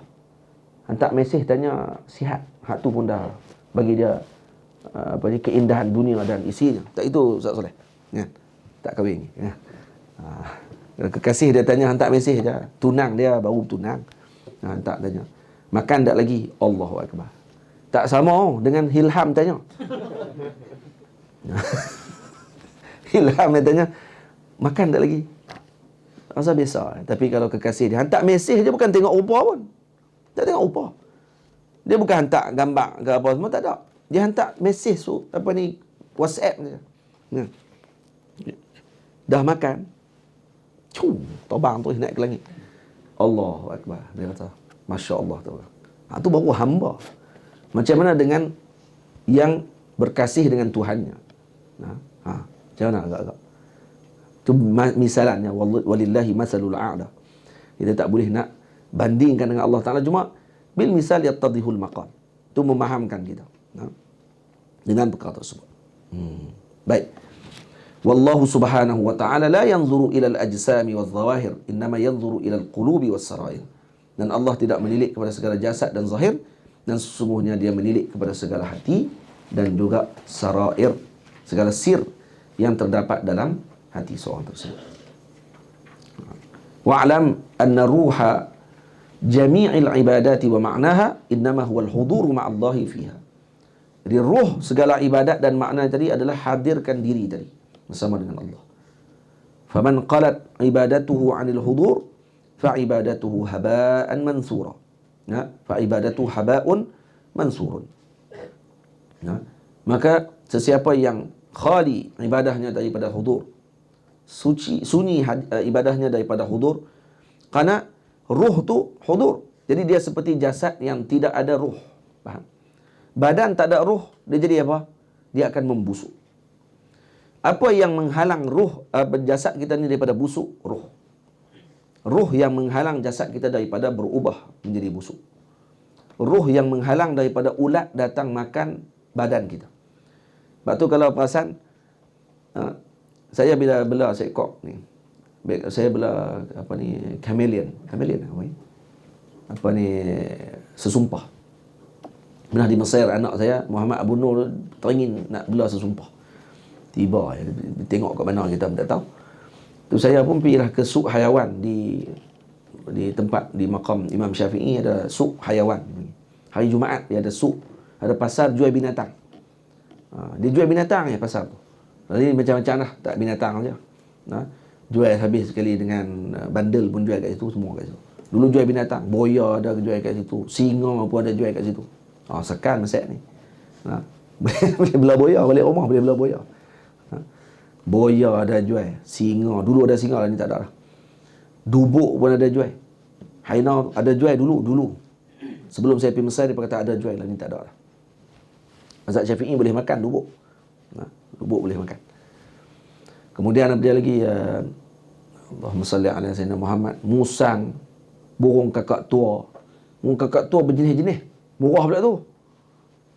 hantar mesej tanya sihat, hak tu pun dah bagi dia keindahan dunia dan isinya. Tak, itu Ustaz Soleh kan? Tak kahwin kan? Kekasih dia tanya hantar mesej dia, tunang dia baru tunang, hantar tanya makan tak lagi, Allahu Akbar. Tak sama dengan Hilham tanya. Hilham dia tanya makan tak lagi, rasa biasa. Tapi kalau kekasih dia hantar mesej, dia bukan tengok rupa pun, tak tengok rupa, dia bukan hantar gambar ke apa semua, tak ada. Dia hantar mesej WhatsApp je. Dah makan, terbang terus naik ke langit. Allahu Akbar. Dia kata, Masya Allah tu. Tu baru hamba. Macam mana dengan yang berkasih dengan Tuhannya? Macam mana agak-agak? Itu misalannya. Walillahi masalul a'la. Kita tak boleh nak bandingkan dengan Allah Ta'ala. Cuma bil misal yattadihul maqam. Itu memahamkan kita dengan perkara tersebut. Baik. Wallahu subhanahu wa ta'ala la yanzuru ila al-ajsami wal-zawahir, innama yanzuru ila al-qulubi was-sarair. Dan Allah tidak menilik kepada segala jasad dan zahir, dan sesungguhnya dia menilik kepada segala hati dan juga sarair, segala sir yang terdapat dalam hati seorang tersebut. Wa'lam anna ruha jami'il ibadati wa ma'naha innama huwa al-huduru ma'allahi fiha. Jadi ruh segala ibadat dan makna tadi adalah hadirkan diri tadi bersama dengan Allah. Faman qalat ibadatuhu 'anil hudur fa ibadatuhu haba'an mansura. Fa ibadatuhu haba'un mansurun. Maka sesiapa yang khali ibadahnya daripada hudur, sunyi ibadahnya daripada hudur, kerana ruh tu hudur. Jadi dia seperti jasad yang tidak ada ruh. Faham? Badan tak ada ruh, dia jadi apa? Dia akan membusuk. Apa yang menghalang ruh jasad kita ni daripada busuk? Ruh. Ruh yang menghalang jasad kita daripada berubah menjadi busuk. Ruh yang menghalang daripada ulat datang makan badan kita. Sebab tu kalau perasan, saya bila bela seekor ni, saya bela chameleon sesumpah. Pernah di Mesir, anak saya Muhammad Abu Nur teringin nak bela sesumpah. Tiba tengok kat mana kita tak tahu. Tu saya pun pergilah ke suk hayawan di tempat di makam Imam Syafi'i, ada suk hayawan. Hari Jumaat dia ada suk, ada pasar jual binatang. Dia jual binatang ya pasar tu. Jadi macam-macam lah, tak binatang je. Jual habis sekali dengan bandel pun jual kat situ, semua kat situ. Dulu jual binatang, boya ada jual kat situ, singa pun ada jual kat situ. Sekarang masak ni. Boleh bela boya, balik rumah boleh bela boya. Boya ada jual, singa, dulu ada singa lah, ni tak ada lah. Dubuk pun ada jual. Hainau ada jual dulu. Sebelum saya pergi Mesir, dia kata ada jual lah, ni tak ada lah. Mazhab Syafi'i boleh makan dubuk. Dubuk boleh makan. Kemudian apa dia lagi? Allahumma salli ala sayyidina Muhammad. Musang, burung kakak tua. Burung kakak tua berjenis-jenis. Murah pula tu.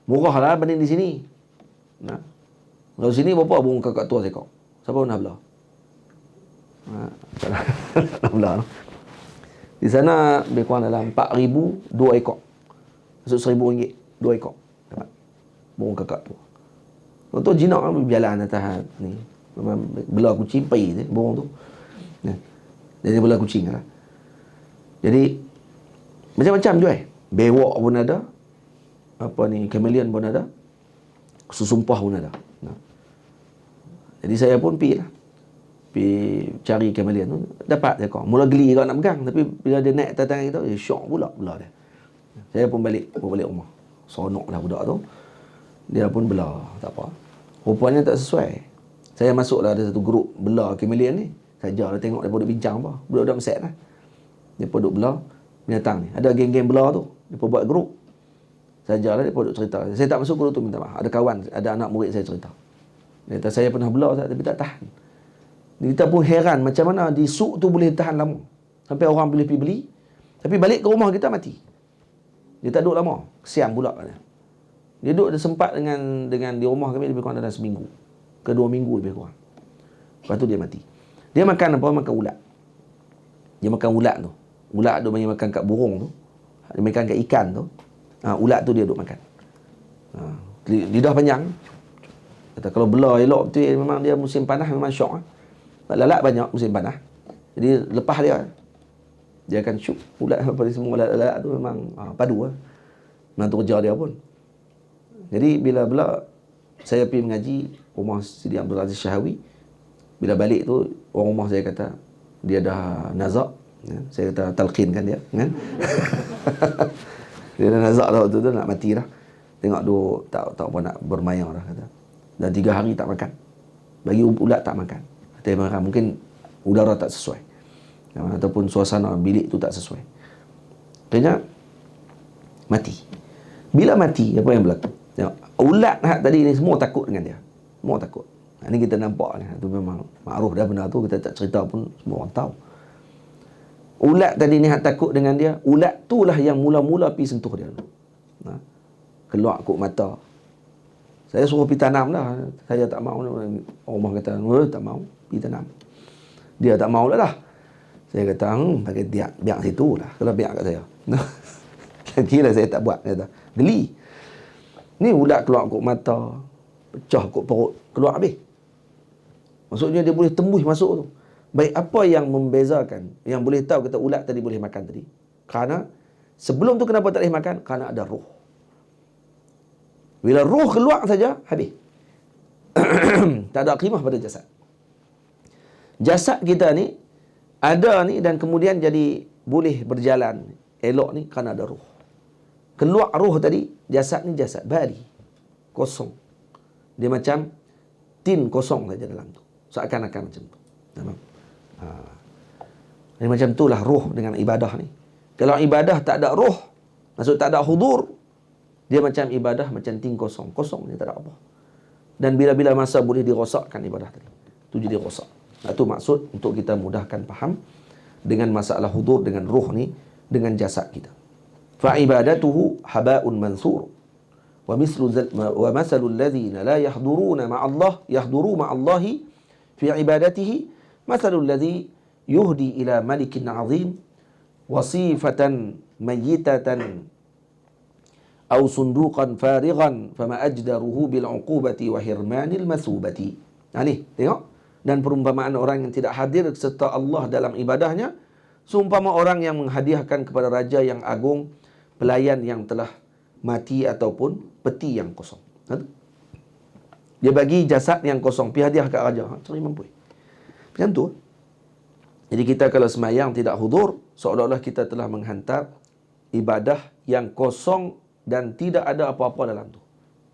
Murah lah banding di sini. Kalau sini berapa burung kakak tua seekor? Siapa pernah belah? Tak belah. Di sana lebih kurang dalam 4,000 2 ekor. Maksud RM1,000 2 ekor. Dapat burung kakak tua. Contoh jinak kan berjalan atas ni. Memang belah kucing pergi burung tu. Jadi belah kucing lah. Jadi macam-macam jual. Bewok pun ada. Chameleon pun ada. Sesumpah pun ada. Jadi saya pun pergi cari chameleon tu. Dapat je kau. Mula geli kau nak pegang. Tapi bila dia naik atas tangan kita, dia syok pula belah dia. Saya pun balik rumah. Sonok lah budak tu. Dia pun belah. Tak apa. Rupanya tak sesuai. Saya masuklah ada satu grup belah chameleon ni. Saja dia tengok dia duduk bincang apa. Budak-budak Mesir lah. Dia pun duduk belah binatang ni. Ada geng-geng belah tu. Dia pun buat grup. Sajalah dia pun duduk cerita. Saya tak masuk grup tu, minta maaf. Ada kawan, ada anak murid saya cerita. Dia kata saya pernah belah tapi tak tahan. Kita pun heran macam mana di suk tu boleh tahan lama. Sampai orang boleh pergi beli. Tapi balik ke rumah kita mati. Dia tak duduk lama. Kesian pula katanya. Dia duduk, dia sempat dengan di rumah kami lebih kurang dalam seminggu ke 2 minggu lebih kurang. Lepas tu dia mati. Dia makan apa? Makan ulat. Dia makan ulat tu. Ulat tu bagi makan kat burung tu. Dia makan kat ikan tu. Ulat tu dia duduk makan. Lidah panjang. Kata kalau belah elok betul, memang dia musim panas memang syok. Lalat banyak musim panas. Jadi lepas dia akan syuk ulat daripada semua lalat tu memang padu lah. Memang tu kerja dia pun. Jadi bila saya pergi mengaji rumah Sidi Abdul Aziz Syahawi, bila balik tu orang rumah saya kata dia dah nazak. Saya kata talqinkan dia kan. Dia dah nazak dah waktu tu, nak mati dah. Tengok dia tak apa nak bermayar dah kata. Dan 3 hari tak makan. Bagi ulat tak makan. Kata makan mungkin udara tak sesuai. Ataupun suasana bilik tu tak sesuai. Akhirnya mati. Bila mati, apa yang berlaku? Tengok, ulat tadi ni semua takut dengan dia. Semua takut. Ini kita nampak ni. Itu memang makruf dah benda tu. Kita tak cerita pun semua orang tahu. Ulat tadi ni takut dengan dia. Ulat tu lah yang mula-mula pergi sentuh dia. Keluar kok mata. Saya suruh pergi tanam lah. Saya tak mau. Orang rumah kata, tak mau. Pergi tanam. Dia tak mau lah. Saya kata, pakai biak situ lah. Kalau biak kat saya. Kira saya tak buat. Kata, geli. Ni ulat keluar kok mata. Pecah kok perut. Keluar habis. Maksudnya dia boleh tembus masuk tu. Baik, apa yang membezakan? Yang boleh tahu kata ulat tadi boleh makan tadi? Kerana sebelum tu kenapa tak boleh makan? Kerana ada roh. Bila roh keluar saja, habis. Tak ada qimah pada jasad. Jasad kita ni ada ni dan kemudian jadi boleh berjalan elok ni kerana ada roh. Keluar roh tadi, jasad ni jasad bari. Kosong. Dia macam tin kosong saja dalam tu. Seakan-akan macam tu. Nampak? Jadi macam itulah roh dengan ibadah ni. Kalau ibadah tak ada roh, maksud tak ada hudur, dia macam ibadah macam tin kosong. Kosong dia tak ada apa. Dan bila-bila masa boleh dirosakkan ibadah tadi. Itu jadi rosak. Itu maksud untuk kita mudahkan faham dengan masalah hudur dengan roh ni dengan jasad kita. Fa ibadatuhu haba'un mansur. Wa masalul ladzina la yahduruna ma'allah yahduru ma'allahi fi ibadatihi masalul ladzi yuhdi ila malikin 'azim wasifatan mayyitatan aw sunduqan farighan fama ajdaruhu bil 'uqubati wa hirmanil masubati. Ni tengok. Dan perumpamaan orang yang tidak hadir serta Allah dalam ibadahnya seumpama orang yang menghadiahkan kepada raja yang agung pelayan yang telah mati ataupun peti yang kosong. Dia bagi jasad yang kosong pi hadiah kat raja. Cari mampu. Macam tu. Jadi kita kalau semayang tidak hudur, seolah-olah kita telah menghantar ibadah yang kosong dan tidak ada apa-apa dalam tu.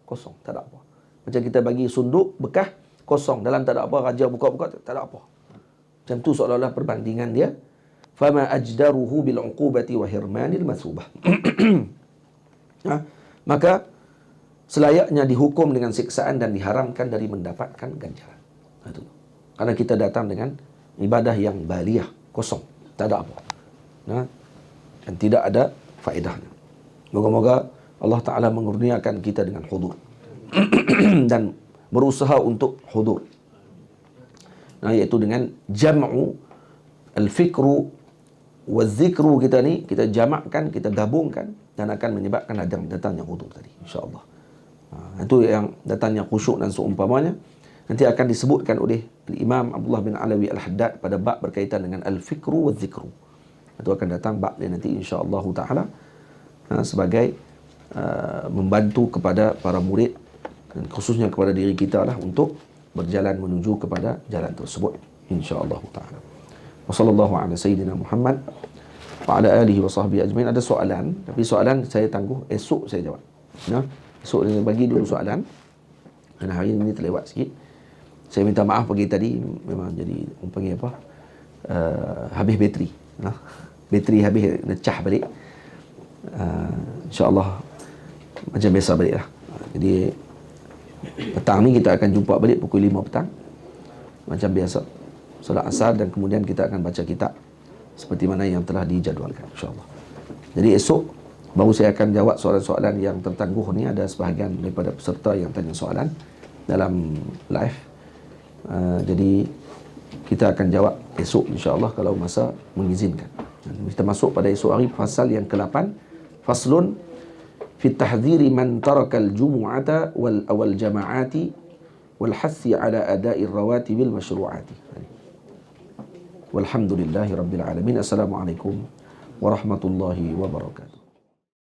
Kosong, tak ada apa. Macam kita bagi sunduk bekas kosong, dalam tak ada apa, raja buka-buka tak ada apa. Macam tu seolah-olah perbandingan dia. Fama ajdaruhu bil 'uqubati wa hirmanil masubah. Maka selayaknya dihukum dengan siksaan dan diharamkan dari mendapatkan ganjaran. Itu. Karena kita datang dengan ibadah yang baliyah, kosong, tak ada apa. Dan tidak ada faedahnya. Moga-moga Allah Ta'ala mengurniakan kita dengan hudur. Dan berusaha untuk hudur. Iaitu dengan jam'u al-fikru wa zikru kita ni, kita jamakkan, kita gabungkan dan akan menyebabkan datangnya hudur tadi, insya-Allah. Itu yang datangnya khusyuk dan seumpamanya. Nanti akan disebutkan oleh Imam Abdullah bin Alawi Al-Haddad pada bab berkaitan dengan al-fikru wa zikru. Itu akan datang bab dia nanti insya-Allah Ta'ala sebagai membantu kepada para murid dan khususnya kepada diri kita lah untuk berjalan menuju kepada jalan tersebut insya-Allah Ta'ala. Wa sallallahu ala sayyidina Muhammad wa ala alihi wa sahbihi ajmain. Ada soalan, tapi soalan saya tangguh esok saya jawab. Esok saya bagi dulu soalan. Kerana hari ini terlewat sikit. Saya minta maaf pagi tadi memang jadi orang panggil apa? Habis bateri. Bateri habis, necah balik. InsyaAllah macam biasa balik lah. Jadi petang ni kita akan jumpa balik pukul 5 petang macam biasa, solat asar, dan kemudian kita akan baca kitab seperti mana yang telah dijadualkan insyaAllah. Jadi esok Baru saya akan jawab soalan-soalan yang tertangguh ni. Ada sebahagian daripada peserta yang tanya soalan dalam live. Jadi kita akan jawab esok insya-Allah kalau masa mengizinkan. Kita masuk pada esok hari fasal yang ke-8. Faslun fi tahdhiri man taraka al-jumu'ata wal jama'ati wal hassi ala ada'i ar-rawatib al-mashru'ati. Walhamdulillahi rabbil alamin. Assalamualaikum warahmatullahi wabarakatuh.